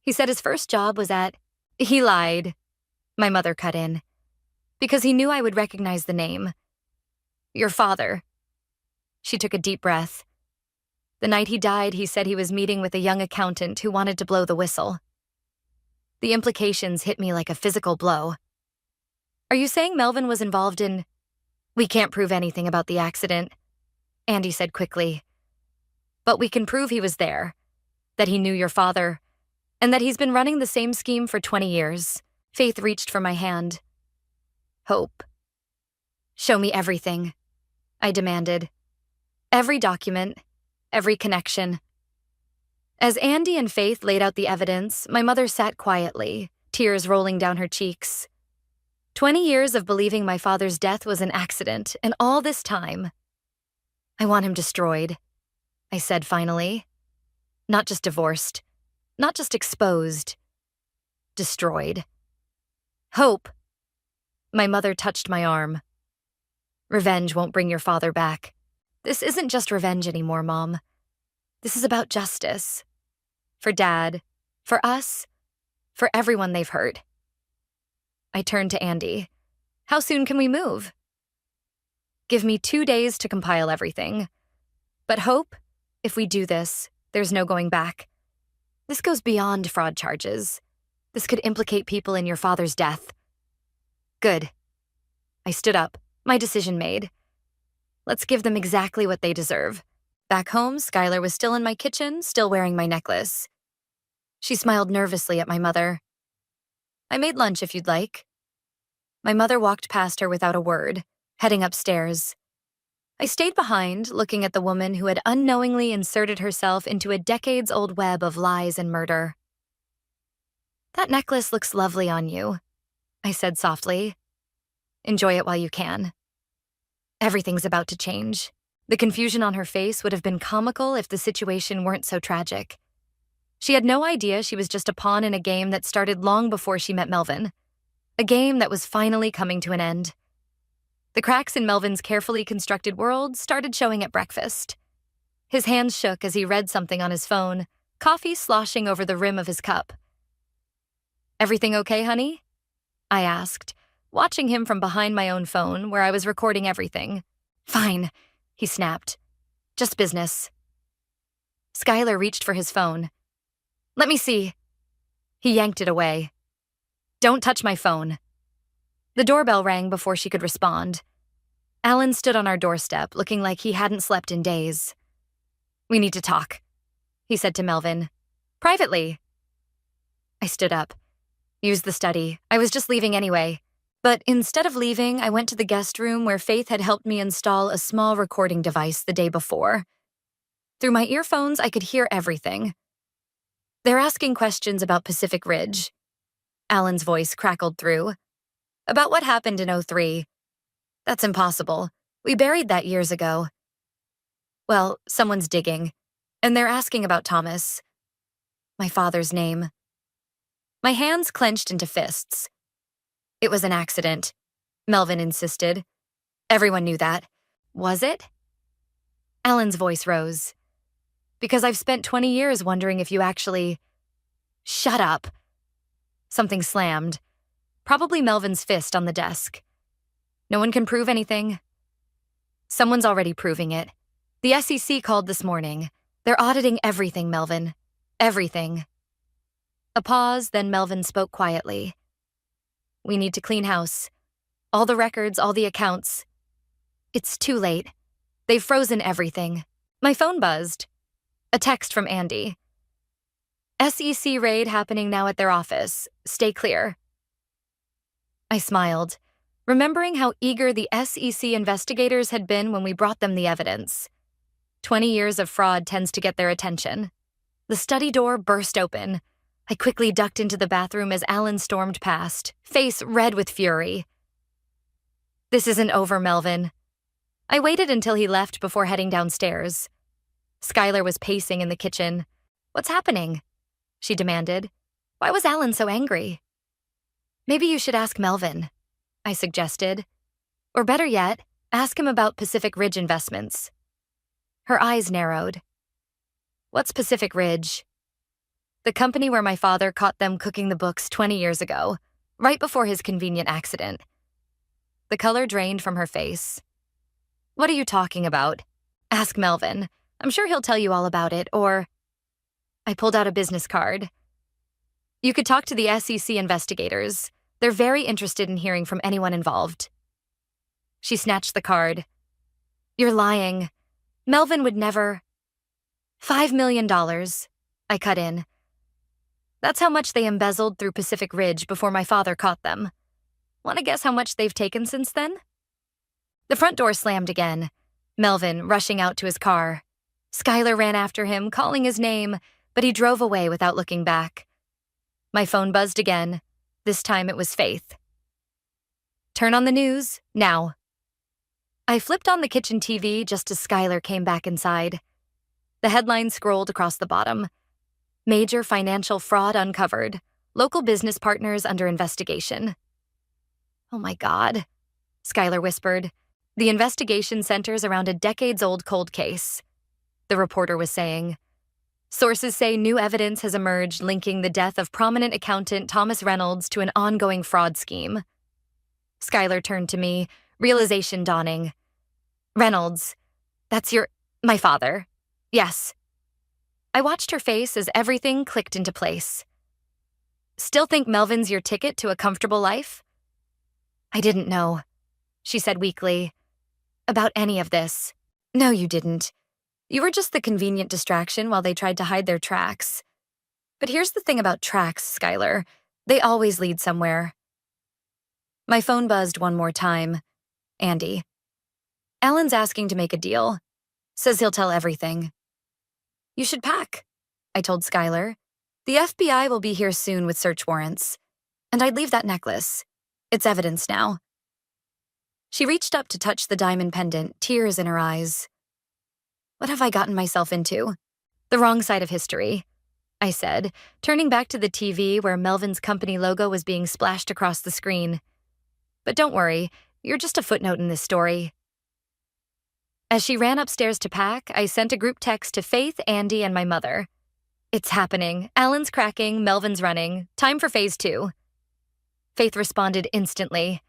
"He said his first job was at—" "He lied," my mother cut in, "because he knew I would recognize the name. Your father." She took a deep breath. "The night he died, he said he was meeting with a young accountant who wanted to blow the whistle." The implications hit me like a physical blow. "Are you saying Melvin was involved in—" "We can't prove anything about the accident," Andy said quickly. "But we can prove he was there, that he knew your father, and that he's been running the same scheme for 20 years. Faith reached for my hand. "Hope." "Show me everything," I demanded. "Every document, every connection." As Andy and Faith laid out the evidence, my mother sat quietly, tears rolling down her cheeks. 20 years of believing my father's death was an accident, and all this time— "I want him destroyed," I said finally. "Not just divorced, not just exposed. Destroyed." "Hope." My mother touched my arm. "Revenge won't bring your father back. This isn't just revenge anymore, Mom. This is about justice. For Dad, for us, for everyone they've hurt." I turned to Andy. "How soon can we move?" "Give me 2 days to compile everything. But Hope, if we do this, there's no going back. This goes beyond fraud charges. This could implicate people in your father's death." "Good." I stood up, my decision made. Let's give them exactly what they deserve. Back home, Skylar was still in my kitchen, still wearing my necklace. She smiled nervously at my mother. "I made lunch if you'd like." My mother walked past her without a word, heading upstairs. I stayed behind, looking at the woman who had unknowingly inserted herself into a decades-old web of lies and murder. "That necklace looks lovely on you," I said softly. "Enjoy it while you can." Everything's about to change. The confusion on her face would have been comical if the situation weren't so tragic. She had no idea she was just a pawn in a game that started long before she met Melvin. A game that was finally coming to an end. The cracks in Melvin's carefully constructed world started showing at breakfast. His hands shook as he read something on his phone, coffee sloshing over the rim of his cup. Everything okay, honey? I asked, watching him from behind my own phone where I was recording everything. Fine, he snapped. Just business. Skylar reached for his phone. Let me see. He yanked it away. Don't touch my phone. The doorbell rang before she could respond. Alan stood on our doorstep, looking like he hadn't slept in days. We need to talk, he said to Melvin. Privately. I stood up. Use the study. I was just leaving anyway. But instead of leaving, I went to the guest room where Faith had helped me install a small recording device the day before. Through my earphones, I could hear everything. They're asking questions about Pacific Ridge. Alan's voice crackled through. About what happened in '03. That's impossible. We buried that years ago. Well, someone's digging, and they're asking about Thomas. My father's name. My hands clenched into fists. It was an accident, Melvin insisted. Everyone knew that. Was it? Alan's voice rose. Because I've spent 20 years wondering if you actually... Shut up. Something slammed. Probably Melvin's fist on the desk. No one can prove anything. Someone's already proving it. The SEC called this morning. They're auditing everything, Melvin. Everything. A pause, then Melvin spoke quietly. We need to clean house. All the records, all the accounts. It's too late. They've frozen everything. My phone buzzed. A text from Andy. SEC raid happening now at their office. Stay clear. I smiled, remembering how eager the SEC investigators had been when we brought them the evidence. 20 years of fraud tends to get their attention. The study door burst open. I quickly ducked into the bathroom as Alan stormed past, face red with fury. This isn't over, Melvin. I waited until he left before heading downstairs. Skylar was pacing in the kitchen. What's happening? She demanded. Why was Alan so angry? Maybe you should ask Melvin, I suggested. Or better yet, ask him about Pacific Ridge investments. Her eyes narrowed. What's Pacific Ridge? The company where my father caught them cooking the books 20 years ago, right before his convenient accident. The color drained from her face. What are you talking about? Ask Melvin. I'm sure he'll tell you all about it, or... I pulled out a business card. You could talk to the SEC investigators. They're very interested in hearing from anyone involved. She snatched the card. You're lying. Melvin would never... $5 million. I cut in. That's how much they embezzled through Pacific Ridge before my father caught them. Want to guess how much they've taken since then? The front door slammed again. Melvin rushing out to his car. Skylar ran after him, calling his name, but he drove away without looking back. My phone buzzed again. This time it was Faith. Turn on the news, now. I flipped on the kitchen TV just as Skylar came back inside. The headline scrolled across the bottom. Major financial fraud uncovered. Local business partners under investigation. Oh my God, Skylar whispered. The investigation centers around a decades-old cold case. The reporter was saying. Sources say new evidence has emerged linking the death of prominent accountant Thomas Reynolds to an ongoing fraud scheme. Skylar turned to me, realization dawning. Reynolds, that's my father. Yes. I watched her face as everything clicked into place. Still think Melvin's your ticket to a comfortable life? I didn't know, she said weakly, about any of this. No, you didn't. You were just the convenient distraction while they tried to hide their tracks. But here's the thing about tracks, Skylar. They always lead somewhere. My phone buzzed one more time. Andy. Alan's asking to make a deal. Says he'll tell everything. You should pack, I told Skylar. The FBI will be here soon with search warrants. And I'd leave that necklace. It's evidence now. She reached up to touch the diamond pendant, tears in her eyes. What have I gotten myself into? The wrong side of history, I said, turning back to the TV where Melvin's company logo was being splashed across the screen. But don't worry, you're just a footnote in this story. As she ran upstairs to pack, I sent a group text to Faith, Andy, and my mother. It's happening. Alan's cracking, Melvin's running. Time for phase 2. Faith responded instantly.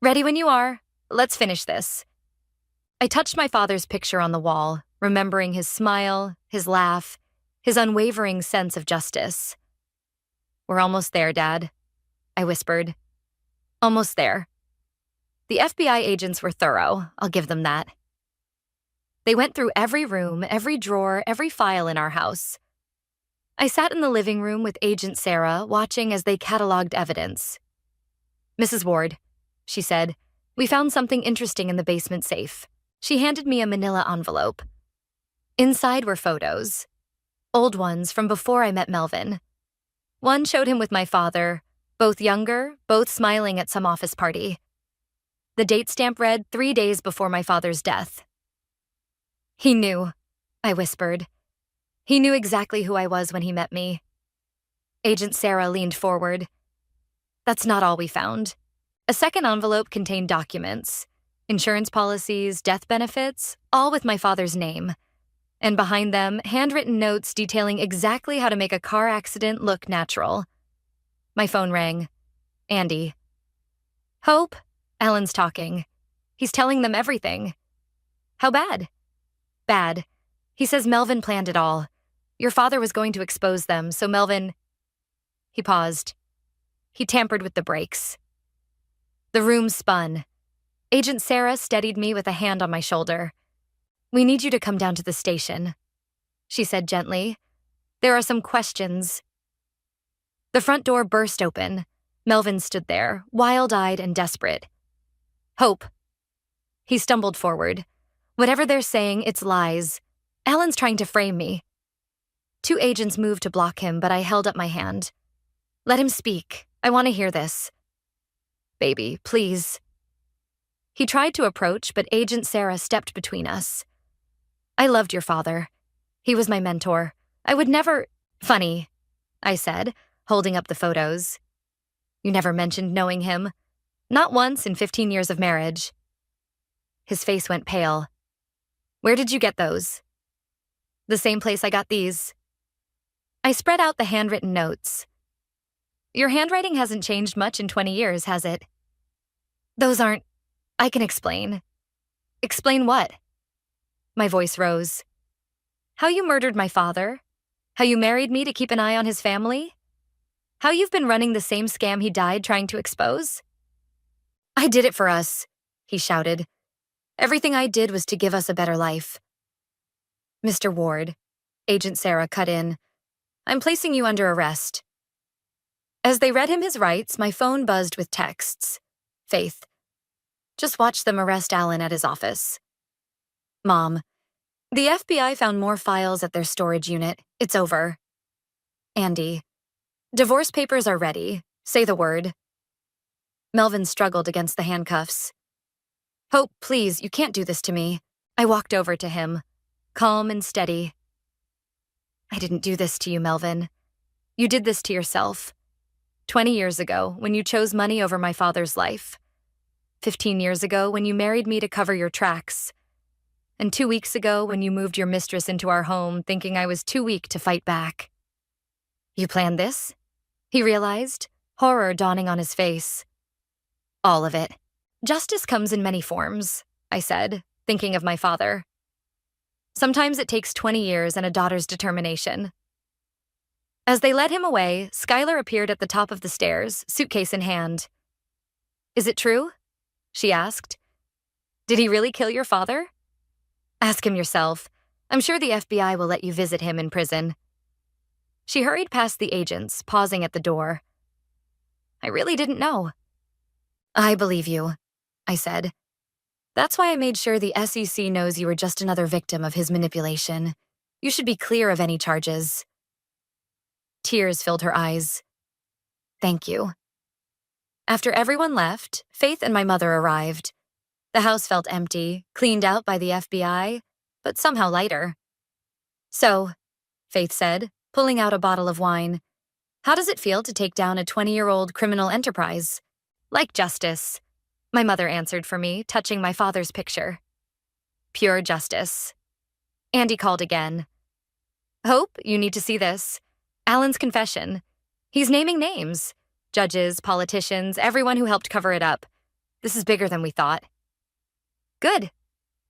Ready when you are. Let's finish this. I touched my father's picture on the wall, remembering his smile, his laugh, his unwavering sense of justice. We're almost there, Dad, I whispered. Almost there. The FBI agents were thorough, I'll give them that. They went through every room, every drawer, every file in our house. I sat in the living room with Agent Sarah, watching as they cataloged evidence. Mrs. Ward, she said, we found something interesting in the basement safe. She handed me a manila envelope. Inside were photos. Old ones from before I met Melvin. One showed him with my father, both younger, both smiling at some office party. The date stamp read 3 days before my father's death. He knew, I whispered. He knew exactly who I was when he met me. Agent Sarah leaned forward. That's not all we found. A second envelope contained documents, insurance policies, death benefits, all with my father's name. And behind them, handwritten notes detailing exactly how to make a car accident look natural. My phone rang. Andy. Hope, Alan's talking. He's telling them everything. How bad? Bad. He says Melvin planned it all. Your father was going to expose them, so Melvin... He paused. He tampered with the brakes. The room spun. Agent Sarah steadied me with a hand on my shoulder. We need you to come down to the station, she said gently. There are some questions. The front door burst open. Melvin stood there, wild-eyed and desperate. Hope. He stumbled forward. Whatever they're saying, it's lies. Alan's trying to frame me. 2 agents moved to block him, but I held up my hand. Let him speak. I want to hear this. Baby, please. He tried to approach, but Agent Sarah stepped between us. I loved your father. He was my mentor. I would never... Funny, I said, holding up the photos. You never mentioned knowing him. Not once in 15 years of marriage. His face went pale. Where did you get those? The same place I got these. I spread out the handwritten notes. Your handwriting hasn't changed much in 20 years, has it? Those aren't... I can explain. Explain what? My voice rose. How you murdered my father? How you married me to keep an eye on his family? How you've been running the same scam he died trying to expose? I did it for us, he shouted. Everything I did was to give us a better life. Mr. Ward, Agent Sarah cut in. I'm placing you under arrest. As they read him his rights, my phone buzzed with texts. Faith. Just watch them arrest Alan at his office. Mom. The FBI found more files at their storage unit. It's over. Andy. Divorce papers are ready. Say the word. Melvin struggled against the handcuffs. Hope, please, you can't do this to me. I walked over to him, calm and steady. I didn't do this to you, Melvin. You did this to yourself. 20 years ago, when you chose money over my father's life. 15 years ago, when you married me to cover your tracks. And 2 weeks ago, when you moved your mistress into our home, thinking I was too weak to fight back. You planned this? He realized, horror dawning on his face. All of it. Justice comes in many forms, I said, thinking of my father. Sometimes it takes 20 years and a daughter's determination. As they led him away, Skylar appeared at the top of the stairs, suitcase in hand. Is it true? She asked. Did he really kill your father? Ask him yourself. I'm sure the FBI will let you visit him in prison. She hurried past the agents, pausing at the door. I really didn't know. I believe you, I said. That's why I made sure the SEC knows you were just another victim of his manipulation. You should be clear of any charges. Tears filled her eyes. Thank you. After everyone left, Faith and my mother arrived. The house felt empty, cleaned out by the FBI, but somehow lighter. So, Faith said, pulling out a bottle of wine, how does it feel to take down a 20-year-old criminal enterprise? Like justice, my mother answered for me, touching my father's picture. Pure justice. Andy called again. Hope, you need to see this. Alan's confession. He's naming names. Judges, politicians, everyone who helped cover it up. This is bigger than we thought. Good,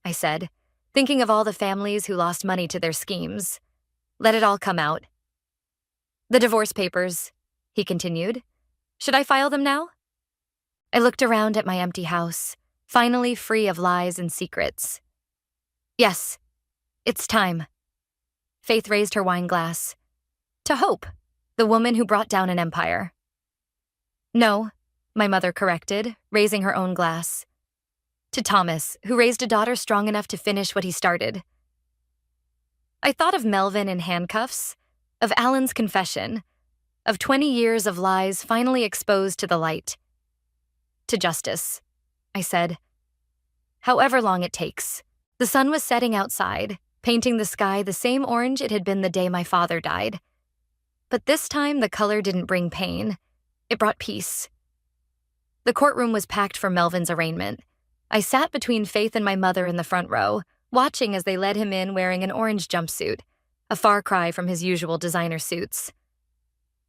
I said, thinking of all the families who lost money to their schemes. Let it all come out. The divorce papers, he continued. Should I file them now? I looked around at my empty house, finally free of lies and secrets. Yes, it's time. Faith raised her wine glass. To Hope, the woman who brought down an empire. No, my mother corrected, raising her own glass. To Thomas, who raised a daughter strong enough to finish what he started. I thought of Melvin in handcuffs, of Alan's confession, of 20 years of lies finally exposed to the light. To justice, I said. However long it takes. The sun was setting outside, painting the sky the same orange it had been the day my father died. But this time the color didn't bring pain. It brought peace. The courtroom was packed for Melvin's arraignment. I sat between Faith and my mother in the front row, watching as they led him in wearing an orange jumpsuit, a far cry from his usual designer suits.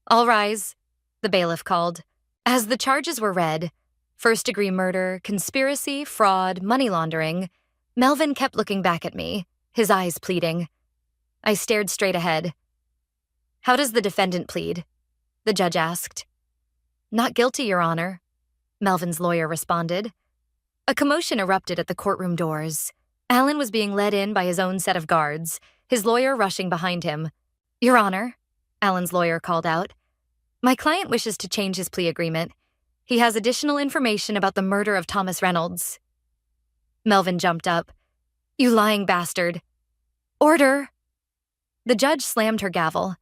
All rise, the bailiff called. As the charges were read, first-degree murder, conspiracy, fraud, money laundering, Melvin kept looking back at me, his eyes pleading. I stared straight ahead. How does the defendant plead? The judge asked. Not guilty, Your Honor, Melvin's lawyer responded. A commotion erupted at the courtroom doors. Alan was being led in by his own set of guards, his lawyer rushing behind him. Your Honor, Alan's lawyer called out. My client wishes to change his plea agreement. He has additional information about the murder of Thomas Reynolds. Melvin jumped up. You lying bastard. Order! The judge slammed her gavel.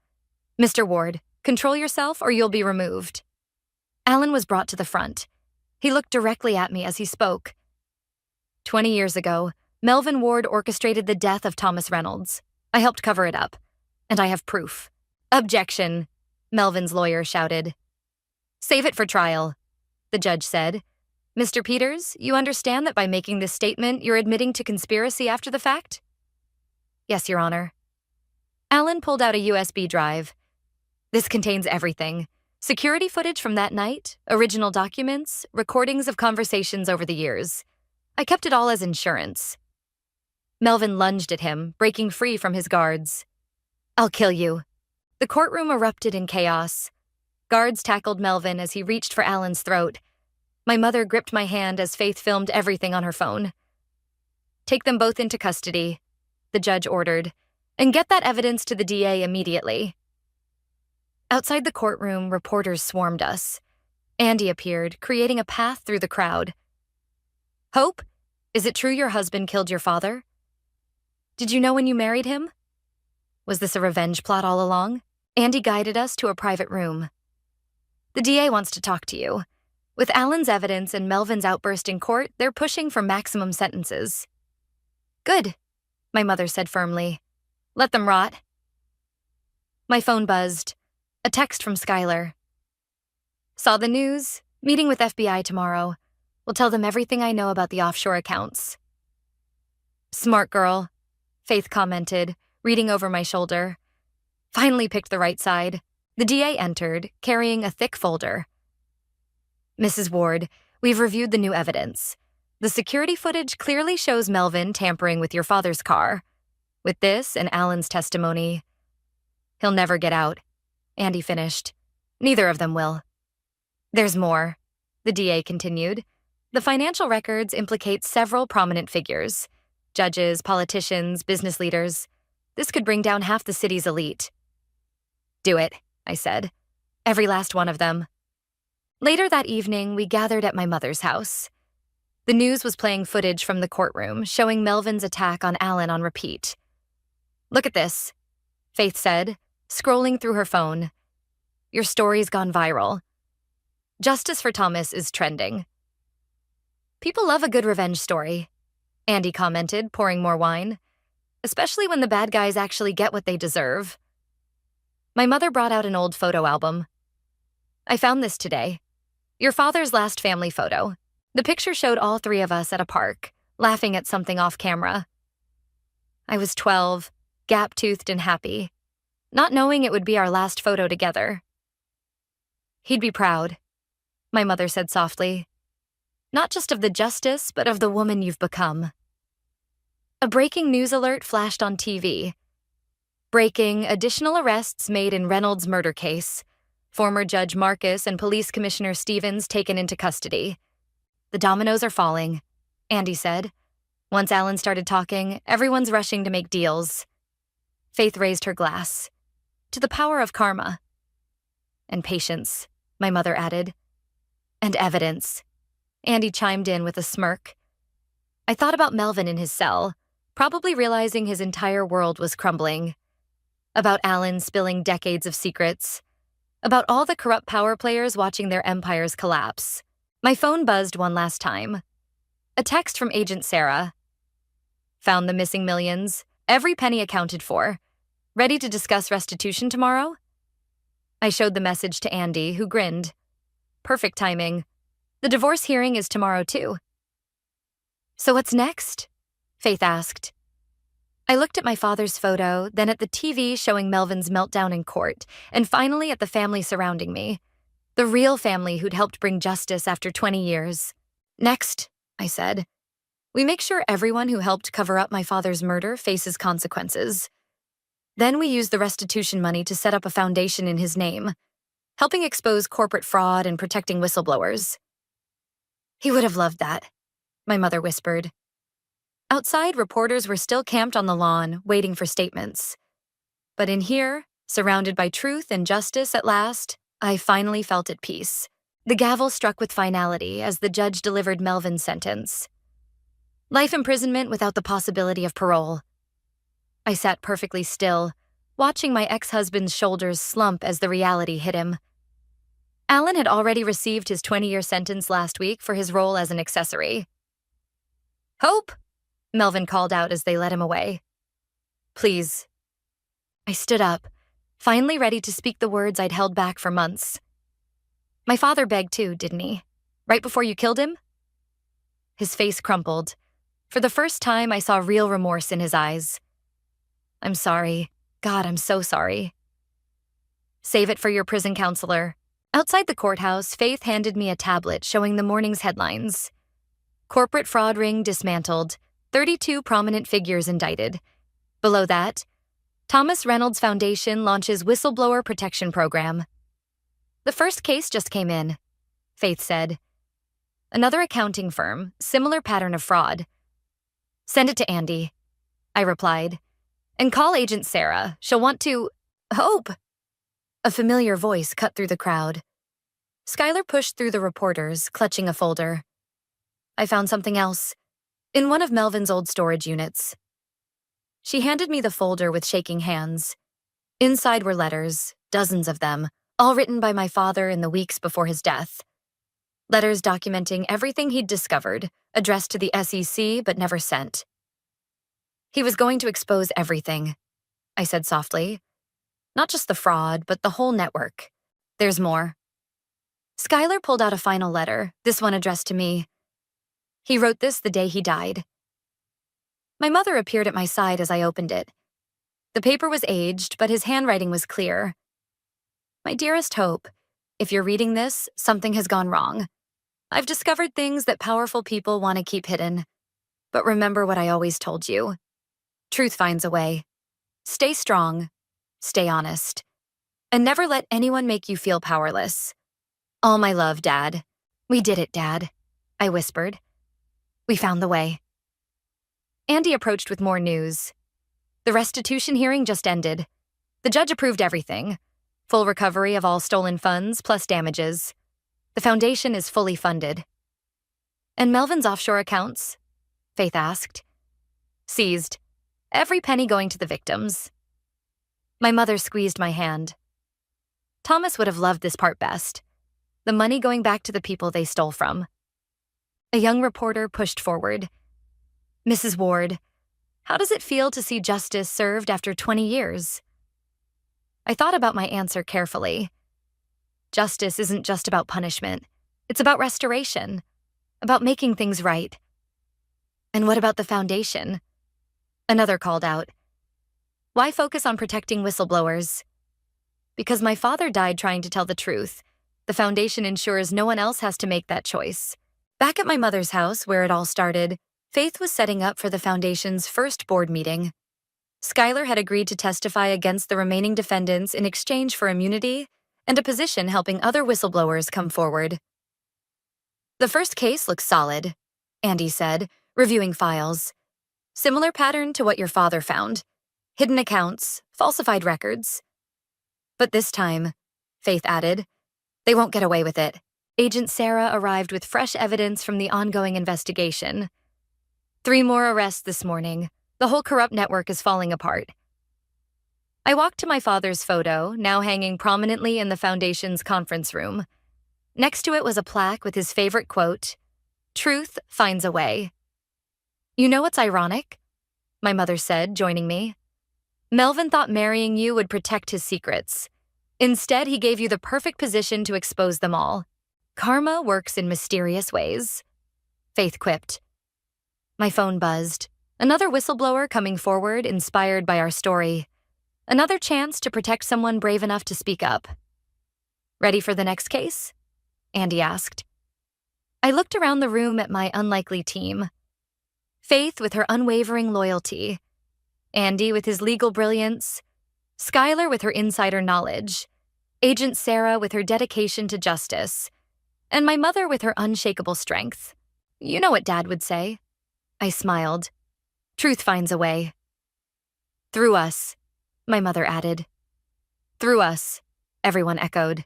Mr. Ward, control yourself or you'll be removed. Alan was brought to the front. He looked directly at me as he spoke. 20 years ago, Melvin Ward orchestrated the death of Thomas Reynolds. I helped cover it up. And I have proof. Objection, Melvin's lawyer shouted. Save it for trial, the judge said. Mr. Peters, you understand that by making this statement, you're admitting to conspiracy after the fact? Yes, Your Honor. Alan pulled out a USB drive. This contains everything. Security footage from that night, original documents, recordings of conversations over the years. I kept it all as insurance. Melvin lunged at him, breaking free from his guards. I'll kill you. The courtroom erupted in chaos. Guards tackled Melvin as he reached for Alan's throat. My mother gripped my hand as Faith filmed everything on her phone. Take them both into custody, the judge ordered, and get that evidence to the DA immediately. Outside the courtroom, reporters swarmed us. Andy appeared, creating a path through the crowd. Hope, is it true your husband killed your father? Did you know when you married him? Was this a revenge plot all along? Andy guided us to a private room. The DA wants to talk to you. With Alan's evidence and Melvin's outburst in court, they're pushing for maximum sentences. Good, my mother said firmly. Let them rot. My phone buzzed. A text from Skylar. Saw the news. Meeting with FBI tomorrow. We'll tell them everything I know about the offshore accounts. Smart girl, Faith commented, reading over my shoulder. Finally picked the right side. The DA entered, carrying a thick folder. Mrs. Ward, we've reviewed the new evidence. The security footage clearly shows Melvin tampering with your father's car. With this and Alan's testimony, he'll never get out. Andy finished. Neither of them will. There's more, the DA continued. The financial records implicate several prominent figures. Judges, politicians, business leaders. This could bring down half the city's elite. Do it, I said. Every last one of them. Later that evening, we gathered at my mother's house. The news was playing footage from the courtroom, showing Melvin's attack on Alan on repeat. Look at this, Faith said, scrolling through her phone. Your story's gone viral. Justice for Thomas is trending. People love a good revenge story, Andy commented, pouring more wine, especially when the bad guys actually get what they deserve. My mother brought out an old photo album. I found this today. Your father's last family photo. The picture showed all three of us at a park, laughing at something off camera. I was 12, gap-toothed and happy. not knowing it would be our last photo together. He'd be proud, my mother said softly. Not just of the justice, but of the woman you've become. A breaking news alert flashed on TV. Breaking: additional arrests made in Reynolds' murder case. Former Judge Marcus and Police Commissioner Stevens taken into custody. The dominoes are falling, Andy said. Once Alan started talking, everyone's rushing to make deals. Faith raised her glass. To the power of karma. And patience, my mother added. And evidence. Andy chimed in with a smirk. I thought about Melvin in his cell, probably realizing his entire world was crumbling. About Alan spilling decades of secrets. About all the corrupt power players watching their empires collapse. My phone buzzed one last time. A text from Agent Sarah. Found the missing millions, every penny accounted for. Ready to discuss restitution tomorrow? I showed the message to Andy, who grinned. Perfect timing. The divorce hearing is tomorrow, too. So what's next? Faith asked. I looked at my father's photo, then at the TV showing Melvin's meltdown in court, and finally at the family surrounding me. The real family who'd helped bring justice after 20 years. Next, I said, we make sure everyone who helped cover up my father's murder faces consequences. Then we use the restitution money to set up a foundation in his name, helping expose corporate fraud and protecting whistleblowers. He would have loved that, my mother whispered. Outside, reporters were still camped on the lawn, waiting for statements. But in here, surrounded by truth and justice at last, I finally felt at peace. The gavel struck with finality as the judge delivered Melvin's sentence. Life imprisonment without the possibility of parole. I sat perfectly still, watching my ex-husband's shoulders slump as the reality hit him. Alan had already received his 20-year sentence last week for his role as an accessory. Hope! Melvin called out as they led him away. Please. I stood up, finally ready to speak the words I'd held back for months. My father begged too, didn't he? Right before you killed him? His face crumpled. For the first time, I saw real remorse in his eyes. I'm sorry. God, I'm so sorry. Save it for your prison counselor. Outside the courthouse, Faith handed me a tablet showing the morning's headlines. Corporate fraud ring dismantled. 32 prominent figures indicted. Below that, Thomas Reynolds Foundation launches whistleblower protection program. The first case just came in, Faith said. Another accounting firm, similar pattern of fraud. Send it to Andy, I replied. And call Agent Sarah. She'll want to... Hope! A familiar voice cut through the crowd. Skylar pushed through the reporters, clutching a folder. I found something else. In one of Melvin's old storage units. She handed me the folder with shaking hands. Inside were letters, dozens of them, all written by my father in the weeks before his death. Letters documenting everything he'd discovered, addressed to the SEC but never sent. He was going to expose everything, I said softly. Not just the fraud, but the whole network. There's more. Skylar pulled out a final letter, this one addressed to me. He wrote this the day he died. My mother appeared at my side as I opened it. The paper was aged, but his handwriting was clear. My dearest Hope, if you're reading this, something has gone wrong. I've discovered things that powerful people want to keep hidden. But remember what I always told you. Truth finds a way. Stay strong. Stay honest. And never let anyone make you feel powerless. All my love, Dad. We did it, Dad, I whispered. We found the way. Andy approached with more news. The restitution hearing just ended. The judge approved everything. Full recovery of all stolen funds plus damages. The foundation is fully funded. And Melvin's offshore accounts? Faith asked. Seized. Every penny going to the victims. My mother squeezed my hand. Thomas would have loved this part best. The money going back to the people they stole from. A young reporter pushed forward. Mrs. Ward, how does it feel to see justice served after 20 years? I thought about my answer carefully. Justice isn't just about punishment. It's about restoration, about making things right. And what about the foundation? Another called out. Why focus on protecting whistleblowers? Because my father died trying to tell the truth. The foundation ensures no one else has to make that choice. Back at my mother's house, where it all started, Faith was setting up for the foundation's first board meeting. Skylar had agreed to testify against the remaining defendants in exchange for immunity and a position helping other whistleblowers come forward. The first case looks solid, Andy said, reviewing files. Similar pattern to what your father found. Hidden accounts, falsified records. But this time, Faith added, they won't get away with it. Agent Sarah arrived with fresh evidence from the ongoing investigation. 3 more arrests this morning. The whole corrupt network is falling apart. I walked to my father's photo, now hanging prominently in the foundation's conference room. Next to it was a plaque with his favorite quote, "Truth finds a way." You know what's ironic? My mother said, joining me. Melvin thought marrying you would protect his secrets. Instead, he gave you the perfect position to expose them all. Karma works in mysterious ways. Faith quipped. My phone buzzed. Another whistleblower coming forward, inspired by our story. Another chance to protect someone brave enough to speak up. Ready for the next case? Andy asked. I looked around the room at my unlikely team. Faith with her unwavering loyalty. Andy with his legal brilliance. Skylar with her insider knowledge. Agent Sarah with her dedication to justice. And my mother with her unshakable strength. You know what Dad would say. I smiled. Truth finds a way. Through us, my mother added. Through us, everyone echoed.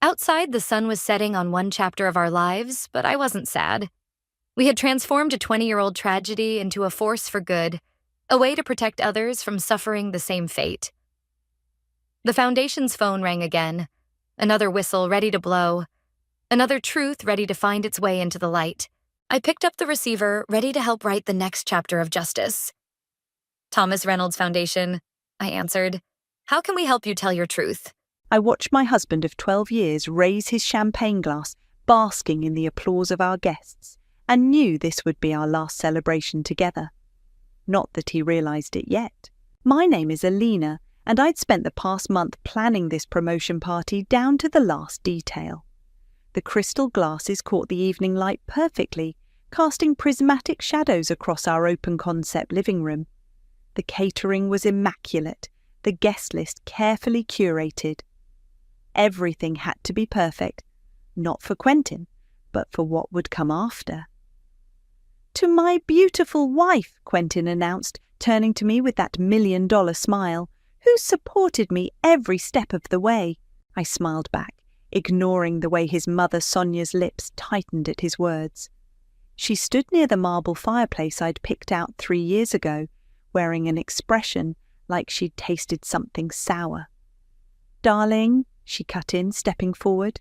Outside, the sun was setting on one chapter of our lives, but I wasn't sad. We had transformed a 20-year-old tragedy into a force for good, a way to protect others from suffering the same fate. The foundation's phone rang again, another whistle ready to blow, another truth ready to find its way into the light. I picked up the receiver, ready to help write the next chapter of justice. Thomas Reynolds Foundation, I answered. How can we help you tell your truth? I watched my husband of 12 years raise his champagne glass, basking in the applause of our guests, and knew this would be our last celebration together. Not that he realised it yet. My name is Alina, and I'd spent the past month planning this promotion party down to the last detail. The crystal glasses caught the evening light perfectly, casting prismatic shadows across our open-concept living room. The catering was immaculate, the guest list carefully curated. Everything had to be perfect, not for Quentin, but for what would come after. To my beautiful wife, Quentin announced, turning to me with that $1 million smile, who supported me every step of the way. I smiled back, ignoring the way his mother Sonia's lips tightened at his words. She stood near the marble fireplace I'd picked out 3 years ago, wearing an expression like she'd tasted something sour. Darling, she cut in, stepping forward,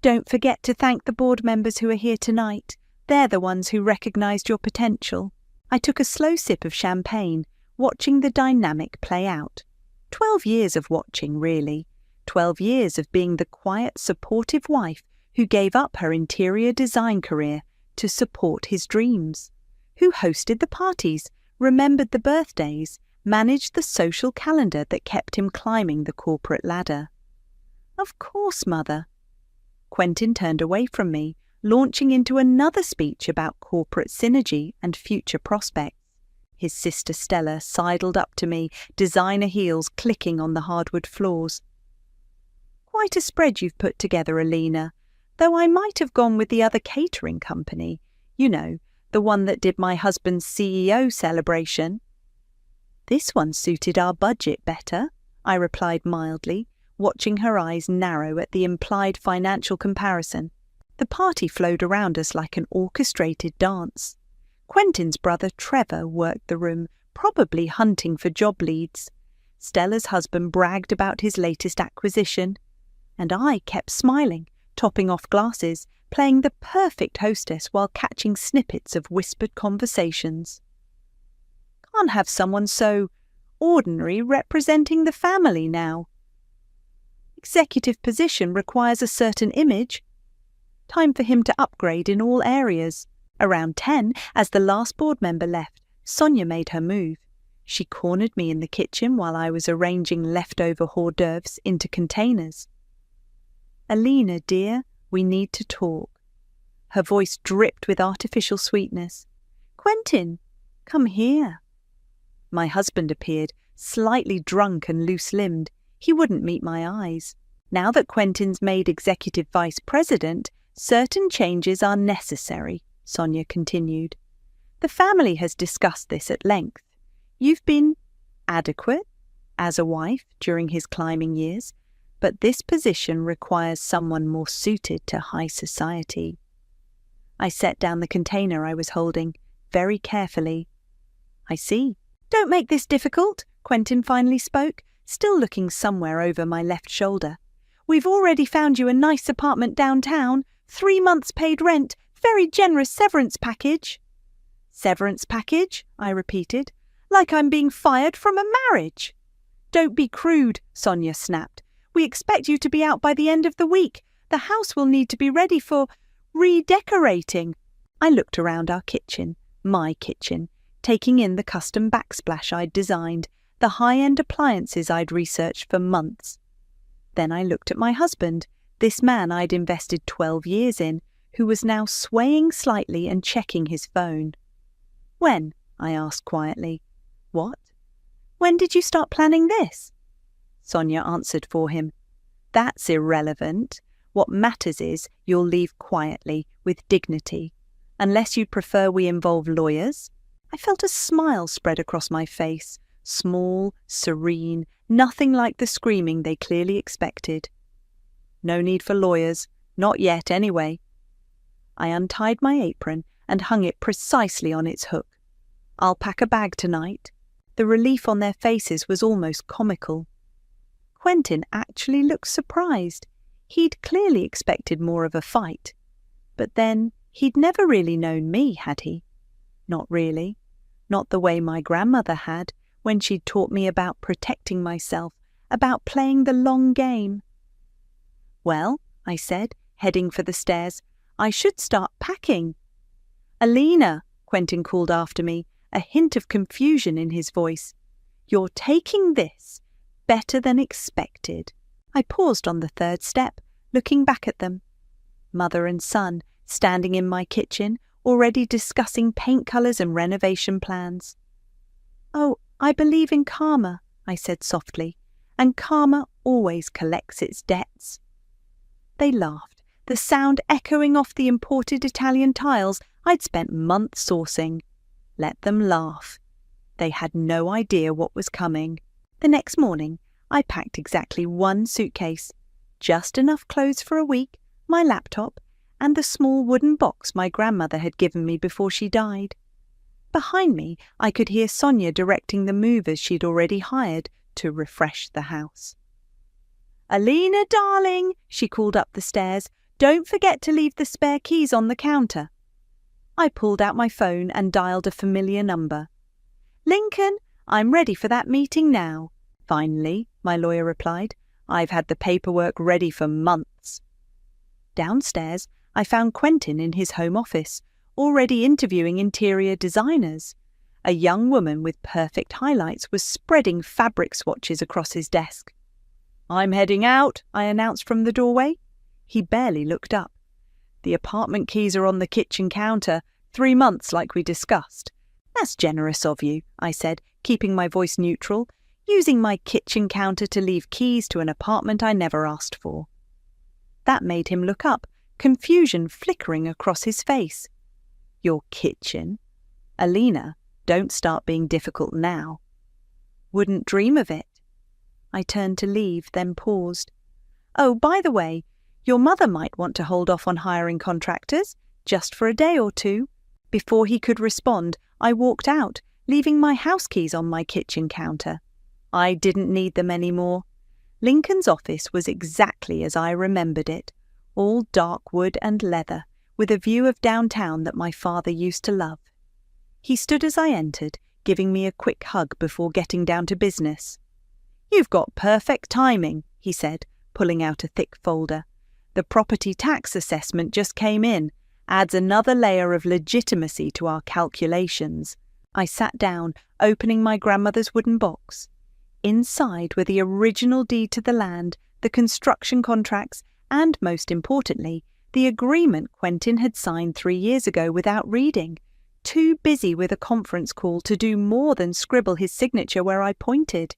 don't forget to thank the board members who are here tonight. They're the ones who recognised your potential. I took a slow sip of champagne, watching the dynamic play out. 12 years of watching, really. 12 years of being the quiet, supportive wife who gave up her interior design career to support his dreams, who hosted the parties, remembered the birthdays, managed the social calendar that kept him climbing the corporate ladder. Of course, Mother. Quentin turned away from me, launching into another speech about corporate synergy and future prospects. His sister Stella sidled up to me, designer heels clicking on the hardwood floors. Quite a spread you've put together, Alina, though I might have gone with the other catering company. You know, the one that did my husband's CEO celebration. This one suited our budget better, I replied mildly, watching her eyes narrow at the implied financial comparison. The party flowed around us like an orchestrated dance. Quentin's brother Trevor worked the room, probably hunting for job leads. Stella's husband bragged about his latest acquisition. And I kept smiling, topping off glasses, playing the perfect hostess while catching snippets of whispered conversations. Can't have someone so ordinary representing the family now. Executive position requires a certain image. Time for him to upgrade in all areas. Around 10, as the last board member left, Sonia made her move. She cornered me in the kitchen while I was arranging leftover hors d'oeuvres into containers. "Alina, dear, we need to talk." Her voice dripped with artificial sweetness. "Quentin, come here." My husband appeared, slightly drunk and loose-limbed. He wouldn't meet my eyes. "Now that Quentin's made executive vice president, certain changes are necessary," Sonia continued. "The family has discussed this at length. You've been adequate as a wife during his climbing years, but this position requires someone more suited to high society." I set down the container I was holding, very carefully. "I see. Don't make this difficult," Quentin finally spoke, still looking somewhere over my left shoulder. "We've already found you a nice apartment downtown, 3 months paid rent, very generous severance package." "Severance package?" I repeated. "Like I'm being fired from a marriage." "Don't be crude," Sonia snapped. "We expect you to be out by the end of the week. The house will need to be ready for redecorating." I looked around our kitchen, my kitchen, taking in the custom backsplash I'd designed, the high-end appliances I'd researched for months. Then I looked at my husband, this man I'd invested 12 years in, who was now swaying slightly and checking his phone. "When?" I asked quietly. "What?" "When did you start planning this?" Sonia answered for him. "That's irrelevant. What matters is you'll leave quietly, with dignity. Unless you'd prefer we involve lawyers." I felt a smile spread across my face, small, serene, nothing like the screaming they clearly expected. "No need for lawyers. Not yet, anyway." I untied my apron and hung it precisely on its hook. "I'll pack a bag tonight." The relief on their faces was almost comical. Quentin actually looked surprised. He'd clearly expected more of a fight. But then, he'd never really known me, had he? Not really. Not the way my grandmother had, when she'd taught me about protecting myself, about playing the long game. "Well," I said, heading for the stairs, "I should start packing." "Alina," Quentin called after me, a hint of confusion in his voice. "You're taking this better than expected." I paused on the third step, looking back at them. Mother and son, standing in my kitchen, already discussing paint colours and renovation plans. "Oh, I believe in karma," I said softly, "and karma always collects its debts." They laughed, the sound echoing off the imported Italian tiles I'd spent months sourcing. Let them laugh. They had no idea what was coming. The next morning, I packed exactly 1 suitcase, just enough clothes for a week, my laptop, and the small wooden box my grandmother had given me before she died. Behind me, I could hear Sonia directing the movers she'd already hired to refresh the house. "Alina, darling," she called up the stairs, "don't forget to leave the spare keys on the counter." I pulled out my phone and dialed a familiar number. "Lincoln, I'm ready for that meeting now." "Finally," my lawyer replied. "I've had the paperwork ready for months." Downstairs, I found Quentin in his home office, already interviewing interior designers. A young woman with perfect highlights was spreading fabric swatches across his desk. "I'm heading out," I announced from the doorway. He barely looked up. "The apartment keys are on the kitchen counter, 3 months like we discussed." "That's generous of you," I said, keeping my voice neutral, using my kitchen counter to leave keys to an apartment I never asked for. That made him look up, confusion flickering across his face. "Your kitchen? Alina, don't start being difficult now." "Wouldn't dream of it." I turned to leave, then paused. "Oh, by the way, your mother might want to hold off on hiring contractors, just for a day or 2. Before he could respond, I walked out, leaving my house keys on my kitchen counter. I didn't need them anymore. Lincoln's office was exactly as I remembered it, all dark wood and leather, with a view of downtown that my father used to love. He stood as I entered, giving me a quick hug before getting down to business. "You've got perfect timing," he said, pulling out a thick folder. "The property tax assessment just came in, adds another layer of legitimacy to our calculations. I sat down, opening my grandmother's wooden box. Inside were the original deed to the land, the construction contracts, and, most importantly, the agreement Quentin had signed 3 years ago without reading, too busy with a conference call to do more than scribble his signature where I pointed.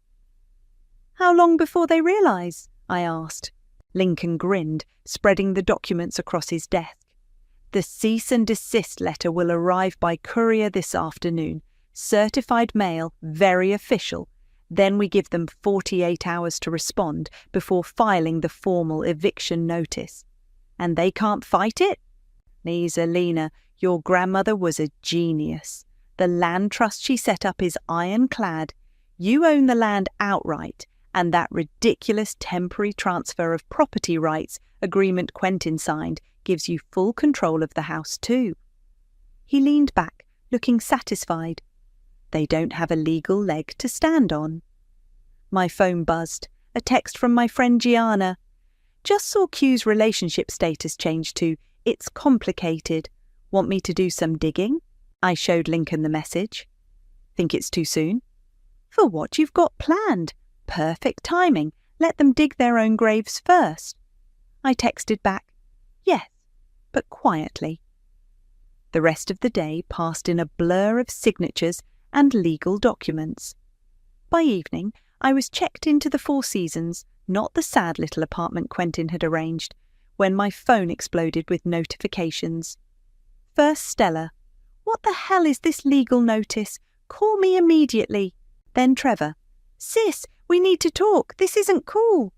"How long before they realise?" I asked. Lincoln grinned, spreading the documents across his desk. "The cease and desist letter will arrive by courier this afternoon. Certified mail, very official. Then we give them 48 hours to respond before filing the formal eviction notice. And they can't fight it? Lena, your grandmother was a genius. The land trust she set up is ironclad. You own the land outright, and that ridiculous temporary transfer of property rights agreement Quentin signed gives you full control of the house too." He leaned back, looking satisfied. "They don't have a legal leg to stand on." My phone buzzed. A text from my friend Gianna. "Just saw Q's relationship status change to, 'It's complicated. Want me to do some digging?'" I showed Lincoln the message. "Think it's too soon?" "For what you've got planned. Perfect timing. Let them dig their own graves first." I texted back, "Yes, but quietly." The rest of the day passed in a blur of signatures and legal documents. By evening, I was checked into the Four Seasons, not the sad little apartment Quentin had arranged, when my phone exploded with notifications. First Stella, "What the hell is this legal notice? Call me immediately." Then Trevor, "Sis, we need to talk. This isn't cool."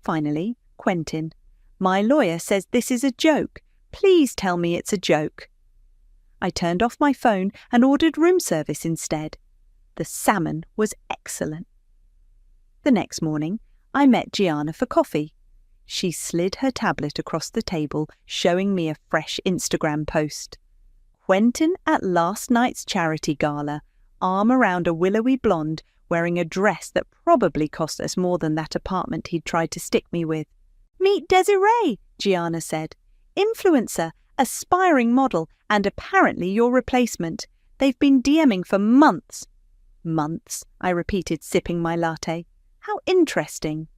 Finally, Quentin, "My lawyer says this is a joke. Please tell me it's a joke." I turned off my phone and ordered room service instead. The salmon was excellent. The next morning, I met Gianna for coffee. She slid her tablet across the table, showing me a fresh Instagram post. Quentin at last night's charity gala, arm around a willowy blonde, wearing a dress that probably cost us more than that apartment he'd tried to stick me with. "Meet Desiree," Gianna said. "Influencer, aspiring model, and apparently your replacement. They've been DMing for months." "Months," I repeated, sipping my latte. "How interesting."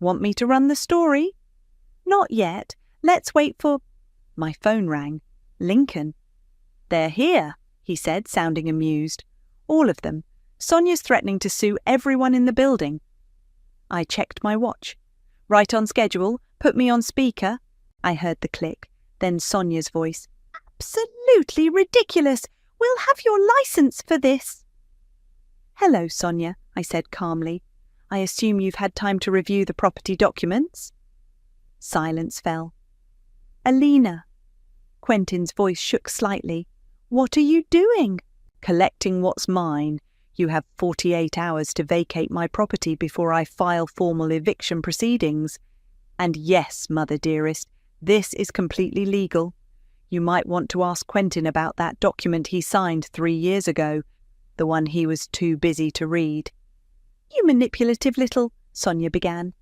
"Want me to run the story?" "Not yet. Let's wait for—" My phone rang. Lincoln. "They're here," he said, sounding amused. "All of them. Sonia's threatening to sue everyone in the building." I checked my watch. "Right on schedule. Put me on speaker." I heard the click. Then Sonia's voice. "Absolutely ridiculous. We'll have your license for this." "Hello, Sonia," I said calmly. "I assume you've had time to review the property documents?" Silence fell. "Alina." Quentin's voice shook slightly. "What are you doing?" "Collecting what's mine. You have 48 hours to vacate my property before I file formal eviction proceedings. And yes, mother dearest, this is completely legal. You might want to ask Quentin about that document he signed 3 years ago, the one he was too busy to read." "You manipulative little—" Sonia began.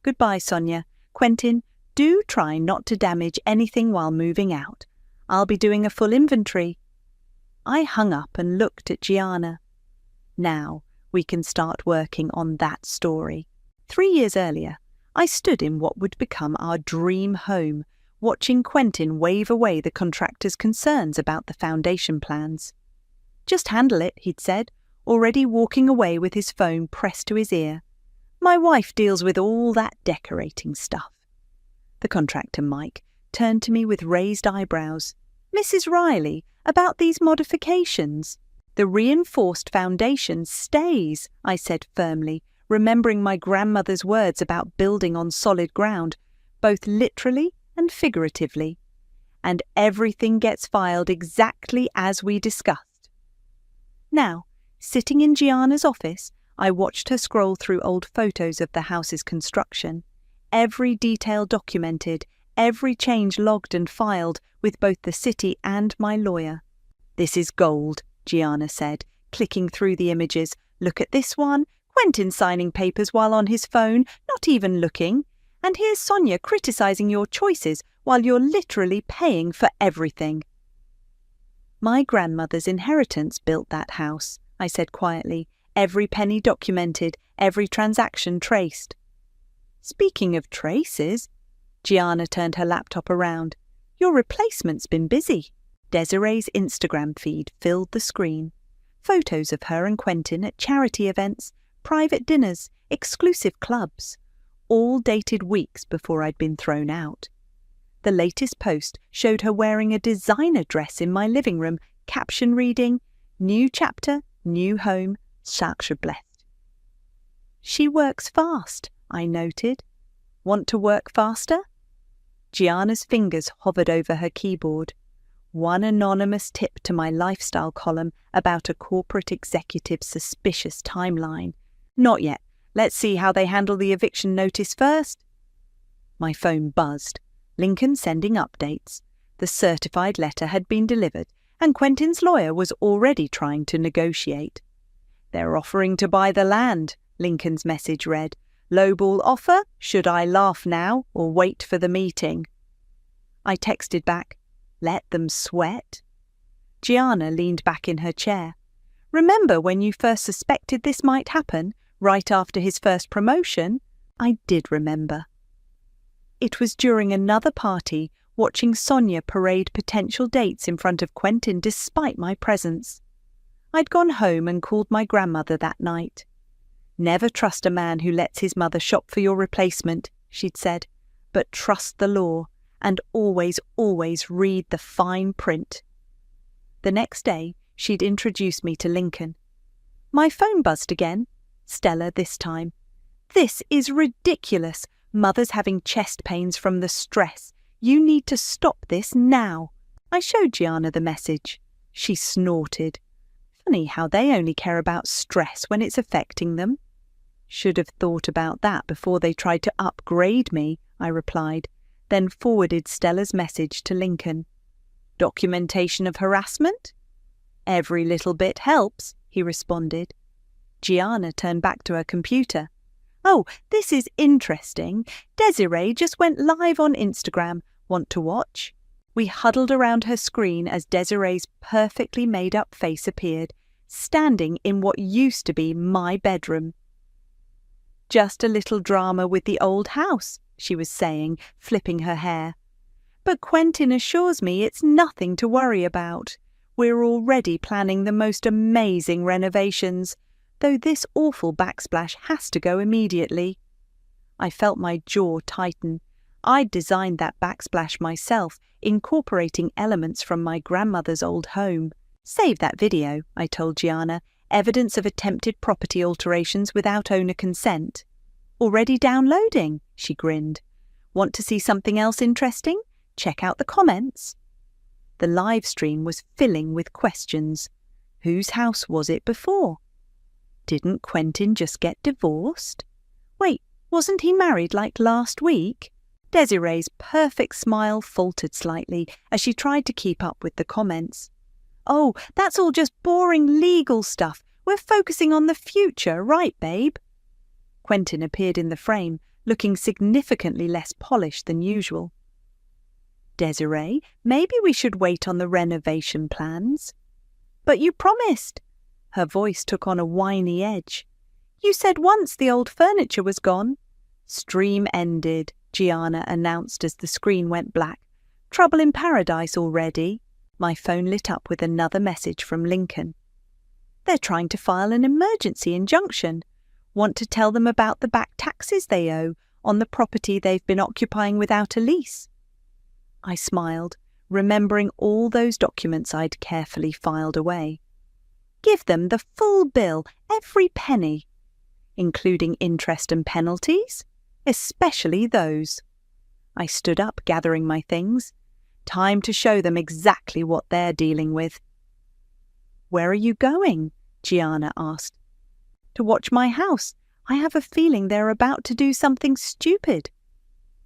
"Goodbye, Sonia. Quentin, do try not to damage anything while moving out. I'll be doing a full inventory." I hung up and looked at Gianna. Now we can start working on that story. 3 years earlier, I stood in what would become our dream home, watching Quentin wave away the contractor's concerns about the foundation plans. "Just handle it," he'd said, already walking away with his phone pressed to his ear. "My wife deals with all that decorating stuff." The contractor, Mike, turned to me with raised eyebrows. "Mrs. Riley, about these modifications." "The reinforced foundation stays," I said firmly, remembering my grandmother's words about building on solid ground, both literally and figuratively. "And everything gets filed exactly as we discussed." Now, sitting in Gianna's office, I watched her scroll through old photos of the house's construction. Every detail documented, every change logged and filed with both the city and my lawyer. "This is gold," Gianna said, clicking through the images. "Look at this one. Quentin signing papers while on his phone, not even looking. And here's Sonia criticising your choices while you're literally paying for everything." My grandmother's inheritance built that house, I said quietly, every penny documented, every transaction traced. Speaking of traces, Gianna turned her laptop around. Your replacement's been busy. Desiree's Instagram feed filled the screen. Photos of her and Quentin at charity events, private dinners, exclusive clubs, all dated weeks before I'd been thrown out. The latest post showed her wearing a designer dress in my living room, caption reading, "New chapter, new home, Saksha blessed." She works fast, I noted. Want to work faster? Gianna's fingers hovered over her keyboard. One anonymous tip to my lifestyle column about a corporate executive's suspicious timeline. Not yet. Let's see how they handle the eviction notice first. My phone buzzed. Lincoln sending updates. The certified letter had been delivered, and Quentin's lawyer was already trying to negotiate. They're offering to buy the land, Lincoln's message read. Lowball offer? Should I laugh now or wait for the meeting? I texted back, let them sweat. Gianna leaned back in her chair. Remember when you first suspected this might happen, right after his first promotion? I did remember. It was during another party, watching Sonia parade potential dates in front of Quentin despite my presence. I'd gone home and called my grandmother that night. Never trust a man who lets his mother shop for your replacement, she'd said, but trust the law and always, always read the fine print. The next day, she'd introduced me to Lincoln. My phone buzzed again. Stella this time. This is ridiculous. Mother's having chest pains from the stress. You need to stop this now. I showed Gianna the message. She snorted. Funny how they only care about stress when it's affecting them. Should have thought about that before they tried to upgrade me, I replied, then forwarded Stella's message to Lincoln. Documentation of harassment? Every little bit helps, he responded. Gianna turned back to her computer. Oh, this is interesting. Desiree just went live on Instagram. Want to watch? We huddled around her screen as Desiree's perfectly made-up face appeared, standing in what used to be my bedroom. Just a little drama with the old house, she was saying, flipping her hair. But Quentin assures me it's nothing to worry about. We're already planning the most amazing renovations, though this awful backsplash has to go immediately. I felt my jaw tighten. I'd designed that backsplash myself, incorporating elements from my grandmother's old home. Save that video, I told Gianna, evidence of attempted property alterations without owner consent. Already downloading, she grinned. Want to see something else interesting? Check out the comments. The live stream was filling with questions. Whose house was it before? Didn't Quentin just get divorced? Wait, wasn't he married like last week? Desiree's perfect smile faltered slightly as she tried to keep up with the comments. Oh, that's all just boring legal stuff. We're focusing on the future, right, babe? Quentin appeared in the frame, looking significantly less polished than usual. Desiree, maybe we should wait on the renovation plans. But you promised. Her voice took on a whiny edge. You said once the old furniture was gone. Stream ended, Gianna announced as the screen went black. Trouble in paradise already. My phone lit up with another message from Lincoln. They're trying to file an emergency injunction. Want to tell them about the back taxes they owe on the property they've been occupying without a lease. I smiled, remembering all those documents I'd carefully filed away. Give them the full bill, every penny, including interest and penalties, especially those. I stood up, gathering my things. Time to show them exactly what they're dealing with. Where are you going? Gianna asked. To watch my house. I have a feeling they're about to do something stupid.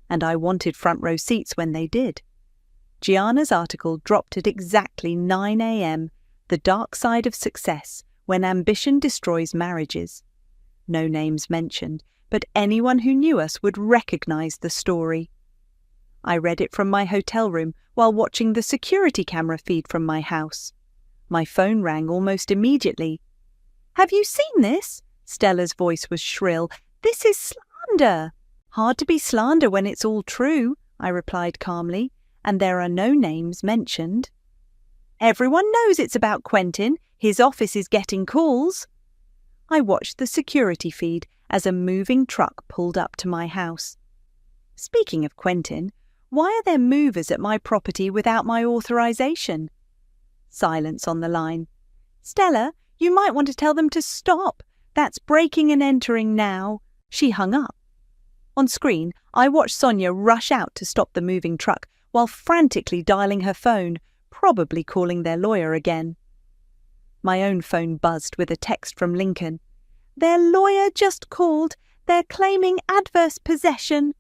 And I wanted front row seats when they did. Gianna's article dropped at exactly 9 a.m., The Dark Side of Success, When Ambition Destroys Marriages. No names mentioned, but anyone who knew us would recognize the story. I read it from my hotel room while watching the security camera feed from my house. My phone rang almost immediately. "Have you seen this?" Stella's voice was shrill. "This is slander." "Hard to be slander when it's all true," I replied calmly, "and there are no names mentioned." "Everyone knows it's about Quentin. His office is getting calls." I watched the security feed as a moving truck pulled up to my house. Speaking of Quentin, why are there movers at my property without my authorization? Silence on the line. "Stella, you might want to tell them to stop. That's breaking and entering now." She hung up. On screen, I watched Sonia rush out to stop the moving truck while frantically dialing her phone, probably calling their lawyer again. My own phone buzzed with a text from Lincoln. "Their lawyer just called. They're claiming adverse possession."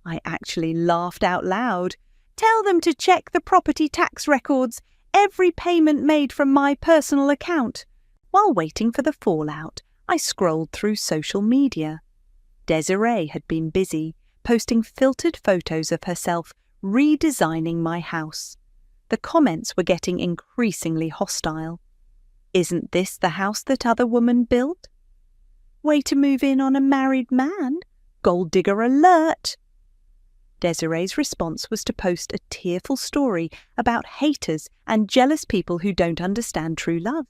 I actually laughed out loud. "Tell them to check the property tax records. Every payment made from my personal account." While waiting for the fallout, I scrolled through social media. Desiree had been busy, posting filtered photos of herself redesigning my house. The comments were getting increasingly hostile. "Isn't this the house that other woman built?" "Way to move in on a married man. Gold digger alert." Desiree's response was to post a tearful story about haters and jealous people who don't understand true love.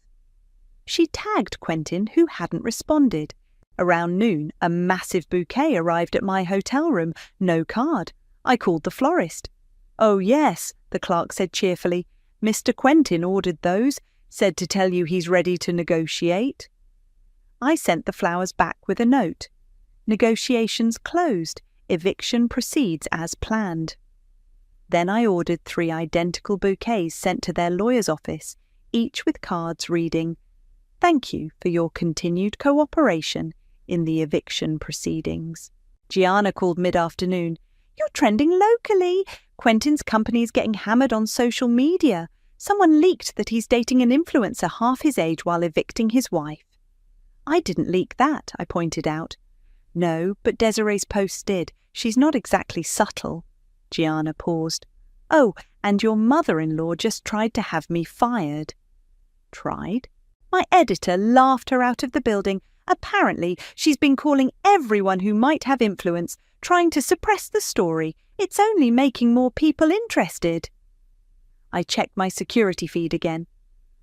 She tagged Quentin, who hadn't responded. Around noon, a massive bouquet arrived at my hotel room, no card. I called the florist. "Oh yes," the clerk said cheerfully. "Mr. Quentin ordered those, said to tell you he's ready to negotiate." I sent the flowers back with a note. "Negotiations closed. Eviction proceeds as planned." Then I ordered 3 identical bouquets sent to their lawyer's office, each with cards reading, "Thank you for your continued cooperation in the eviction proceedings." Gianna called mid-afternoon. "You're trending locally. Quentin's company is getting hammered on social media. Someone leaked that he's dating an influencer half his age while evicting his wife." "I didn't leak that," I pointed out. "No, but Desiree's posts did. She's not exactly subtle." Gianna paused. "Oh, and your mother-in-law just tried to have me fired." "Tried?" "My editor laughed her out of the building. Apparently, she's been calling everyone who might have influence, trying to suppress the story. It's only making more people interested." I checked my security feed again.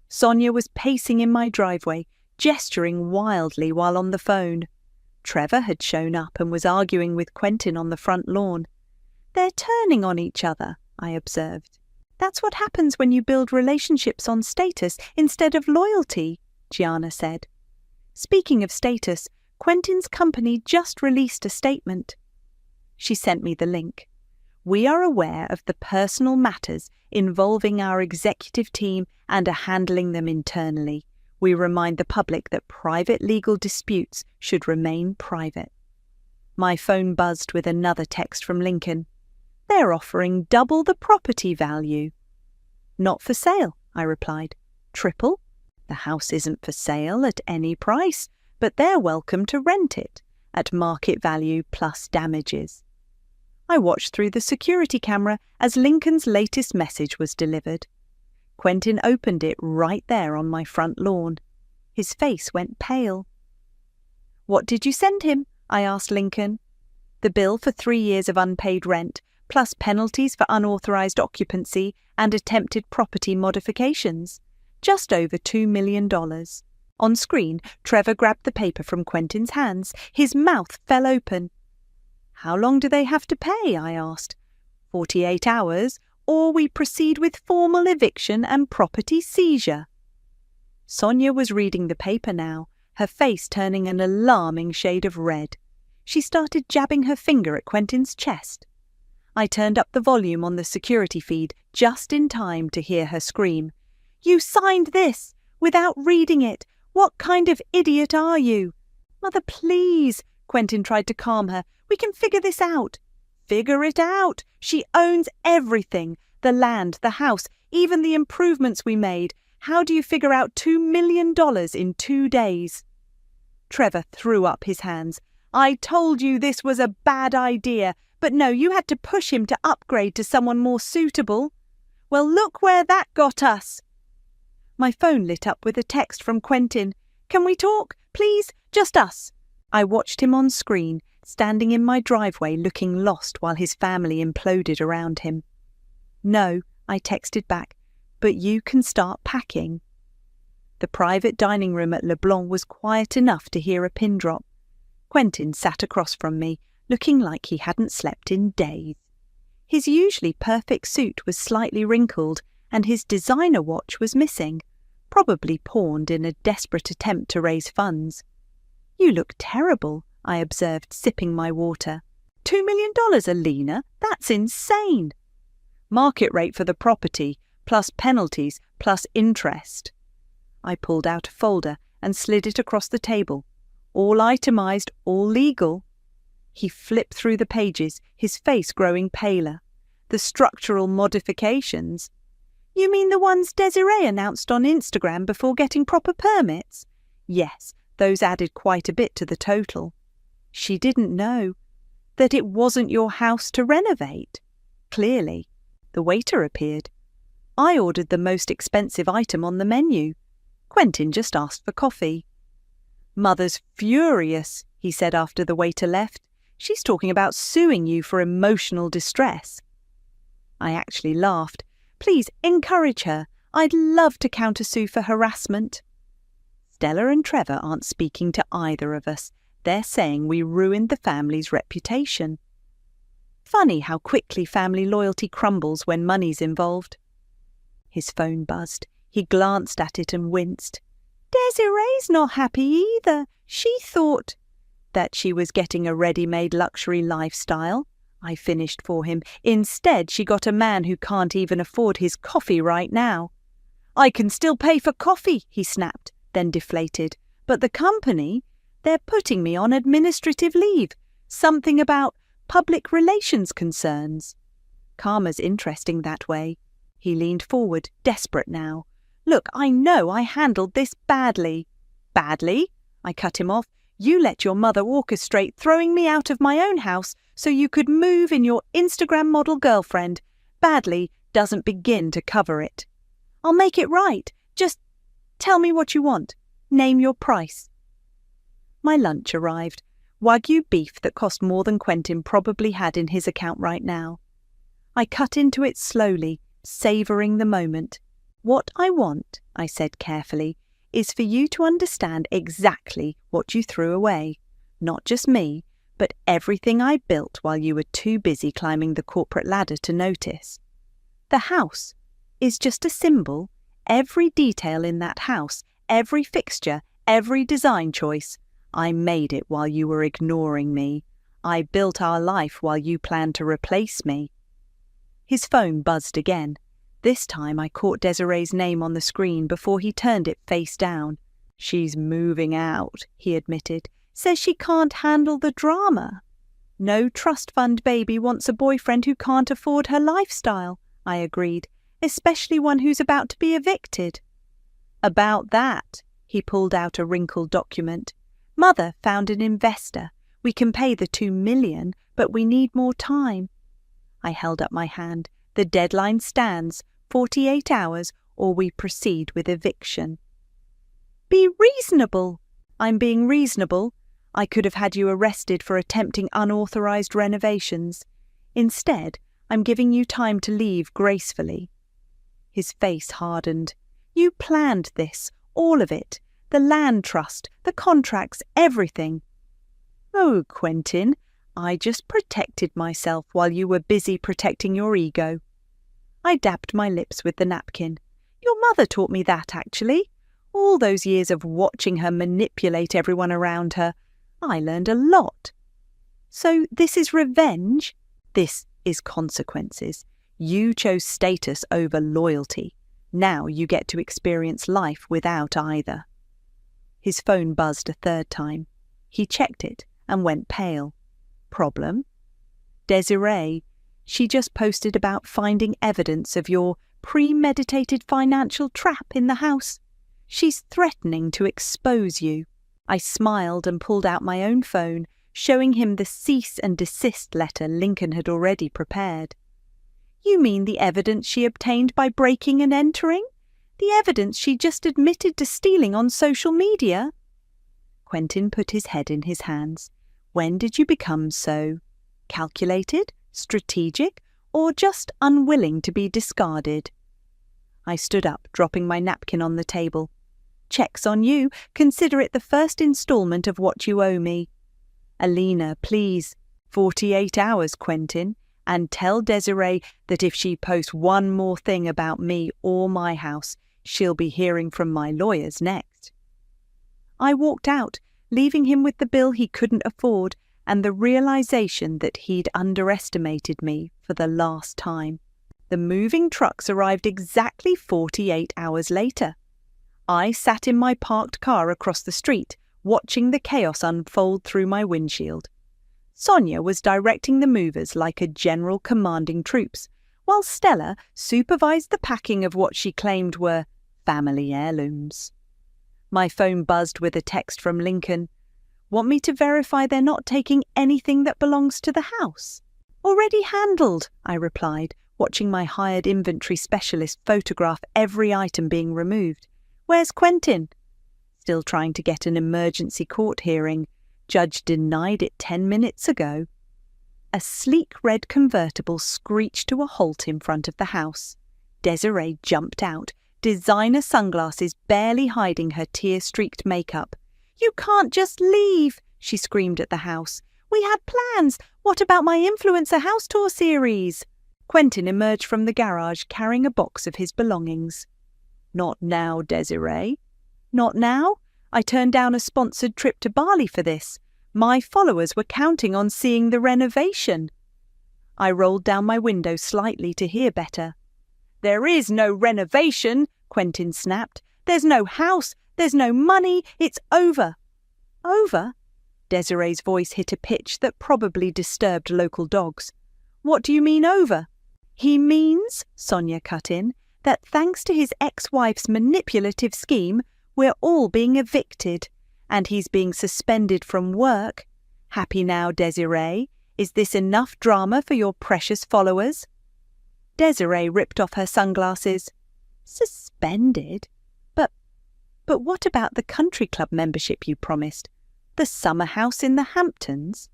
Sonia was pacing in my driveway, gesturing wildly while on the phone. Trevor had shown up and was arguing with Quentin on the front lawn. "They're turning on each other," I observed. "That's what happens when you build relationships on status instead of loyalty," Gianna said. Speaking of status, Quentin's company just released a statement. She sent me the link. "We are aware of the personal matters involving our executive team and are handling them internally. We remind the public that private legal disputes should remain private." My phone buzzed with another text from Lincoln. "They're offering double the property value." "Not for sale," I replied. "Triple? The house isn't for sale at any price, but they're welcome to rent it at market value plus damages." I watched through the security camera as Lincoln's latest message was delivered. Quentin opened it right there on my front lawn. His face went pale. "What did you send him?" I asked Lincoln. "The bill for 3 years of unpaid rent, plus penalties for unauthorized occupancy and attempted property modifications. Just over $2 million. On screen, Trevor grabbed the paper from Quentin's hands. His mouth fell open. "How long do they have to pay?" I asked. 48 hours, or we proceed with formal eviction and property seizure." Sonia was reading the paper now, her face turning an alarming shade of red. She started jabbing her finger at Quentin's chest. I turned up the volume on the security feed just in time to hear her scream. "You signed this without reading it. What kind of idiot are you?" "Mother, please," Quentin tried to calm her. "We can figure this out." "Figure it out. She owns everything. The land, the house, even the improvements we made. How do you figure out $2 million in 2 days? Trevor threw up his hands. "I told you this was a bad idea, but no, you had to push him to upgrade to someone more suitable. Well, look where that got us." My phone lit up with a text from Quentin. "Can we talk? Please? Just us." I watched him on screen, standing in my driveway looking lost while his family imploded around him. "No," I texted back, "but you can start packing." The private dining room at Leblanc was quiet enough to hear a pin drop. Quentin sat across from me, looking like he hadn't slept in days. His usually perfect suit was slightly wrinkled, and his designer watch was missing, probably pawned in a desperate attempt to raise funds. "You look terrible," I observed, sipping my water. $2 million, Alina? That's insane." "Market rate for the property, plus penalties, plus interest." I pulled out a folder and slid it across the table. "All itemised, all legal." He flipped through the pages, his face growing paler. "The structural modifications? You mean the ones Desiree announced on Instagram before getting proper permits?" "Yes, those added quite a bit to the total." "She didn't know that it wasn't your house to renovate." "Clearly." The waiter appeared. "I ordered the most expensive item on the menu. Quentin just asked for coffee." "Mother's furious," he said after the waiter left. "She's talking about suing you for emotional distress." I actually laughed. "Please encourage her. I'd love to countersue for harassment." "Stella and Trevor aren't speaking to either of us. They're saying we ruined the family's reputation." Funny how quickly family loyalty crumbles when money's involved. His phone buzzed. He glanced at it and winced. "Desiree's not happy either. She thought—" "That she was getting a ready-made luxury lifestyle," I finished for him. "Instead, she got a man who can't even afford his coffee right now." "I can still pay for coffee," he snapped, then deflated. "But the company, they're putting me on administrative leave. Something about public relations concerns." "Karma's interesting that way." He leaned forward, desperate now. "Look, I know I handled this badly." "Badly?" I cut him off. "You let your mother orchestrate throwing me out of my own house so you could move in your Instagram model girlfriend. Badly doesn't begin to cover it." "I'll make it right. Just tell me what you want. Name your price." My lunch arrived. Wagyu beef that cost more than Quentin probably had in his account right now. I cut into it slowly, savouring the moment. "What I want," I said carefully, "is for you to understand exactly what you threw away. Not just me, but everything I built while you were too busy climbing the corporate ladder to notice. The house is just a symbol. Every detail in that house, every fixture, every design choice, I made it while you were ignoring me. I built our life while you planned to replace me." His phone buzzed again. This time I caught Desiree's name on the screen before he turned it face down. "She's moving out," he admitted. "Says she can't handle the drama." "No trust fund baby wants a boyfriend who can't afford her lifestyle," I agreed, "especially one who's about to be evicted." "About that," he pulled out a wrinkled document. "Mother found an investor. We can pay the $2 million, but we need more time." I held up my hand. "The deadline stands, 48 hours, or we proceed with eviction." "Be reasonable." "I'm being reasonable. I could have had you arrested for attempting unauthorized renovations. Instead, I'm giving you time to leave gracefully." His face hardened. "You planned this, all of it. The land trust, the contracts, everything." "Oh, Quentin, I just protected myself while you were busy protecting your ego." I dabbed my lips with the napkin. "Your mother taught me that, actually. All those years of watching her manipulate everyone around her. I learned a lot." "So this is revenge?" "This is consequences. You chose status over loyalty. Now you get to experience life without either." His phone buzzed a third time. He checked it and went pale. "Problem?" "Desiree. She just posted about finding evidence of your premeditated financial trap in the house. She's threatening to expose you." I smiled and pulled out my own phone, showing him the cease and desist letter Lincoln had already prepared. "You mean the evidence she obtained by breaking and entering? The evidence she just admitted to stealing on social media? Quentin put his head in his hands. When did you become so calculated, strategic, or just unwilling to be discarded? I stood up, dropping my napkin on the table. Check's on you. Consider it the first instalment of what you owe me. Alina, please. 48 hours, Quentin. And tell Desiree that if she posts one more thing about me or my house, she'll be hearing from my lawyers next. I walked out, leaving him with the bill he couldn't afford and the realization that he'd underestimated me for the last time. The moving trucks arrived exactly 48 hours later. I sat in my parked car across the street, watching the chaos unfold through my windshield. Sonia was directing the movers like a general commanding troops, while Stella supervised the packing of what she claimed were family heirlooms. My phone buzzed with a text from Lincoln. Want me to verify they're not taking anything that belongs to the house? Already handled, I replied, watching my hired inventory specialist photograph every item being removed. Where's Quentin? Still trying to get an emergency court hearing. Judge denied it 10 minutes ago. A sleek red convertible screeched to a halt in front of the house. Desiree jumped out, designer sunglasses barely hiding her tear-streaked makeup. You can't just leave, she screamed at the house. We had plans. What about my influencer house tour series? Quentin emerged from the garage carrying a box of his belongings. Not now, Desiree. Not now? I turned down a sponsored trip to Bali for this. My followers were counting on seeing the renovation. I rolled down my window slightly to hear better. There is no renovation, Quentin snapped. There's no house. There's no money. It's over. Over? Desiree's voice hit a pitch that probably disturbed local dogs. What do you mean over? He means, Sonia cut in, that thanks to his ex-wife's manipulative scheme, we're all being evicted, and he's being suspended from work. Happy now, Desiree? Is this enough drama for your precious followers? Desiree ripped off her sunglasses. Suspended? But what about the country club membership you promised? The summer house in the Hamptons?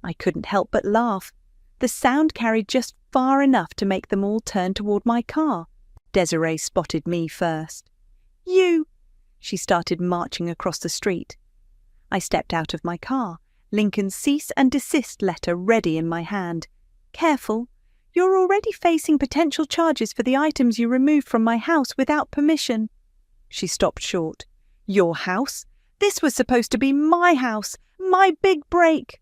I couldn't help but laugh. The sound carried just far enough to make them all turn toward my car. Desiree spotted me first. You! She started marching across the street. I stepped out of my car, Lincoln's cease and desist letter ready in my hand. Careful. You're already facing potential charges for the items you removed from my house without permission. She stopped short. Your house? This was supposed to be my house, my big break.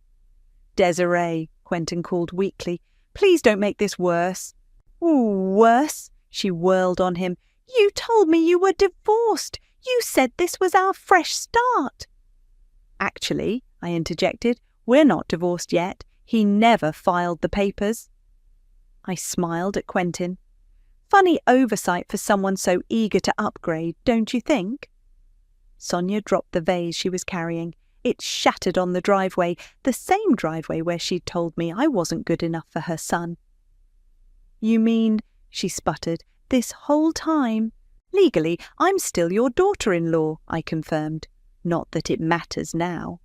Desiree, Quentin called weakly, please don't make this worse. Ooh, worse? She whirled on him. You told me you were divorced. You said this was our fresh start. Actually, I interjected, we're not divorced yet. He never filed the papers. I smiled at Quentin. Funny oversight for someone so eager to upgrade, don't you think? Sonia dropped the vase she was carrying. It shattered on the driveway, the same driveway where she'd told me I wasn't good enough for her son. You mean, she sputtered, this whole time? Legally, I'm still your daughter-in-law, I confirmed. Not that it matters now.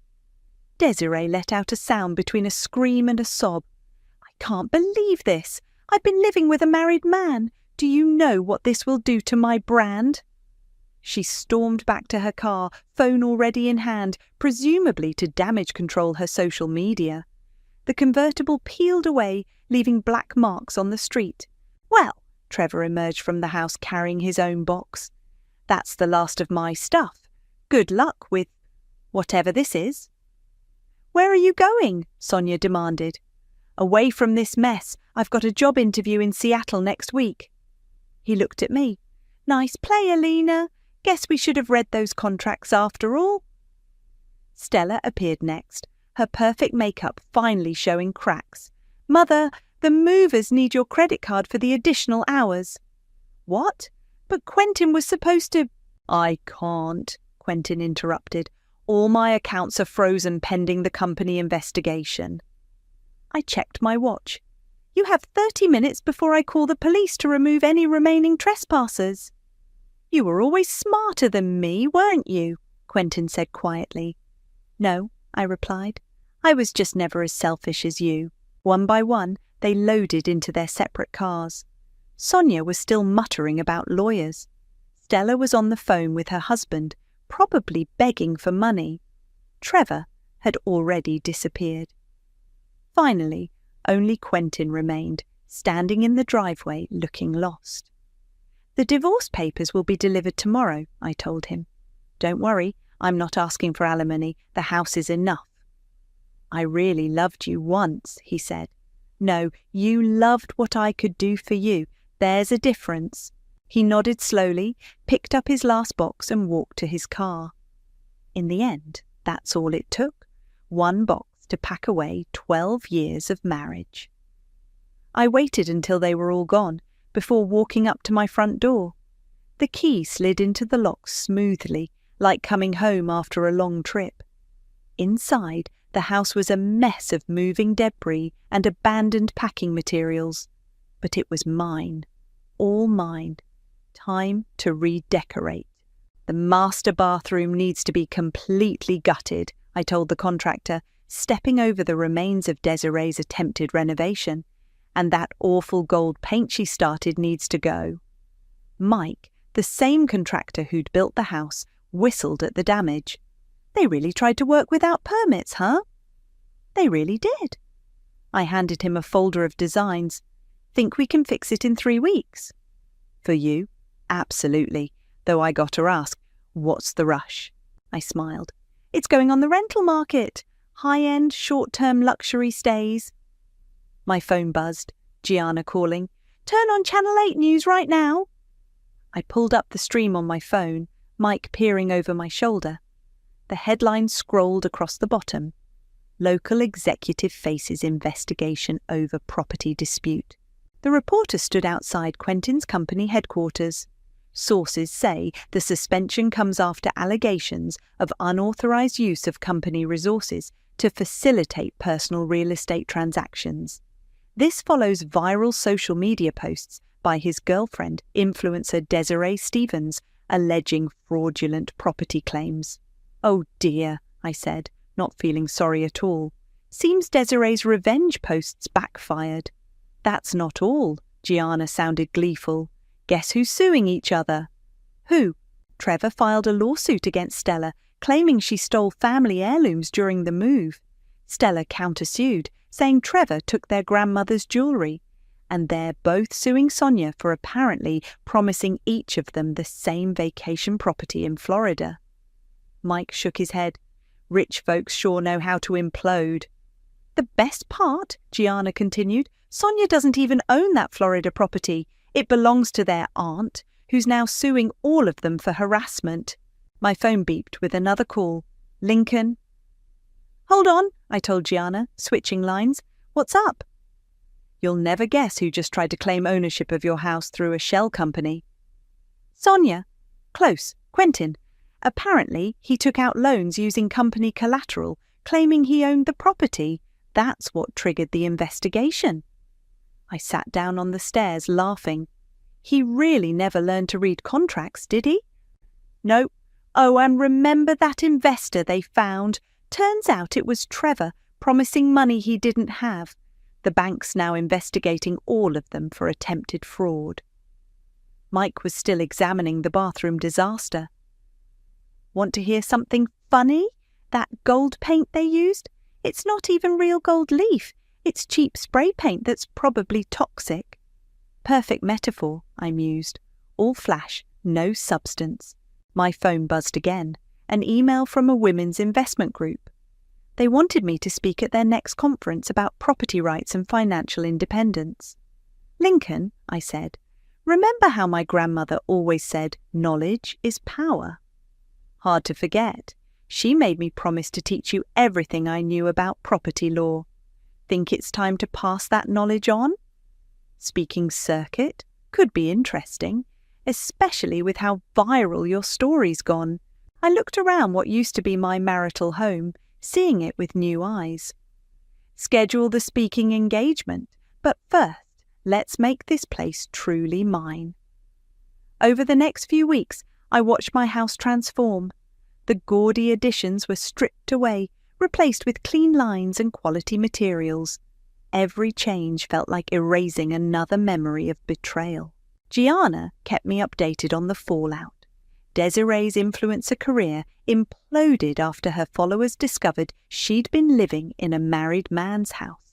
Desiree let out a sound between a scream and a sob. I can't believe this. I've been living with a married man. Do you know what this will do to my brand? She stormed back to her car, phone already in hand, presumably to damage control her social media. The convertible peeled away, leaving black marks on the street. Well, Trevor emerged from the house carrying his own box. That's the last of my stuff. Good luck with whatever this is. Where are you going? Sonia demanded. Away from this mess. I've got a job interview in Seattle next week. He looked at me. Nice play, Alina. Guess we should have read those contracts after all. Stella appeared next, her perfect makeup finally showing cracks. Mother, the movers need your credit card for the additional hours. What? But Quentin was supposed to... I can't, Quentin interrupted. All my accounts are frozen pending the company investigation. I checked my watch. You have 30 minutes before I call the police to remove any remaining trespassers. "You were always smarter than me, weren't you?" Quentin said quietly. "No," I replied. "I was just never as selfish as you." One by one, they loaded into their separate cars. Sonia was still muttering about lawyers. Stella was on the phone with her husband, probably begging for money. Trevor had already disappeared. Finally, only Quentin remained, standing in the driveway looking lost. "The divorce papers will be delivered tomorrow," I told him. "Don't worry, I'm not asking for alimony. The house is enough." "I really loved you once," he said. "No, you loved what I could do for you. There's a difference." He nodded slowly, picked up his last box and walked to his car. In the end, that's all it took. One box to pack away 12 years of marriage. I waited until they were all gone before walking up to my front door. The key slid into the lock smoothly, like coming home after a long trip. Inside, the house was a mess of moving debris and abandoned packing materials. But it was mine, all mine. Time to redecorate. "The master bathroom needs to be completely gutted," I told the contractor, stepping over the remains of Desiree's attempted renovation. "And that awful gold paint she started needs to go." Mike, the same contractor who'd built the house, whistled at the damage. "They really tried to work without permits, huh?" "They really did." I handed him a folder of designs. "Think we can fix it in 3 weeks?" "For you? Absolutely. Though I got to ask, what's the rush?" I smiled. "It's going on the rental market. High-end, short-term luxury stays." My phone buzzed, Gianna calling, "Turn on Channel 8 News right now." I pulled up the stream on my phone, Mike peering over my shoulder. The headline scrolled across the bottom. "Local executive faces investigation over property dispute." The reporter stood outside Quentin's company headquarters. Sources say the suspension comes after allegations of unauthorized use of company resources to facilitate personal real estate transactions. This follows viral social media posts by his girlfriend, influencer Desiree Stevens, alleging fraudulent property claims. "Oh dear," I said, not feeling sorry at all. "Seems Desiree's revenge posts backfired." "That's not all," Gianna sounded gleeful. "Guess who's suing each other?" "Who?" "Trevor filed a lawsuit against Stella, claiming she stole family heirlooms during the move. Stella countersued, saying Trevor took their grandmother's jewellery. And they're both suing Sonia for apparently promising each of them the same vacation property in Florida." Mike shook his head. "Rich folks sure know how to implode." "The best part," Gianna continued, "Sonia doesn't even own that Florida property. It belongs to their aunt, who's now suing all of them for harassment." My phone beeped with another call. "Lincoln?" "Hold on," I told Gianna, switching lines. "What's up?" "You'll never guess who just tried to claim ownership of your house through a shell company." "Sonia." "Close. Quentin. Apparently, he took out loans using company collateral, claiming he owned the property. That's what triggered the investigation." I sat down on the stairs, laughing. He really never learned to read contracts, did he? "No. Oh, and remember that investor they found? Turns out it was Trevor, promising money he didn't have. The bank's now investigating all of them for attempted fraud." Mike was still examining the bathroom disaster. "Want to hear something funny? That gold paint they used? It's not even real gold leaf. It's cheap spray paint that's probably toxic." "Perfect metaphor," I mused. "All flash, no substance." My phone buzzed again. An email from a women's investment group. They wanted me to speak at their next conference about property rights and financial independence. "Lincoln," I said, "remember how my grandmother always said, 'Knowledge is power'?" "Hard to forget. She made me promise to teach you everything I knew about property law. Think it's time to pass that knowledge on?" Speaking circuit could be interesting, especially with how viral your story's gone. I looked around what used to be my marital home, seeing it with new eyes. "Schedule the speaking engagement, but first, let's make this place truly mine." Over the next few weeks, I watched my house transform. The gaudy additions were stripped away, replaced with clean lines and quality materials. Every change felt like erasing another memory of betrayal. Gianna kept me updated on the fallout. Desiree's influencer career imploded after her followers discovered she'd been living in a married man's house.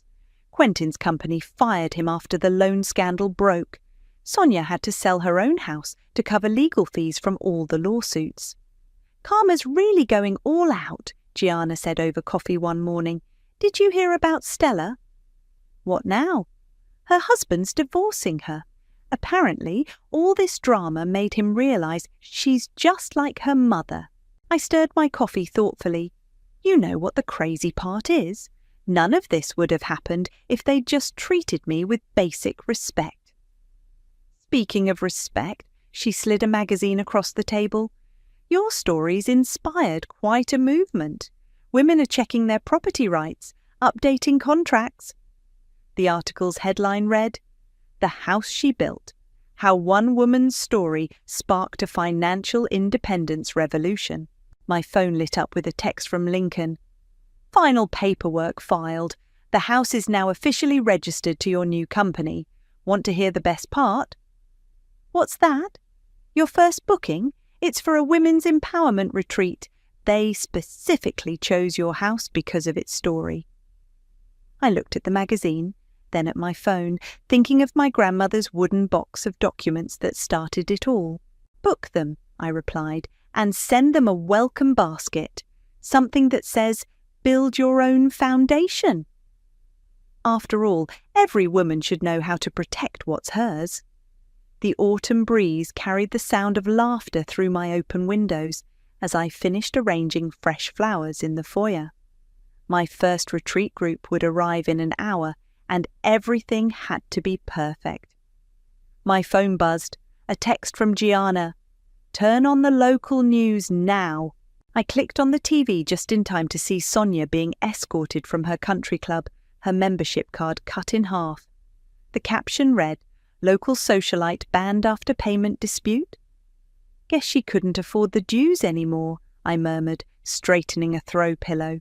Quentin's company fired him after the loan scandal broke. Sonia had to sell her own house to cover legal fees from all the lawsuits. "Karma's really going all out," Gianna said over coffee one morning. "Did you hear about Stella?" "What now?" "Her husband's divorcing her. Apparently, all this drama made him realise she's just like her mother." I stirred my coffee thoughtfully. You know what the crazy part is? None of this would have happened if they'd just treated me with basic respect. Speaking of respect, she slid a magazine across the table. "Your story's inspired quite a movement. Women are checking their property rights, updating contracts." The article's headline read, "The House She Built, How One Woman's Story Sparked a Financial Independence Revolution." My phone lit up with a text from Lincoln. "Final paperwork filed. The house is now officially registered to your new company. Want to hear the best part?" "What's that?" "Your first booking? It's for a women's empowerment retreat. They specifically chose your house because of its story." I looked at the magazine, then at my phone, thinking of my grandmother's wooden box of documents that started it all. "Book them," I replied, "and send them a welcome basket. Something that says, 'Build your own foundation.' After all, every woman should know how to protect what's hers." The autumn breeze carried the sound of laughter through my open windows as I finished arranging fresh flowers in the foyer. My first retreat group would arrive in an hour, and everything had to be perfect. My phone buzzed, a text from Gianna. "Turn on the local news now." I clicked on the TV just in time to see Sonia being escorted from her country club, her membership card cut in half. The caption read, "Local socialite banned after payment dispute." "Guess she couldn't afford the dues anymore," I murmured, straightening a throw pillow.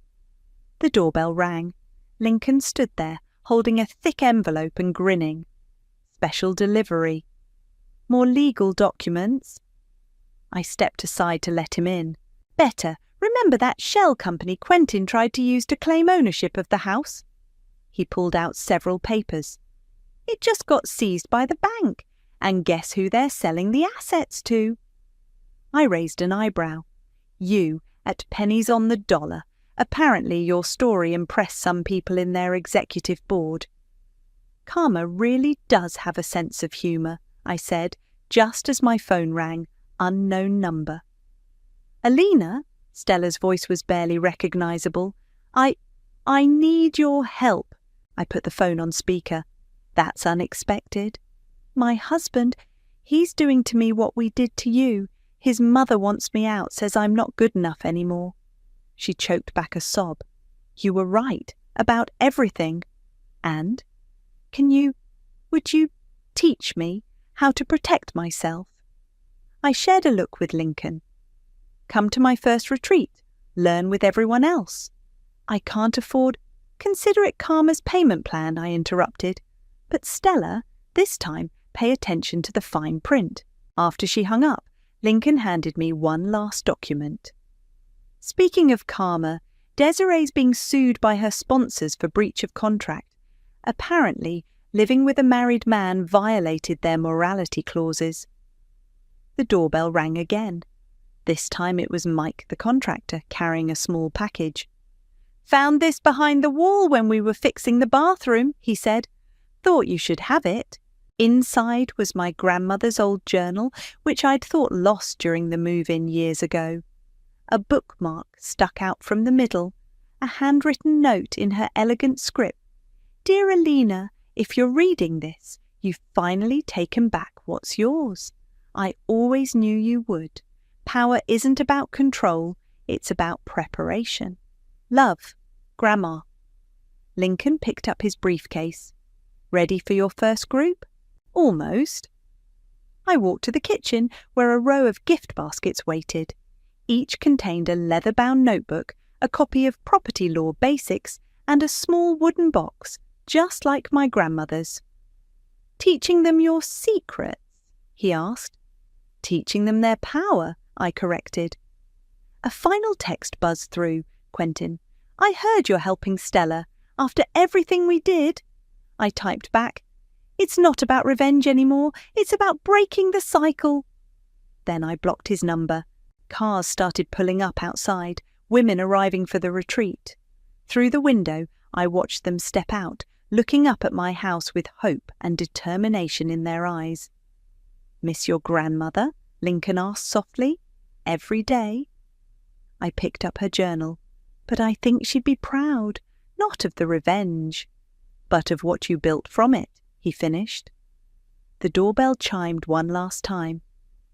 The doorbell rang. Lincoln stood there, holding a thick envelope and grinning. "Special delivery." "More legal documents?" I stepped aside to let him in. "Better. Remember that shell company Quentin tried to use to claim ownership of the house?" He pulled out several papers. "It just got seized by the bank. And guess who they're selling the assets to?" I raised an eyebrow. "You, at pennies on the dollar. Apparently your story impressed some people in their executive board." "Karma really does have a sense of humour," I said, just as my phone rang. Unknown number. "Alina?" Stella's voice was barely recognisable. I need your help." I put the phone on speaker. "That's unexpected." "My husband, he's doing to me what we did to you. His mother wants me out, says I'm not good enough anymore." She choked back a sob. "You were right, about everything. And? Would you teach me how to protect myself?" I shared a look with Lincoln. "Come to my first retreat. Learn with everyone else." "I can't afford—" "Consider it Karma's payment plan," I interrupted. "But Stella, this time pay attention to the fine print." After she hung up, Lincoln handed me one last document. "Speaking of Karma, Desiree's being sued by her sponsors for breach of contract. Apparently, living with a married man violated their morality clauses." The doorbell rang again. This time it was Mike the contractor, carrying a small package. "Found this behind the wall when we were fixing the bathroom," he said. "Thought you should have it." Inside was my grandmother's old journal, which I'd thought lost during the move-in years ago. A bookmark stuck out from the middle, a handwritten note in her elegant script. "Dear Alina, if you're reading this, you've finally taken back what's yours. I always knew you would. Power isn't about control, it's about preparation. Love, Grandma." Lincoln picked up his briefcase. "Ready for your first group?" "Almost." I walked to the kitchen where a row of gift baskets waited. Each contained a leather-bound notebook, a copy of Property Law Basics, and a small wooden box, just like my grandmother's. "Teaching them your secrets?" he asked. "Teaching them their power," I corrected. A final text buzzed through. "Quentin, I heard you're helping Stella. After everything we did," I typed back. "It's not about revenge anymore. It's about breaking the cycle." Then I blocked his number. Cars started pulling up outside, women arriving for the retreat. Through the window, I watched them step out, looking up at my house with hope and determination in their eyes. "Miss your grandmother?" Lincoln asked softly. "Every day?" I picked up her journal. "But I think she'd be proud, not of the revenge, but of what you built from it," he finished. The doorbell chimed one last time.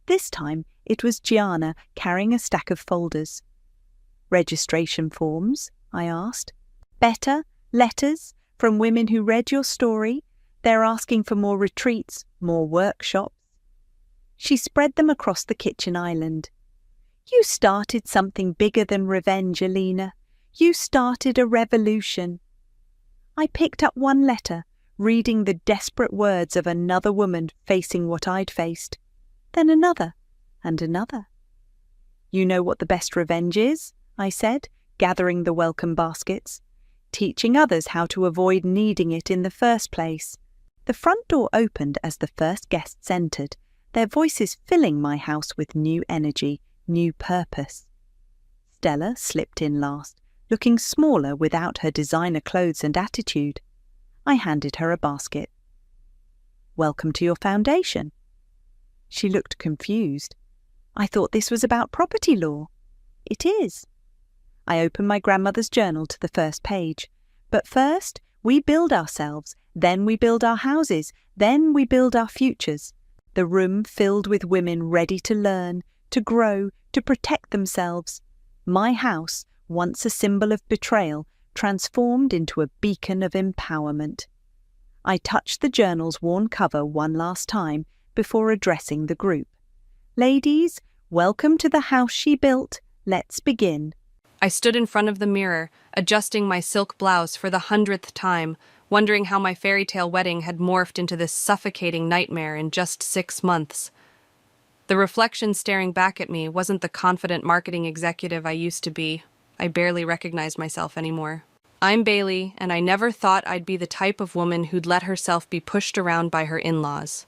This time it was Gianna carrying a stack of folders. "Registration forms?" I asked. "Better, letters from women who read your story. They're asking for more retreats, more workshops." She spread them across the kitchen island. "You started something bigger than revenge, Alina. You started a revolution." I picked up one letter, reading the desperate words of another woman facing what I'd faced. Then another, and another. "You know what the best revenge is?" I said, gathering the welcome baskets. "Teaching others how to avoid needing it in the first place." The front door opened as the first guests entered, their voices filling my house with new energy, new purpose. Stella slipped in last, looking smaller without her designer clothes and attitude. I handed her a basket. "Welcome to your foundation." She looked confused. "I thought this was about property law." "It is." I opened my grandmother's journal to the first page. "But first, we build ourselves, then we build our houses, then we build our futures." The room filled with women ready to learn, to grow, to protect themselves. My house, once a symbol of betrayal, transformed into a beacon of empowerment. I touched the journal's worn cover one last time before addressing the group. "Ladies, welcome to the house she built. Let's begin." I stood in front of the mirror, adjusting my silk blouse for the 100th time, wondering how my fairy tale wedding had morphed into this suffocating nightmare in just 6 months. The reflection staring back at me wasn't the confident marketing executive I used to be. I barely recognized myself anymore. I'm Bailey, and I never thought I'd be the type of woman who'd let herself be pushed around by her in-laws.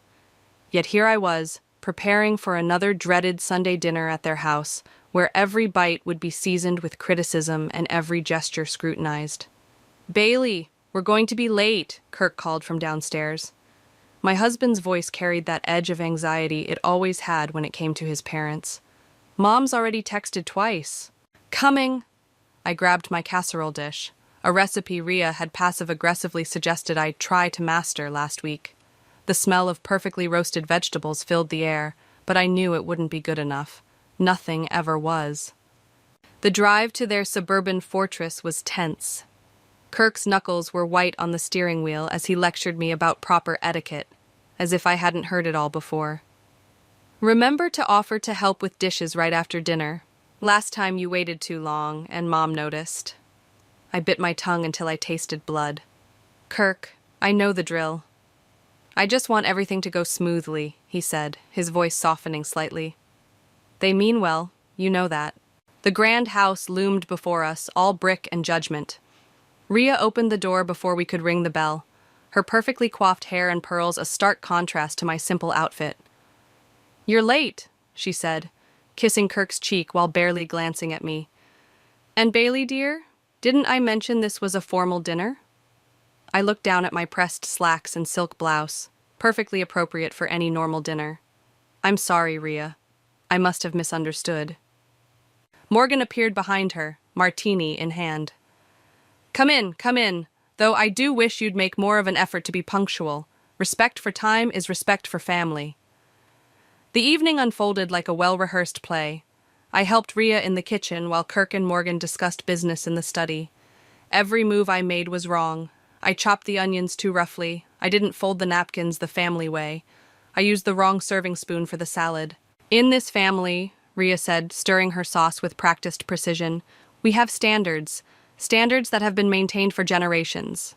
Yet here I was, preparing for another dreaded Sunday dinner at their house, where every bite would be seasoned with criticism and every gesture scrutinized. "Bailey, we're going to be late," Kirk called from downstairs. My husband's voice carried that edge of anxiety it always had when it came to his parents. "Mom's already texted twice." "Coming!" I grabbed my casserole dish, a recipe Rhea had passive-aggressively suggested I try to master last week. The smell of perfectly roasted vegetables filled the air, but I knew it wouldn't be good enough. Nothing ever was. The drive to their suburban fortress was tense. Kirk's knuckles were white on the steering wheel as he lectured me about proper etiquette, as if I hadn't heard it all before. "Remember to offer to help with dishes right after dinner. Last time you waited too long, and Mom noticed." I bit my tongue until I tasted blood. "Kirk, I know the drill." "I just want everything to go smoothly," he said, his voice softening slightly. "They mean well, you know that." The grand house loomed before us, all brick and judgment. Rhea opened the door before we could ring the bell, her perfectly coiffed hair and pearls a stark contrast to my simple outfit. "You're late," she said, kissing Kirk's cheek while barely glancing at me. "And Bailey, dear, didn't I mention this was a formal dinner?" I looked down at my pressed slacks and silk blouse, perfectly appropriate for any normal dinner. "I'm sorry, Rhea. I must have misunderstood." Morgan appeared behind her, martini in hand. Come in, though I do wish you'd make more of an effort to be punctual. Respect for time is respect for family." The evening unfolded like a well-rehearsed play. I helped Rhea in the kitchen while Kirk and Morgan discussed business in the study. Every move I made was wrong. I chopped the onions too roughly. I didn't fold the napkins the family way. I used the wrong serving spoon for the salad. In this family, Ria said, stirring her sauce with practiced precision, we have standards. Standards that have been maintained for generations.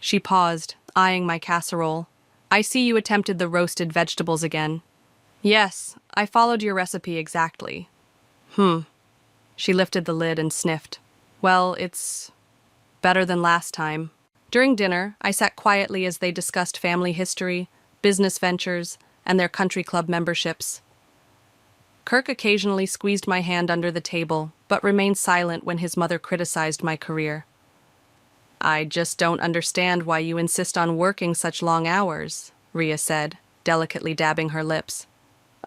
She paused, eyeing my casserole. I see you attempted the roasted vegetables again. Yes, I followed your recipe exactly. She lifted the lid and sniffed. Well, it's better than last time. During dinner, I sat quietly as they discussed family history, business ventures, and their country club memberships. Kirk occasionally squeezed my hand under the table, but remained silent when his mother criticized my career. I just don't understand why you insist on working such long hours, Ria said, delicately dabbing her lips.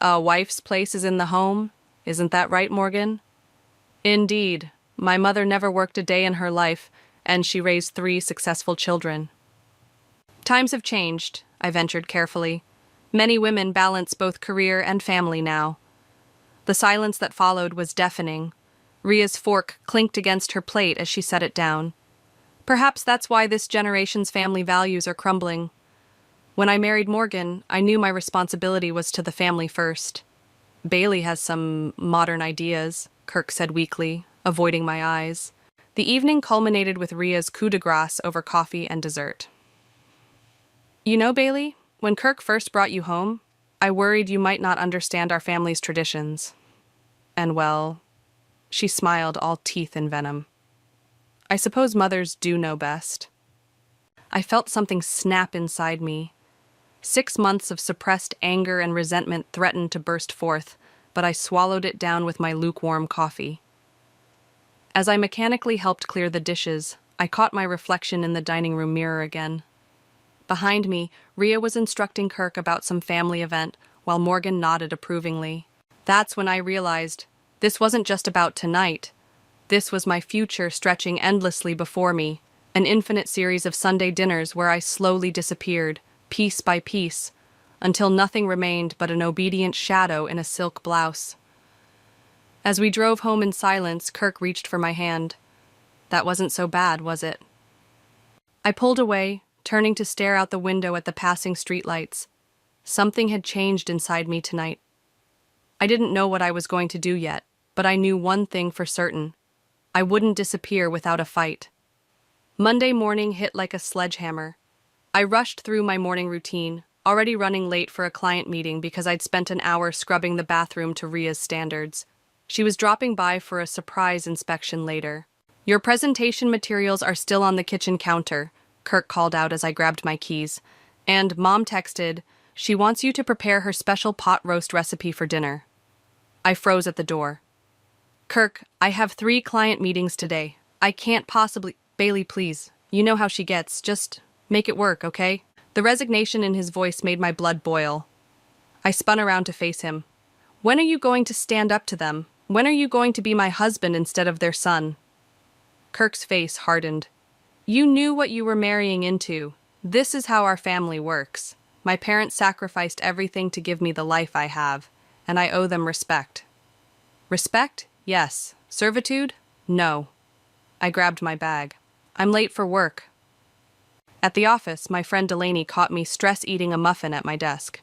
A wife's place is in the home, isn't that right, Morgan? Indeed. My mother never worked a day in her life, and she raised 3 successful children. Times have changed, I ventured carefully. Many women balance both career and family now. The silence that followed was deafening. Ria's fork clinked against her plate as she set it down. Perhaps that's why this generation's family values are crumbling. When I married Morgan, I knew my responsibility was to the family first. Bailey has some modern ideas, Kirk said weakly, avoiding my eyes. The evening culminated with Ria's coup de grace over coffee and dessert. You know, Bailey, when Kirk first brought you home, I worried you might not understand our family's traditions. And well, she smiled, all teeth and venom. I suppose mothers do know best. I felt something snap inside me. 6 months of suppressed anger and resentment threatened to burst forth, but I swallowed it down with my lukewarm coffee. As I mechanically helped clear the dishes, I caught my reflection in the dining room mirror again. Behind me, Ria was instructing Kirk about some family event, while Morgan nodded approvingly. That's when I realized this wasn't just about tonight. This was my future stretching endlessly before me, an infinite series of Sunday dinners where I slowly disappeared, piece by piece, until nothing remained but an obedient shadow in a silk blouse. As we drove home in silence, Kirk reached for my hand. That wasn't so bad, was it? I pulled away, turning to stare out the window at the passing streetlights. Something had changed inside me tonight. I didn't know what I was going to do yet, but I knew one thing for certain. I wouldn't disappear without a fight. Monday morning hit like a sledgehammer. I rushed through my morning routine, already running late for a client meeting because I'd spent an hour scrubbing the bathroom to Ria's standards. She was dropping by for a surprise inspection later. Your presentation materials are still on the kitchen counter, Kirk called out as I grabbed my keys. And Mom texted, she wants you to prepare her special pot roast recipe for dinner. I froze at the door. Kirk, I have 3 client meetings today. I can't possibly— Bailey, please. You know how she gets. Just make it work, okay? The resignation in his voice made my blood boil. I spun around to face him. When are you going to stand up to them? When are you going to be my husband instead of their son? Kirk's face hardened. You knew what you were marrying into. This is how our family works. My parents sacrificed everything to give me the life I have, and I owe them respect. Respect? Yes. Servitude? No. I grabbed my bag. I'm late for work. At the office, my friend Delaney caught me stress-eating a muffin at my desk.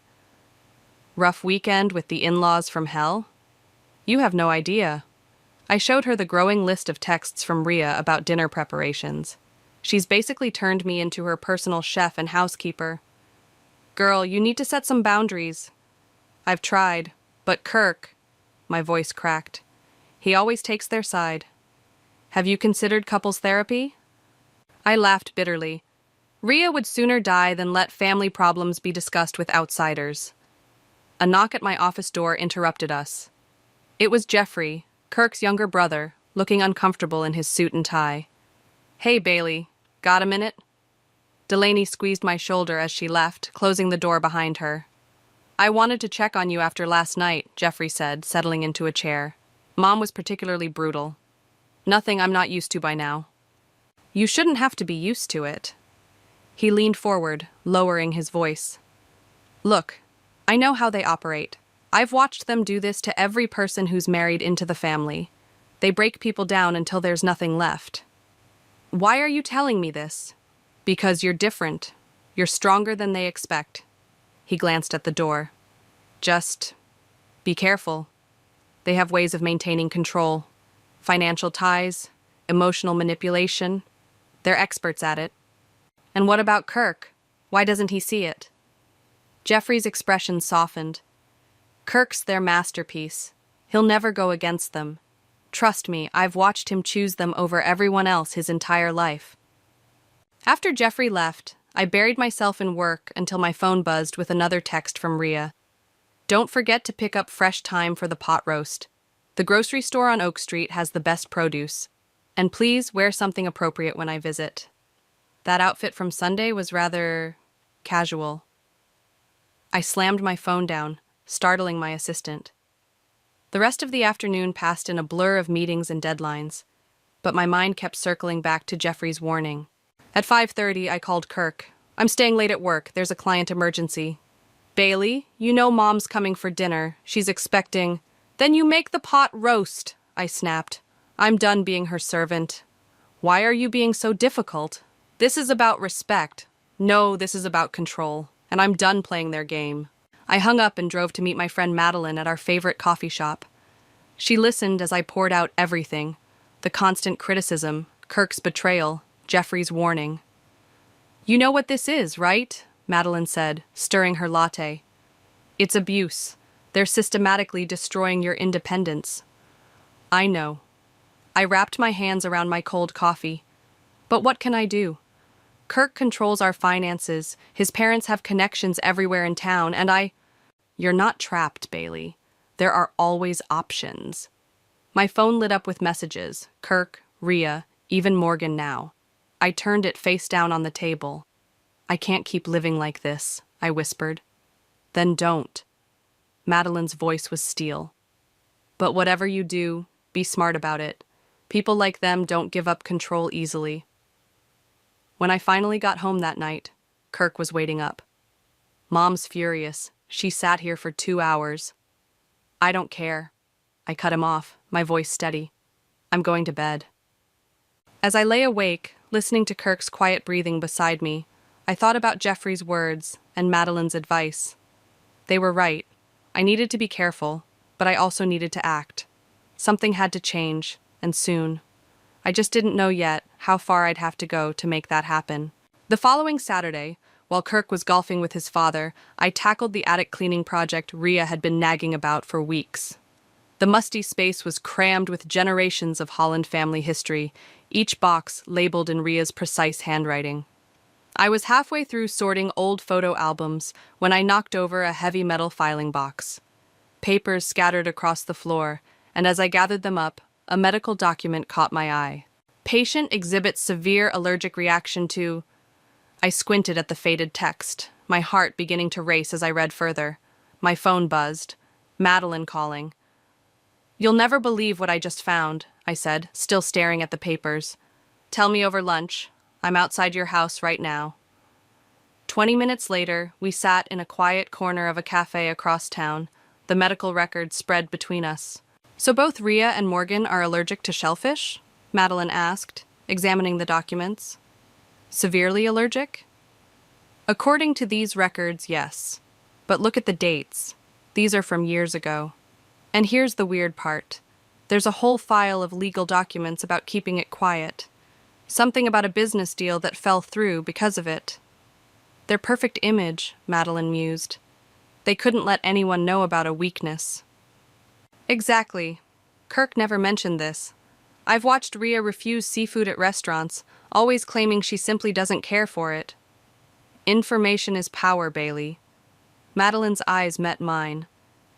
Rough weekend with the in-laws from hell? You have no idea. I showed her the growing list of texts from Ria about dinner preparations. She's basically turned me into her personal chef and housekeeper. Girl, you need to set some boundaries. I've tried, but Kirk— my voice cracked. He always takes their side. Have you considered couples therapy? I laughed bitterly. Ria would sooner die than let family problems be discussed with outsiders. A knock at my office door interrupted us. It was Jeffrey, Kirk's younger brother, looking uncomfortable in his suit and tie. Hey, Bailey, got a minute? Delaney squeezed my shoulder as she left, closing the door behind her. I wanted to check on you after last night, Jeffrey said, settling into a chair. Mom was particularly brutal. Nothing I'm not used to by now. You shouldn't have to be used to it. He leaned forward, lowering his voice. Look, I know how they operate. I've watched them do this to every person who's married into the family. They break people down until there's nothing left. Why are you telling me this? Because you're different. You're stronger than they expect. He glanced at the door. Just be careful. They have ways of maintaining control. Financial ties, emotional manipulation. They're experts at it. And what about Kirk? Why doesn't he see it? Jeffrey's expression softened. Kirk's their masterpiece. He'll never go against them. Trust me, I've watched him choose them over everyone else his entire life. After Jeffrey left, I buried myself in work until my phone buzzed with another text from Rhea. Don't forget to pick up fresh thyme for the pot roast. The grocery store on Oak Street has the best produce. And please wear something appropriate when I visit. That outfit from Sunday was rather casual. I slammed my phone down, startling my assistant. The rest of the afternoon passed in a blur of meetings and deadlines, but my mind kept circling back to Jeffrey's warning. At 5:30, I called Kirk. I'm staying late at work. There's a client emergency. Bailey, you know Mom's coming for dinner. She's expecting. Then you make the pot roast, I snapped. I'm done being her servant. Why are you being so difficult? This is about respect. No, this is about control. And I'm done playing their game. I hung up and drove to meet my friend Madeline at our favorite coffee shop. She listened as I poured out everything. The constant criticism, Kirk's betrayal, Jeffrey's warning. You know what this is, right? Madeline said, stirring her latte. It's abuse. They're systematically destroying your independence. I know. I wrapped my hands around my cold coffee. But what can I do? Kirk controls our finances, his parents have connections everywhere in town, and You're not trapped, Bailey. There are always options. My phone lit up with messages. Kirk, Rhea, even Morgan now. I turned it face down on the table. I can't keep living like this, I whispered. Then don't. Madeline's voice was steel. But whatever you do, be smart about it. People like them don't give up control easily. When I finally got home that night, Kirk was waiting up. Mom's furious. She sat here for 2 hours. I don't care. I cut him off, my voice steady. I'm going to bed. As I lay awake, listening to Kirk's quiet breathing beside me, I thought about Jeffrey's words and Madeline's advice. They were right. I needed to be careful, but I also needed to act. Something had to change, and soon. I just didn't know yet how far I'd have to go to make that happen. The following Saturday, while Kirk was golfing with his father, I tackled the attic cleaning project Rhea had been nagging about for weeks. The musty space was crammed with generations of Holland family history, each box labeled in Rhea's precise handwriting. I was halfway through sorting old photo albums when I knocked over a heavy metal filing box. Papers scattered across the floor, and as I gathered them up, a medical document caught my eye. Patient exhibits severe allergic reaction to... I squinted at the faded text, my heart beginning to race as I read further. My phone buzzed. Madeline calling. You'll never believe what I just found, I said, still staring at the papers. Tell me over lunch. I'm outside your house right now. 20 minutes later, we sat in a quiet corner of a cafe across town, the medical records spread between us. So both Rhea and Morgan are allergic to shellfish? Madeline asked, examining the documents. Severely allergic? According to these records, yes. But look at the dates. These are from years ago. And here's the weird part. There's a whole file of legal documents about keeping it quiet. Something about a business deal that fell through because of it. Their perfect image, Madeline mused. They couldn't let anyone know about a weakness. Exactly. Kirk never mentioned this. I've watched Rhea refuse seafood at restaurants, always claiming she simply doesn't care for it. Information is power, Bailey. Madeline's eyes met mine,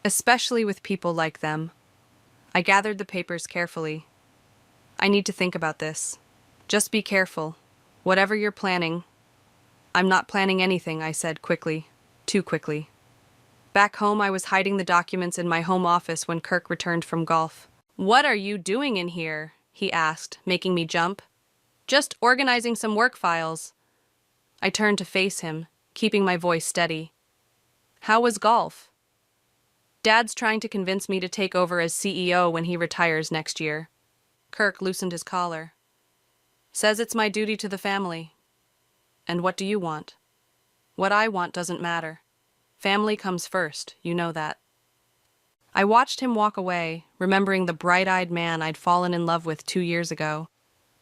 especially with people like them. I gathered the papers carefully. I need to think about this. Just be careful. Whatever you're planning. I'm not planning anything, I said quickly. Too quickly. Back home, I was hiding the documents in my home office when Kirk returned from golf. What are you doing in here? He asked, making me jump. Just organizing some work files. I turned to face him, keeping my voice steady. How was golf? Dad's trying to convince me to take over as CEO when he retires next year. Kirk loosened his collar. Says it's my duty to the family. And what do you want? What I want doesn't matter. Family comes first, you know that. I watched him walk away, remembering the bright-eyed man I'd fallen in love with 2 years ago.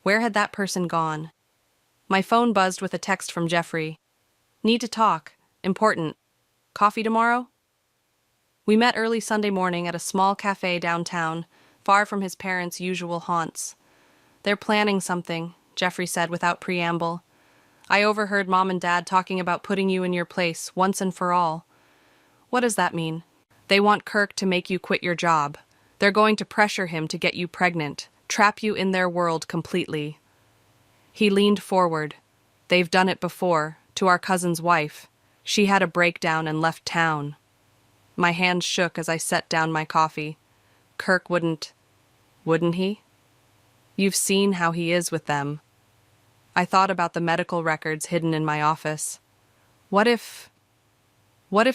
Where had that person gone? My phone buzzed with a text from Jeffrey. Need to talk. Important. Coffee tomorrow? We met early Sunday morning at a small cafe downtown, far from his parents' usual haunts. They're planning something, Jeffrey said without preamble. I overheard Mom and Dad talking about putting you in your place once and for all. What does that mean? They want Kirk to make you quit your job. They're going to pressure him to get you pregnant, trap you in their world completely. He leaned forward. They've done it before, to our cousin's wife. She had a breakdown and left town. My hand shook as I set down my coffee. Kirk wouldn't he? You've seen how he is with them. I thought about the medical records hidden in my office. What if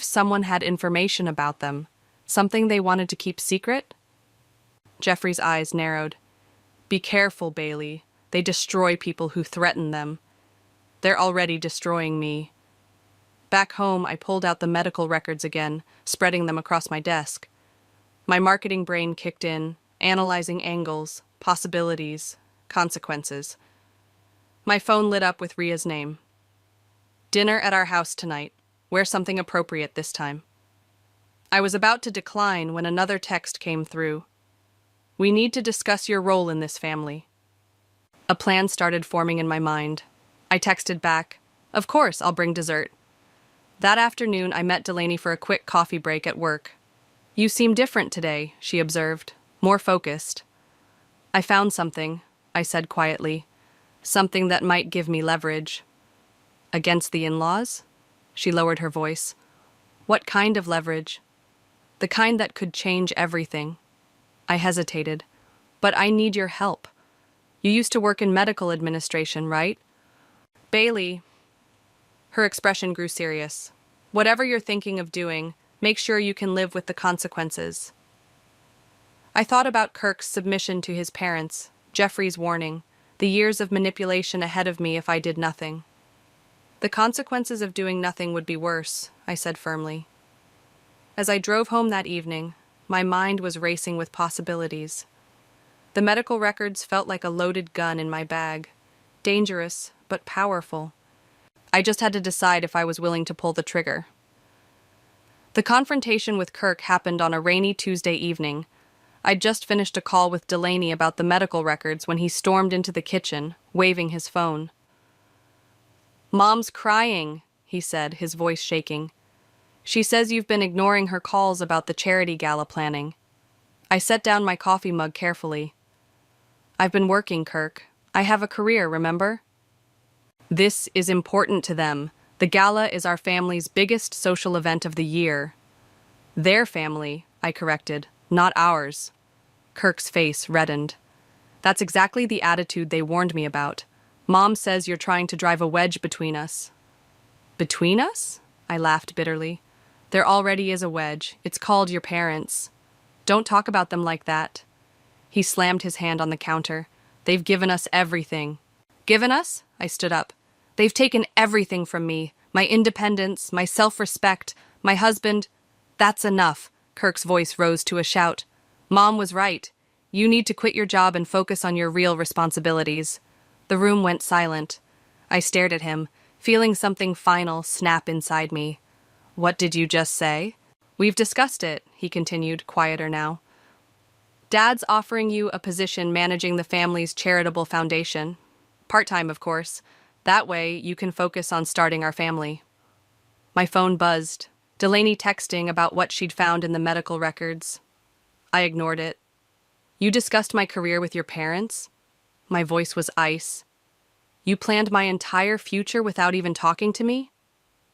someone had information about them? Something they wanted to keep secret? Jeffrey's eyes narrowed. Be careful, Bailey. They destroy people who threaten them. They're already destroying me. Back home, I pulled out the medical records again, spreading them across my desk. My marketing brain kicked in, analyzing angles, possibilities, consequences. My phone lit up with Ria's name. Dinner at our house tonight. Wear something appropriate this time. I was about to decline when another text came through. We need to discuss your role in this family. A plan started forming in my mind. I texted back, of course, I'll bring dessert. That afternoon, I met Delaney for a quick coffee break at work. You seem different today, she observed, more focused. I found something, I said quietly. Something that might give me leverage. Against the in-laws? She lowered her voice. What kind of leverage? The kind that could change everything. I hesitated. But I need your help. You used to work in medical administration, right? Bailey. Her expression grew serious. Whatever you're thinking of doing, make sure you can live with the consequences. I thought about Kirk's submission to his parents, Jeffrey's warning, the years of manipulation ahead of me if I did nothing. The consequences of doing nothing would be worse, I said firmly. As I drove home that evening, my mind was racing with possibilities. The medical records felt like a loaded gun in my bag, dangerous but powerful. I just had to decide if I was willing to pull the trigger. The confrontation with Kirk happened on a rainy Tuesday evening. I'd just finished a call with Delaney about the medical records when he stormed into the kitchen, waving his phone. Mom's crying, he said, his voice shaking. She says you've been ignoring her calls about the charity gala planning. I set down my coffee mug carefully. I've been working, Kirk. I have a career, remember? This is important to them. The gala is our family's biggest social event of the year. Their family, I corrected, not ours. Kirk's face reddened. That's exactly the attitude they warned me about. Mom says you're trying to drive a wedge between us. Between us? I laughed bitterly. There already is a wedge. It's called your parents. Don't talk about them like that. He slammed his hand on the counter. They've given us everything. Given us? I stood up. They've taken everything from me. My independence, my self-respect, my husband. That's enough. Kirk's voice rose to a shout. Mom was right. You need to quit your job and focus on your real responsibilities. The room went silent. I stared at him, feeling something final snap inside me. What did you just say? We've discussed it, he continued, quieter now. Dad's offering you a position managing the family's charitable foundation. Part-time, of course. That way, you can focus on starting our family. My phone buzzed. Delaney texting about what she'd found in the medical records. I ignored it. You discussed my career with your parents? My voice was ice. You planned my entire future without even talking to me?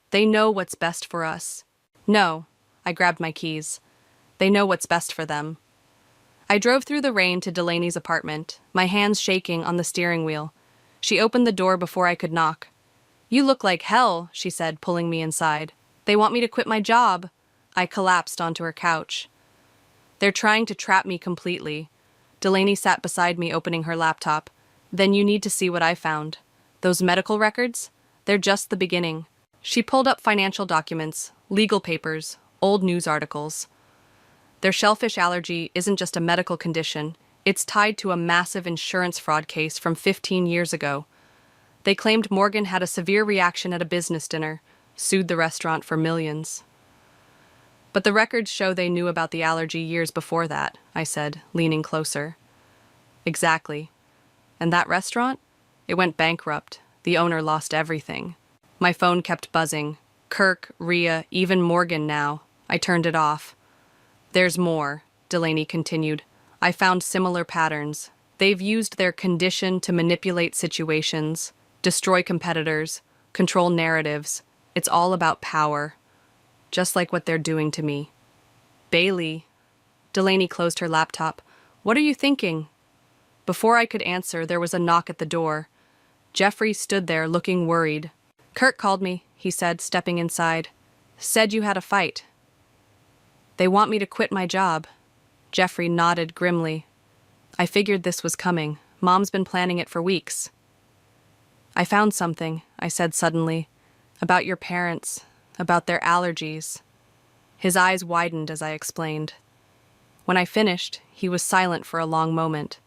They know what's best for us. No, I grabbed my keys. They know what's best for them. I drove through the rain to Delaney's apartment, my hands shaking on the steering wheel. She opened the door before I could knock. You look like hell, she said, pulling me inside. They want me to quit my job. I collapsed onto her couch. They're trying to trap me completely. Delaney sat beside me, opening her laptop. Then you need to see what I found. Those medical records? They're just the beginning. She pulled up financial documents, legal papers, old news articles. Their shellfish allergy isn't just a medical condition, it's tied to a massive insurance fraud case from 15 years ago. They claimed Morgan had a severe reaction at a business dinner, sued the restaurant for millions. But the records show they knew about the allergy years before that, I said, leaning closer. Exactly. And that restaurant? It went bankrupt. The owner lost everything. My phone kept buzzing. Kirk, Rhea, even Morgan now. I turned it off. There's more, Delaney continued. I found similar patterns. They've used their condition to manipulate situations, destroy competitors, control narratives. It's all about power. Just like what they're doing to me. Bailey. Delaney closed her laptop. What are you thinking? Before I could answer, there was a knock at the door. Jeffrey stood there, looking worried. Kirk called me, he said, stepping inside. Said you had a fight. They want me to quit my job. Jeffrey nodded grimly. I figured this was coming. Mom's been planning it for weeks. I found something, I said suddenly. About your parents. About their allergies. His eyes widened as I explained. When I finished, he was silent for a long moment.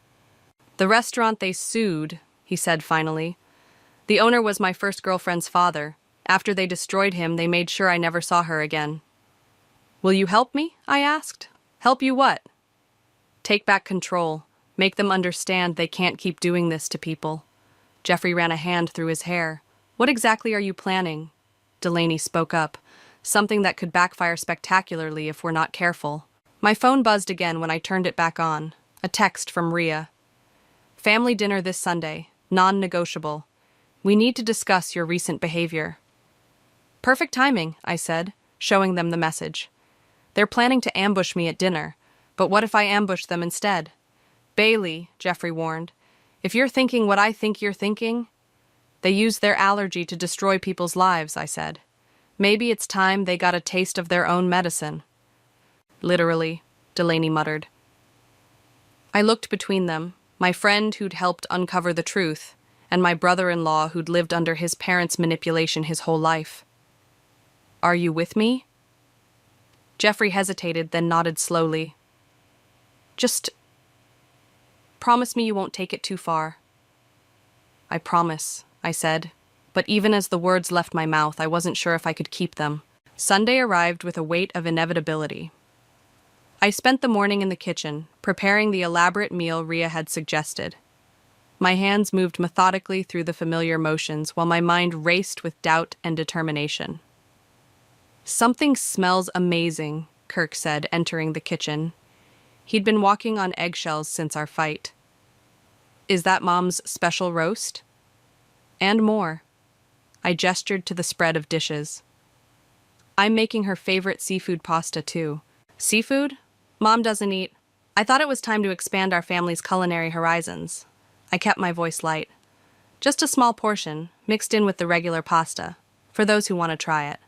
The restaurant they sued, he said finally. The owner was my first girlfriend's father. After they destroyed him, they made sure I never saw her again. Will you help me? I asked. Help you what? Take back control. Make them understand they can't keep doing this to people. Jeffrey ran a hand through his hair. What exactly are you planning? Delaney spoke up. Something that could backfire spectacularly if we're not careful. My phone buzzed again when I turned it back on. A text from Rhea. Family dinner this Sunday. Non-negotiable. We need to discuss your recent behavior. Perfect timing, I said, showing them the message. They're planning to ambush me at dinner, but what if I ambush them instead? Bailey, Jeffrey warned, if you're thinking what I think you're thinking... They use their allergy to destroy people's lives, I said. Maybe it's time they got a taste of their own medicine. Literally, Delaney muttered. I looked between them, my friend who'd helped uncover the truth, and my brother-in-law who'd lived under his parents' manipulation his whole life. Are you with me? Jeffrey hesitated, then nodded slowly. Just promise me you won't take it too far. I promise, I said, but even as the words left my mouth, I wasn't sure if I could keep them. Sunday arrived with a weight of inevitability. I spent the morning in the kitchen, preparing the elaborate meal Rhea had suggested. My hands moved methodically through the familiar motions while my mind raced with doubt and determination. Something smells amazing, Kirk said, entering the kitchen. He'd been walking on eggshells since our fight. Is that Mom's special roast? And more. I gestured to the spread of dishes. I'm making her favorite seafood pasta, too. Seafood? Mom doesn't eat. I thought it was time to expand our family's culinary horizons. I kept my voice light. Just a small portion, mixed in with the regular pasta, for those who want to try it.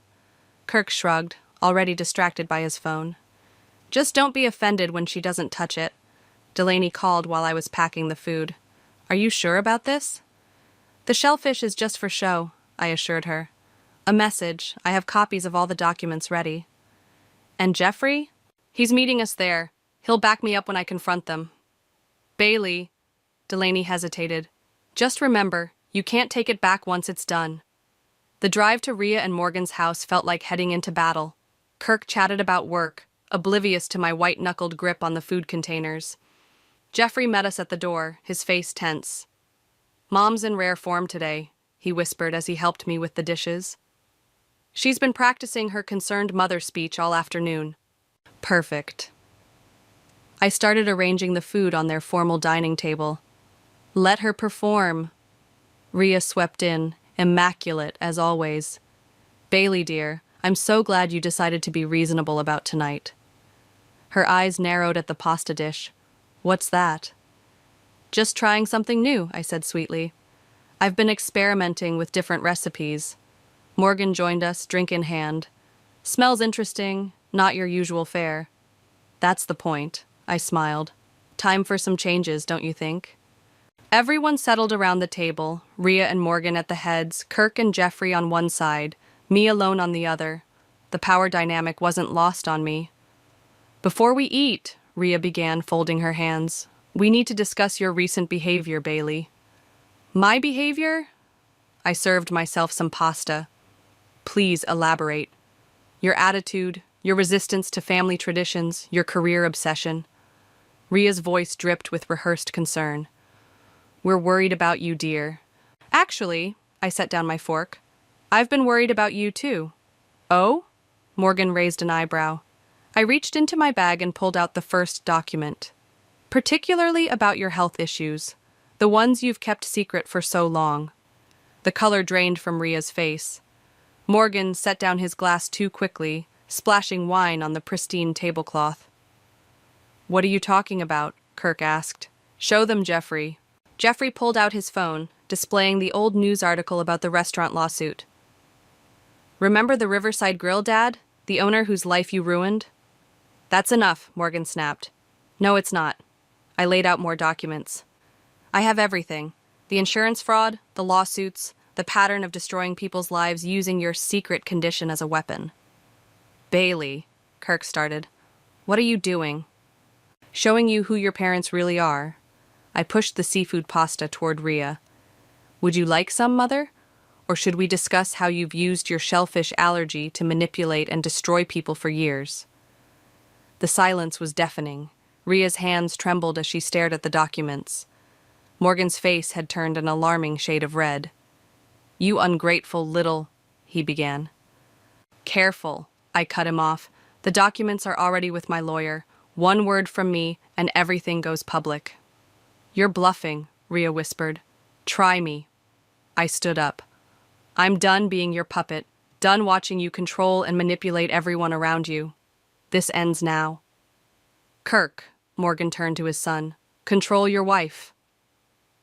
Kirk shrugged, already distracted by his phone. Just don't be offended when she doesn't touch it. Delaney called while I was packing the food. Are you sure about this? The shellfish is just for show, I assured her. A message. I have copies of all the documents ready. And Jeffrey? He's meeting us there. He'll back me up when I confront them. Bailey, Delaney hesitated. Just remember, you can't take it back once it's done. The drive to Rhea and Morgan's house felt like heading into battle. Kirk chatted about work, oblivious to my white-knuckled grip on the food containers. Jeffrey met us at the door, his face tense. Mom's in rare form today, he whispered as he helped me with the dishes. She's been practicing her concerned mother speech all afternoon. Perfect. I started arranging the food on their formal dining table. Let her perform. Rhea swept in, immaculate as always. Bailey, dear, I'm so glad you decided to be reasonable about tonight. Her eyes narrowed at the pasta dish. What's that? Just trying something new, I said sweetly. I've been experimenting with different recipes. Morgan joined us, drink in hand. Smells interesting, not your usual fare. That's the point, I smiled. Time for some changes, don't you think? Everyone settled around the table, Rhea and Morgan at the heads, Kirk and Jeffrey on one side, me alone on the other. The power dynamic wasn't lost on me. "Before we eat," Rhea began, folding her hands, "we need to discuss your recent behavior, Bailey." "My behavior?" I served myself some pasta. "Please elaborate. Your attitude, your resistance to family traditions, your career obsession." Rhea's voice dripped with rehearsed concern. "We're worried about you, dear." "Actually," I set down my fork, "I've been worried about you too." "Oh?" Morgan raised an eyebrow. I reached into my bag and pulled out the first document. "Particularly about your health issues, the ones you've kept secret for so long." The color drained from Rhea's face. Morgan set down his glass too quickly, splashing wine on the pristine tablecloth. "What are you talking about?" Kirk asked. "Show them, Jeffrey." Jeffrey pulled out his phone, displaying the old news article about the restaurant lawsuit. "Remember the Riverside Grill, Dad? The owner whose life you ruined?" "That's enough," Morgan snapped. "No, it's not." I laid out more documents. "I have everything. The insurance fraud, the lawsuits, the pattern of destroying people's lives using your secret condition as a weapon." "Bailey," Kirk started, "what are you doing?" "Showing you who your parents really are." I pushed the seafood pasta toward Rhea. "Would you like some, Mother? Or should we discuss how you've used your shellfish allergy to manipulate and destroy people for years?" The silence was deafening. Rhea's hands trembled as she stared at the documents. Morgan's face had turned an alarming shade of red. "You ungrateful little," he began. "Careful," I cut him off. "The documents are already with my lawyer. One word from me, and everything goes public." "You're bluffing," Rhea whispered. "Try me." I stood up. "I'm done being your puppet, done watching you control and manipulate everyone around you. This ends now." "Kirk," Morgan turned to his son, "control your wife."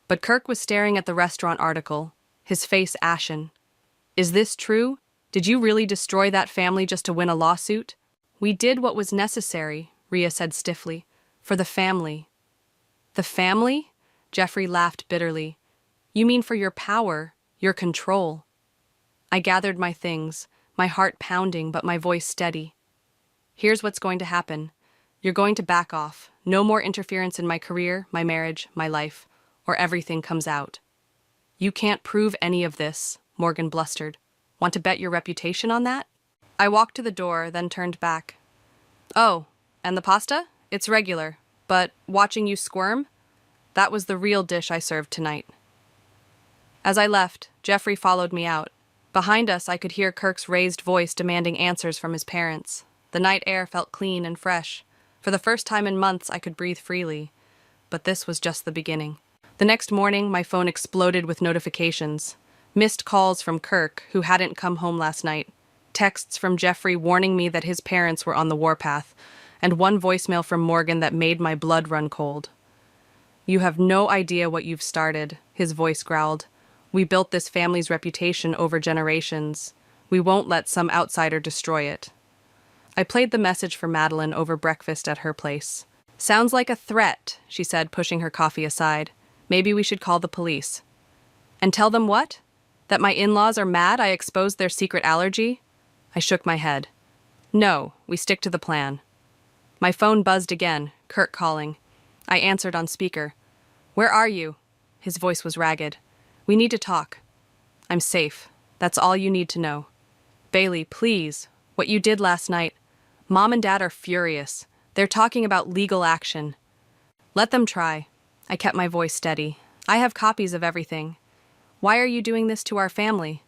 But Kirk was staring at the restaurant article, his face ashen. "Is this true? Did you really destroy that family just to win a lawsuit?" "We did what was necessary," Rhea said stiffly, "for the family." "The family?" Jeffrey laughed bitterly. "You mean for your power, your control." I gathered my things, my heart pounding but my voice steady. "Here's what's going to happen. You're going to back off. No more interference in my career, my marriage, my life, or everything comes out." "You can't prove any of this," Morgan blustered. "Want to bet your reputation on that?" I walked to the door, then turned back. "Oh, and the pasta? It's regular. But watching you squirm? That was the real dish I served tonight." As I left, Jeffrey followed me out. Behind us, I could hear Kirk's raised voice demanding answers from his parents. The night air felt clean and fresh. For the first time in months, I could breathe freely. But this was just the beginning. The next morning, my phone exploded with notifications. Missed calls from Kirk, who hadn't come home last night. Texts from Jeffrey warning me that his parents were on the warpath. And one voicemail from Morgan that made my blood run cold. "You have no idea what you've started," his voice growled. "We built this family's reputation over generations. We won't let some outsider destroy it." I played the message for Madeline over breakfast at her place. "Sounds like a threat," she said, pushing her coffee aside. "Maybe we should call the police." "And tell them what? That my in-laws are mad I exposed their secret allergy?" I shook my head. "No, we stick to the plan." My phone buzzed again, Kirk calling. I answered on speaker. "Where are you?" His voice was ragged. "We need to talk." "I'm safe. That's all you need to know." "Bailey, please. What you did last night. Mom and Dad are furious. They're talking about legal action." "Let them try." I kept my voice steady. "I have copies of everything." "Why are you doing this to our family?"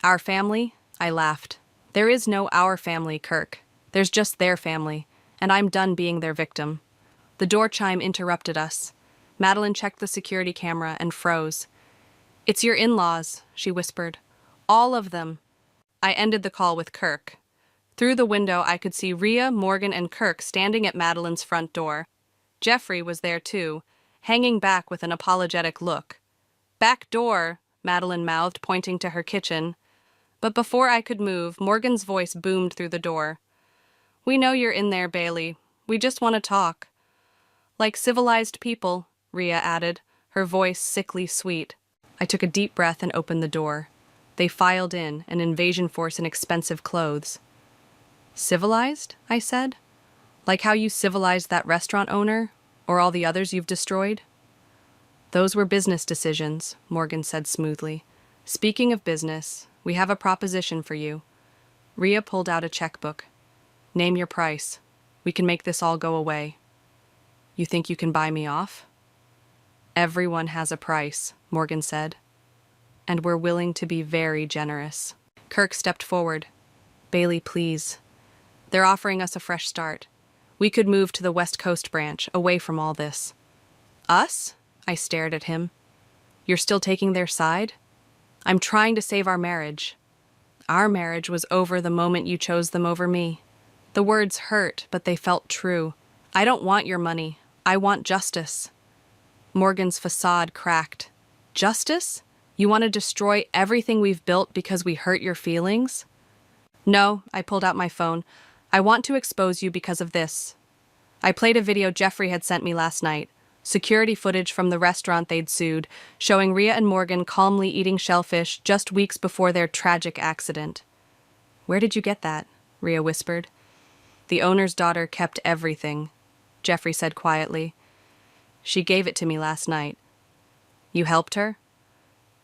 "Our family?" I laughed. "There is no our family, Kirk. There's just their family, and I'm done being their victim." The door chime interrupted us. Madeline checked the security camera and froze. "It's your in-laws," she whispered. "All of them." I ended the call with Kirk. Through the window, I could see Rhea, Morgan, and Kirk standing at Madeline's front door. Jeffrey was there too, hanging back with an apologetic look. "Back door," Madeline mouthed, pointing to her kitchen. But before I could move, Morgan's voice boomed through the door. "We know you're in there, Bailey. We just want to talk." "Like civilized people," Rhea added, her voice sickly sweet. I took a deep breath and opened the door. They filed in, an invasion force in expensive clothes. Civilized? I said. Like how you civilized that restaurant owner, or all the others you've destroyed? Those were business decisions, Morgan said smoothly. Speaking of business, we have a proposition for you. Rhea pulled out a checkbook. Name your price. We can make this all go away. You think you can buy me off? Everyone has a price, Morgan said. And we're willing to be very generous. Kirk stepped forward. Bailey, please. They're offering us a fresh start. We could move to the West Coast branch, away from all this. Us? I stared at him. You're still taking their side? I'm trying to save our marriage. Our marriage was over the moment you chose them over me. The words hurt, but they felt true. I don't want your money. I want justice. Morgan's facade cracked. Justice? You want to destroy everything we've built because we hurt your feelings? No, I pulled out my phone. I want to expose you because of this. I played a video Jeffrey had sent me last night. Security footage from the restaurant they'd sued, showing Rhea and Morgan calmly eating shellfish just weeks before their tragic accident. Where did you get that? Rhea whispered. The owner's daughter kept everything, Jeffrey said quietly. She gave it to me last night. You helped her?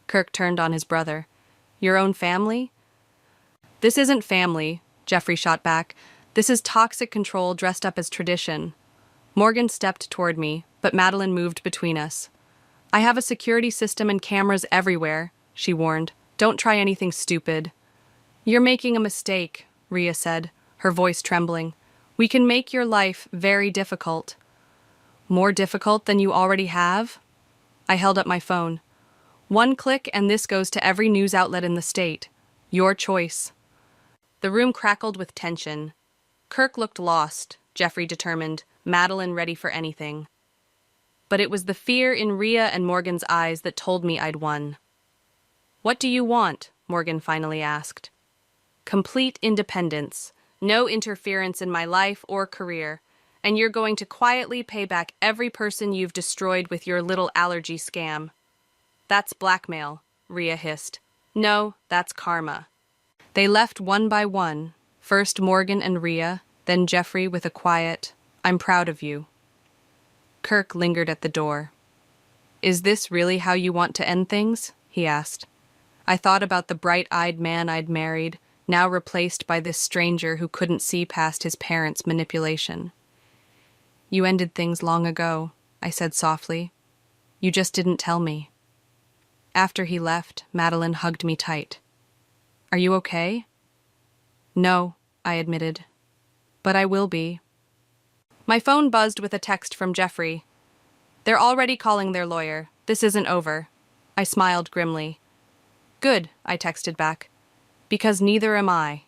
Kirk turned on his brother. Your own family? This isn't family, Jeffrey shot back. This is toxic control dressed up as tradition. Morgan stepped toward me, but Madeline moved between us. I have a security system and cameras everywhere, she warned. Don't try anything stupid. You're making a mistake, Rhea said, her voice trembling. We can make your life very difficult. More difficult than you already have? I held up my phone. One click and this goes to every news outlet in the state. Your choice. The room crackled with tension. Kirk looked lost, Jeffrey determined, Madeline ready for anything. But it was the fear in Rhea and Morgan's eyes that told me I'd won. What do you want? Morgan finally asked. Complete independence. No interference in my life or career. And you're going to quietly pay back every person you've destroyed with your little allergy scam. That's blackmail, Rhea hissed. No, that's karma. They left one by one, first Morgan and Rhea, then Jeffrey with a quiet, I'm proud of you. Kirk lingered at the door. Is this really how you want to end things? He asked. I thought about the bright-eyed man I'd married, now replaced by this stranger who couldn't see past his parents' manipulation. You ended things long ago, I said softly. You just didn't tell me. After he left, Madeline hugged me tight. Are you okay? No, I admitted. But I will be. My phone buzzed with a text from Jeffrey. They're already calling their lawyer. This isn't over. I smiled grimly. Good, I texted back. Because neither am I.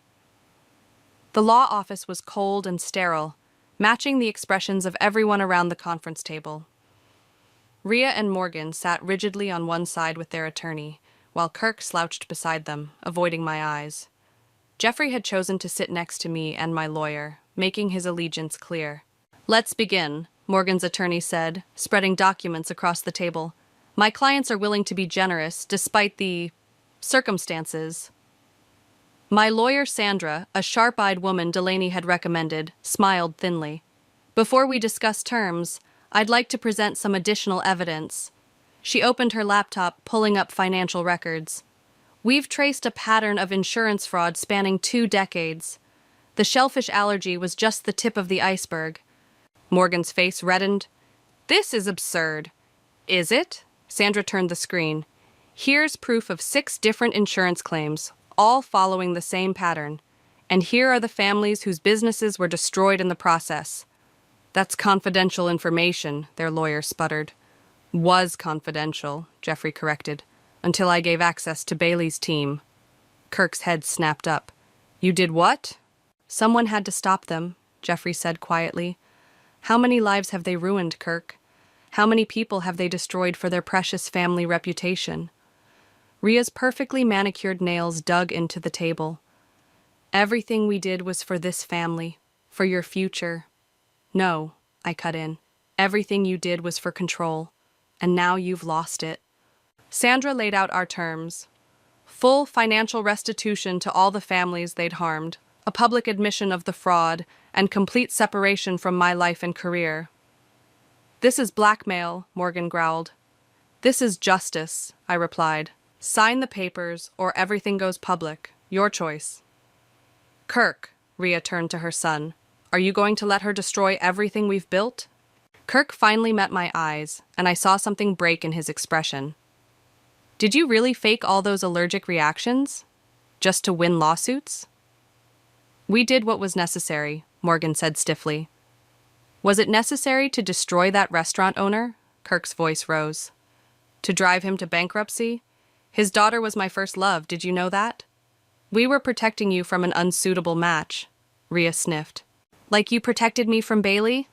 The law office was cold and sterile, matching the expressions of everyone around the conference table. Rhea and Morgan sat rigidly on one side with their attorney, while Kirk slouched beside them, avoiding my eyes. Jeffrey had chosen to sit next to me and my lawyer, making his allegiance clear. Let's begin, Morgan's attorney said, spreading documents across the table. My clients are willing to be generous, despite the circumstances. My lawyer, Sandra, a sharp-eyed woman Delaney had recommended, smiled thinly. Before we discuss terms, I'd like to present some additional evidence. She opened her laptop, pulling up financial records. We've traced a pattern of insurance fraud spanning 2 decades. The shellfish allergy was just the tip of the iceberg. Morgan's face reddened. This is absurd. Is it? Sandra turned the screen. Here's proof of 6 different insurance claims, all following the same pattern. And here are the families whose businesses were destroyed in the process. That's confidential information, their lawyer sputtered. Was confidential, Jeffrey corrected, until I gave access to Bailey's team. Kirk's head snapped up. You did what? Someone had to stop them, Jeffrey said quietly. How many lives have they ruined, Kirk? How many people have they destroyed for their precious family reputation? Rhea's perfectly manicured nails dug into the table. Everything we did was for this family, for your future. No, I cut in. Everything you did was for control, and now you've lost it. Sandra laid out our terms. Full financial restitution to all the families they'd harmed, a public admission of the fraud, and complete separation from my life and career. "This is blackmail," Morgan growled. "This is justice," I replied. "Sign the papers or everything goes public. Your choice." "Kirk," Rhea turned to her son, "are you going to let her destroy everything we've built?" Kirk finally met my eyes, and I saw something break in his expression. "Did you really fake all those allergic reactions? Just to win lawsuits?" "We did what was necessary," Morgan said stiffly. "Was it necessary to destroy that restaurant owner?" Kirk's voice rose. "To drive him to bankruptcy? His daughter was my first love, did you know that? We were protecting you from an unsuitable match," Rhea sniffed. "Like you protected me from Bailey?"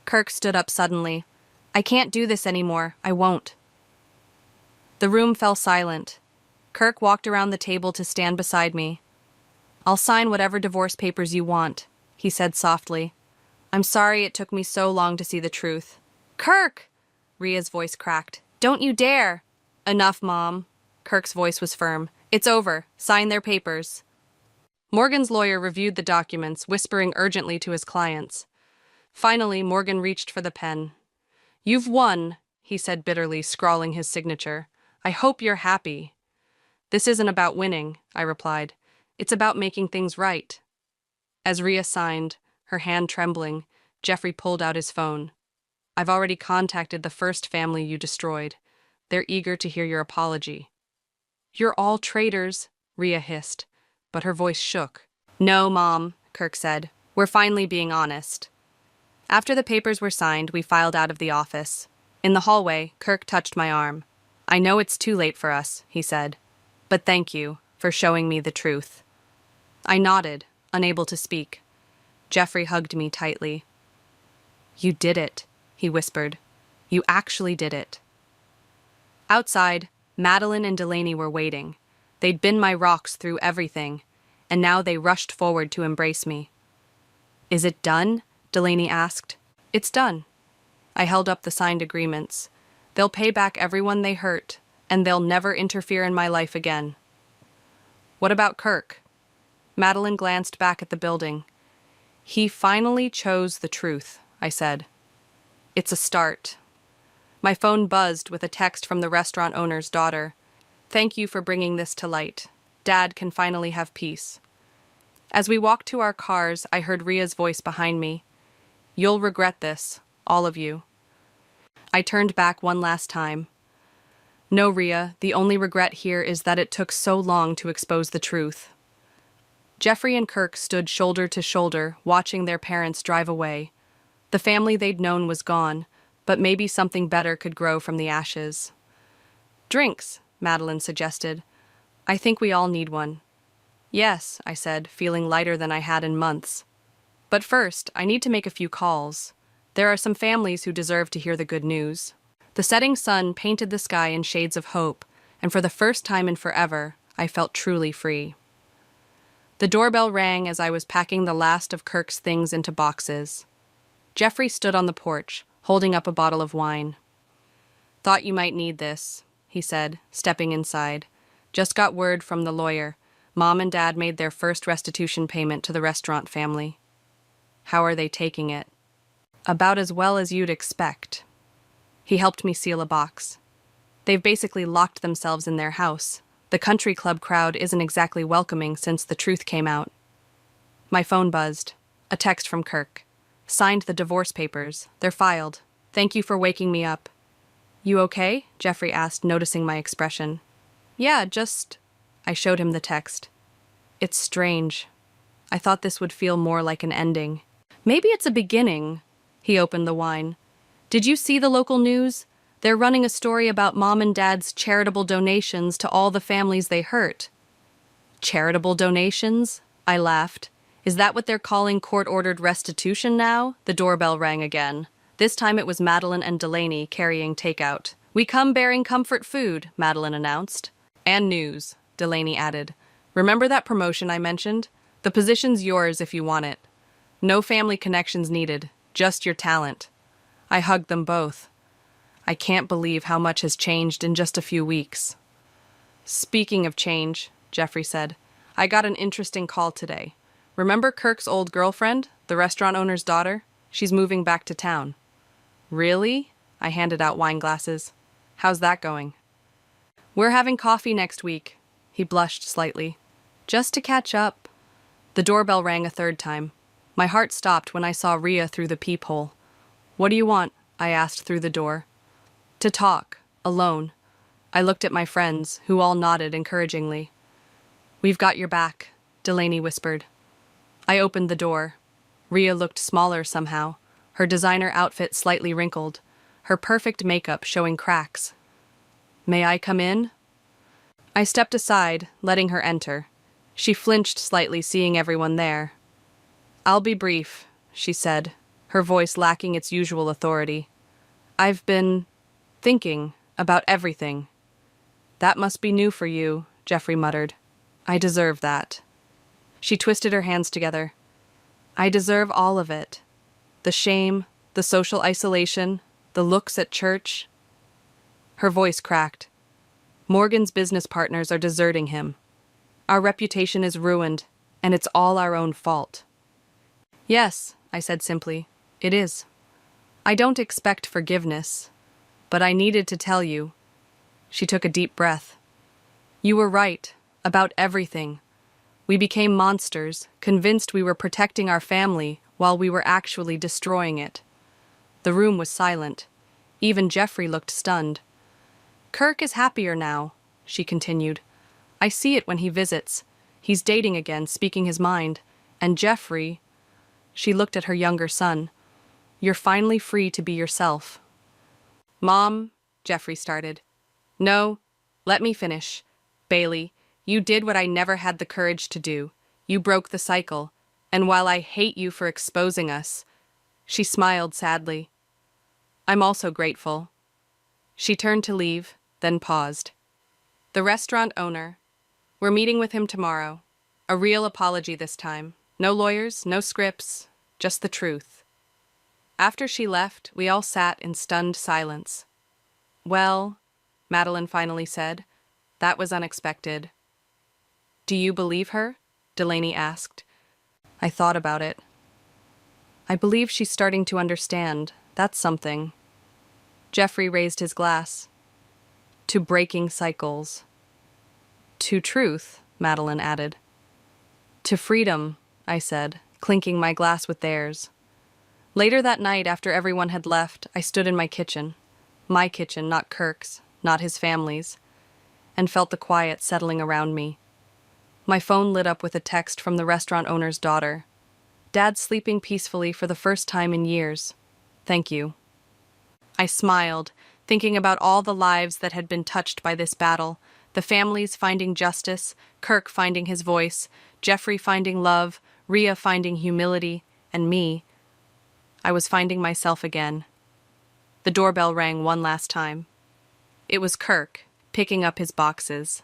Kirk stood up suddenly. "I can't do this anymore. I won't." The room fell silent. Kirk walked around the table to stand beside me. "I'll sign whatever divorce papers you want," he said softly. "I'm sorry it took me so long to see the truth." "Kirk!" Rhea's voice cracked. "Don't you dare!" "Enough, Mom." Kirk's voice was firm. "It's over. Sign their papers." Morgan's lawyer reviewed the documents, whispering urgently to his clients. Finally, Morgan reached for the pen. "You've won," he said bitterly, scrawling his signature. "I hope you're happy." "This isn't about winning," I replied. "It's about making things right." As Rhea signed, her hand trembling, Jeffrey pulled out his phone. "I've already contacted the first family you destroyed. They're eager to hear your apology." "You're all traitors," Rhea hissed, but her voice shook. "No, Mom," Kirk said. "We're finally being honest." After the papers were signed, we filed out of the office. In the hallway, Kirk touched my arm. "I know it's too late for us," he said, "but thank you for showing me the truth." I nodded, unable to speak. Jeffrey hugged me tightly. "You did it," he whispered. "You actually did it." Outside, Madeline and Delaney were waiting. They'd been my rocks through everything, and now they rushed forward to embrace me. "Is it done?" Delaney asked. "It's done." I held up the signed agreements. "They'll pay back everyone they hurt, and they'll never interfere in my life again." "What about Kirk?" Madeline glanced back at the building. "He finally chose the truth," I said. "It's a start." My phone buzzed with a text from the restaurant owner's daughter. "Thank you for bringing this to light. Dad can finally have peace." As we walked to our cars, I heard Rhea's voice behind me. "You'll regret this, all of you." I turned back one last time. "No, Rhea, the only regret here is that it took so long to expose the truth." Jeffrey and Kirk stood shoulder to shoulder, watching their parents drive away. The family they'd known was gone, but maybe something better could grow from the ashes. "Drinks," Madeline suggested. "I think we all need one." "Yes," I said, feeling lighter than I had in months. "But first, I need to make a few calls. There are some families who deserve to hear the good news." The setting sun painted the sky in shades of hope, and for the first time in forever, I felt truly free. The doorbell rang as I was packing the last of Kirk's things into boxes. Jeffrey stood on the porch, holding up a bottle of wine. "Thought you might need this," he said, stepping inside. "Just got word from the lawyer. Mom and Dad made their first restitution payment to the restaurant family." "How are they taking it?" "About as well as you'd expect." He helped me seal a box. "They've basically locked themselves in their house. The country club crowd isn't exactly welcoming since the truth came out." My phone buzzed. A text from Kirk. "Signed the divorce papers. They're filed. Thank you for waking me up." "You okay?" Jeffrey asked, noticing my expression. "Yeah, just..." I showed him the text. "It's strange. I thought this would feel more like an ending." "Maybe it's a beginning." He opened the wine. "Did you see the local news? They're running a story about Mom and Dad's charitable donations to all the families they hurt." "Charitable donations?" I laughed. "Is that what they're calling court-ordered restitution now?" The doorbell rang again. This time it was Madeline and Delaney carrying takeout. "We come bearing comfort food," Madeline announced. "And news," Delaney added. "Remember that promotion I mentioned? The position's yours if you want it. No family connections needed, just your talent." I hugged them both. I can't believe how much has changed in just a few weeks. "Speaking of change," Jeffrey said, "I got an interesting call today. Remember Kirk's old girlfriend, the restaurant owner's daughter? She's moving back to town. Really? I handed out wine glasses. How's that going? We're having coffee next week. He blushed slightly. Just to catch up. The doorbell rang a third time. My heart stopped when I saw Rhea through the peephole. What do you want? I asked through the door. To talk, alone. I looked at my friends, who all nodded encouragingly. We've got your back, Delaney whispered. I opened the door. Rhea looked smaller somehow, her designer outfit slightly wrinkled, her perfect makeup showing cracks. May I come in? I stepped aside, letting her enter. She flinched slightly, seeing everyone there. I'll be brief, she said, her voice lacking its usual authority. I've been thinking about everything. That must be new for you, Jeffrey muttered. I deserve that. She twisted her hands together. I deserve all of it. The shame, the social isolation, the looks at church. Her voice cracked. Morgan's business partners are deserting him. Our reputation is ruined, and it's all our own fault. Yes, I said simply, it is. I don't expect forgiveness, but I needed to tell you. She took a deep breath. You were right, about everything. We became monsters, convinced we were protecting our family while we were actually destroying it. The room was silent. Even Jeffrey looked stunned. Kirk is happier now, she continued. I see it when he visits. He's dating again, speaking his mind. And Jeffrey... She looked at her younger son. You're finally free to be yourself. Mom, Jeffrey started. No, let me finish. Bailey, you did what I never had the courage to do. You broke the cycle. And while I hate you for exposing us... She smiled sadly. I'm also grateful. She turned to leave, then paused. The restaurant owner. We're meeting with him tomorrow. A real apology this time. No lawyers, no scripts, just the truth. After she left, we all sat in stunned silence. Well, Madeline finally said, that was unexpected. Do you believe her? Delaney asked. I thought about it. I believe she's starting to understand. That's something. Jeffrey raised his glass. To breaking cycles. To truth, Madeline added. To freedom, I said, clinking my glass with theirs. Later that night, after everyone had left, I stood in my kitchen. My kitchen, not Kirk's, not his family's, and felt the quiet settling around me. My phone lit up with a text from the restaurant owner's daughter. Dad's sleeping peacefully for the first time in years. Thank you. I smiled, thinking about all the lives that had been touched by this battle, the families finding justice, Kirk finding his voice, Jeffrey finding love, Rhea finding humility, and me. I was finding myself again. The doorbell rang one last time. It was Kirk, picking up his boxes.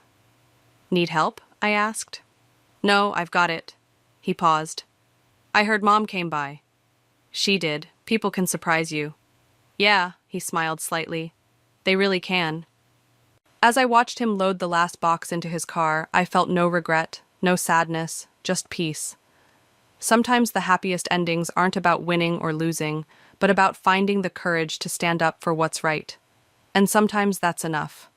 Need help? I asked. No, I've got it. He paused. I heard Mom came by. She did. People can surprise you. Yeah, he smiled slightly. They really can. As I watched him load the last box into his car, I felt no regret, no sadness, just peace. Sometimes the happiest endings aren't about winning or losing, but about finding the courage to stand up for what's right. And sometimes that's enough.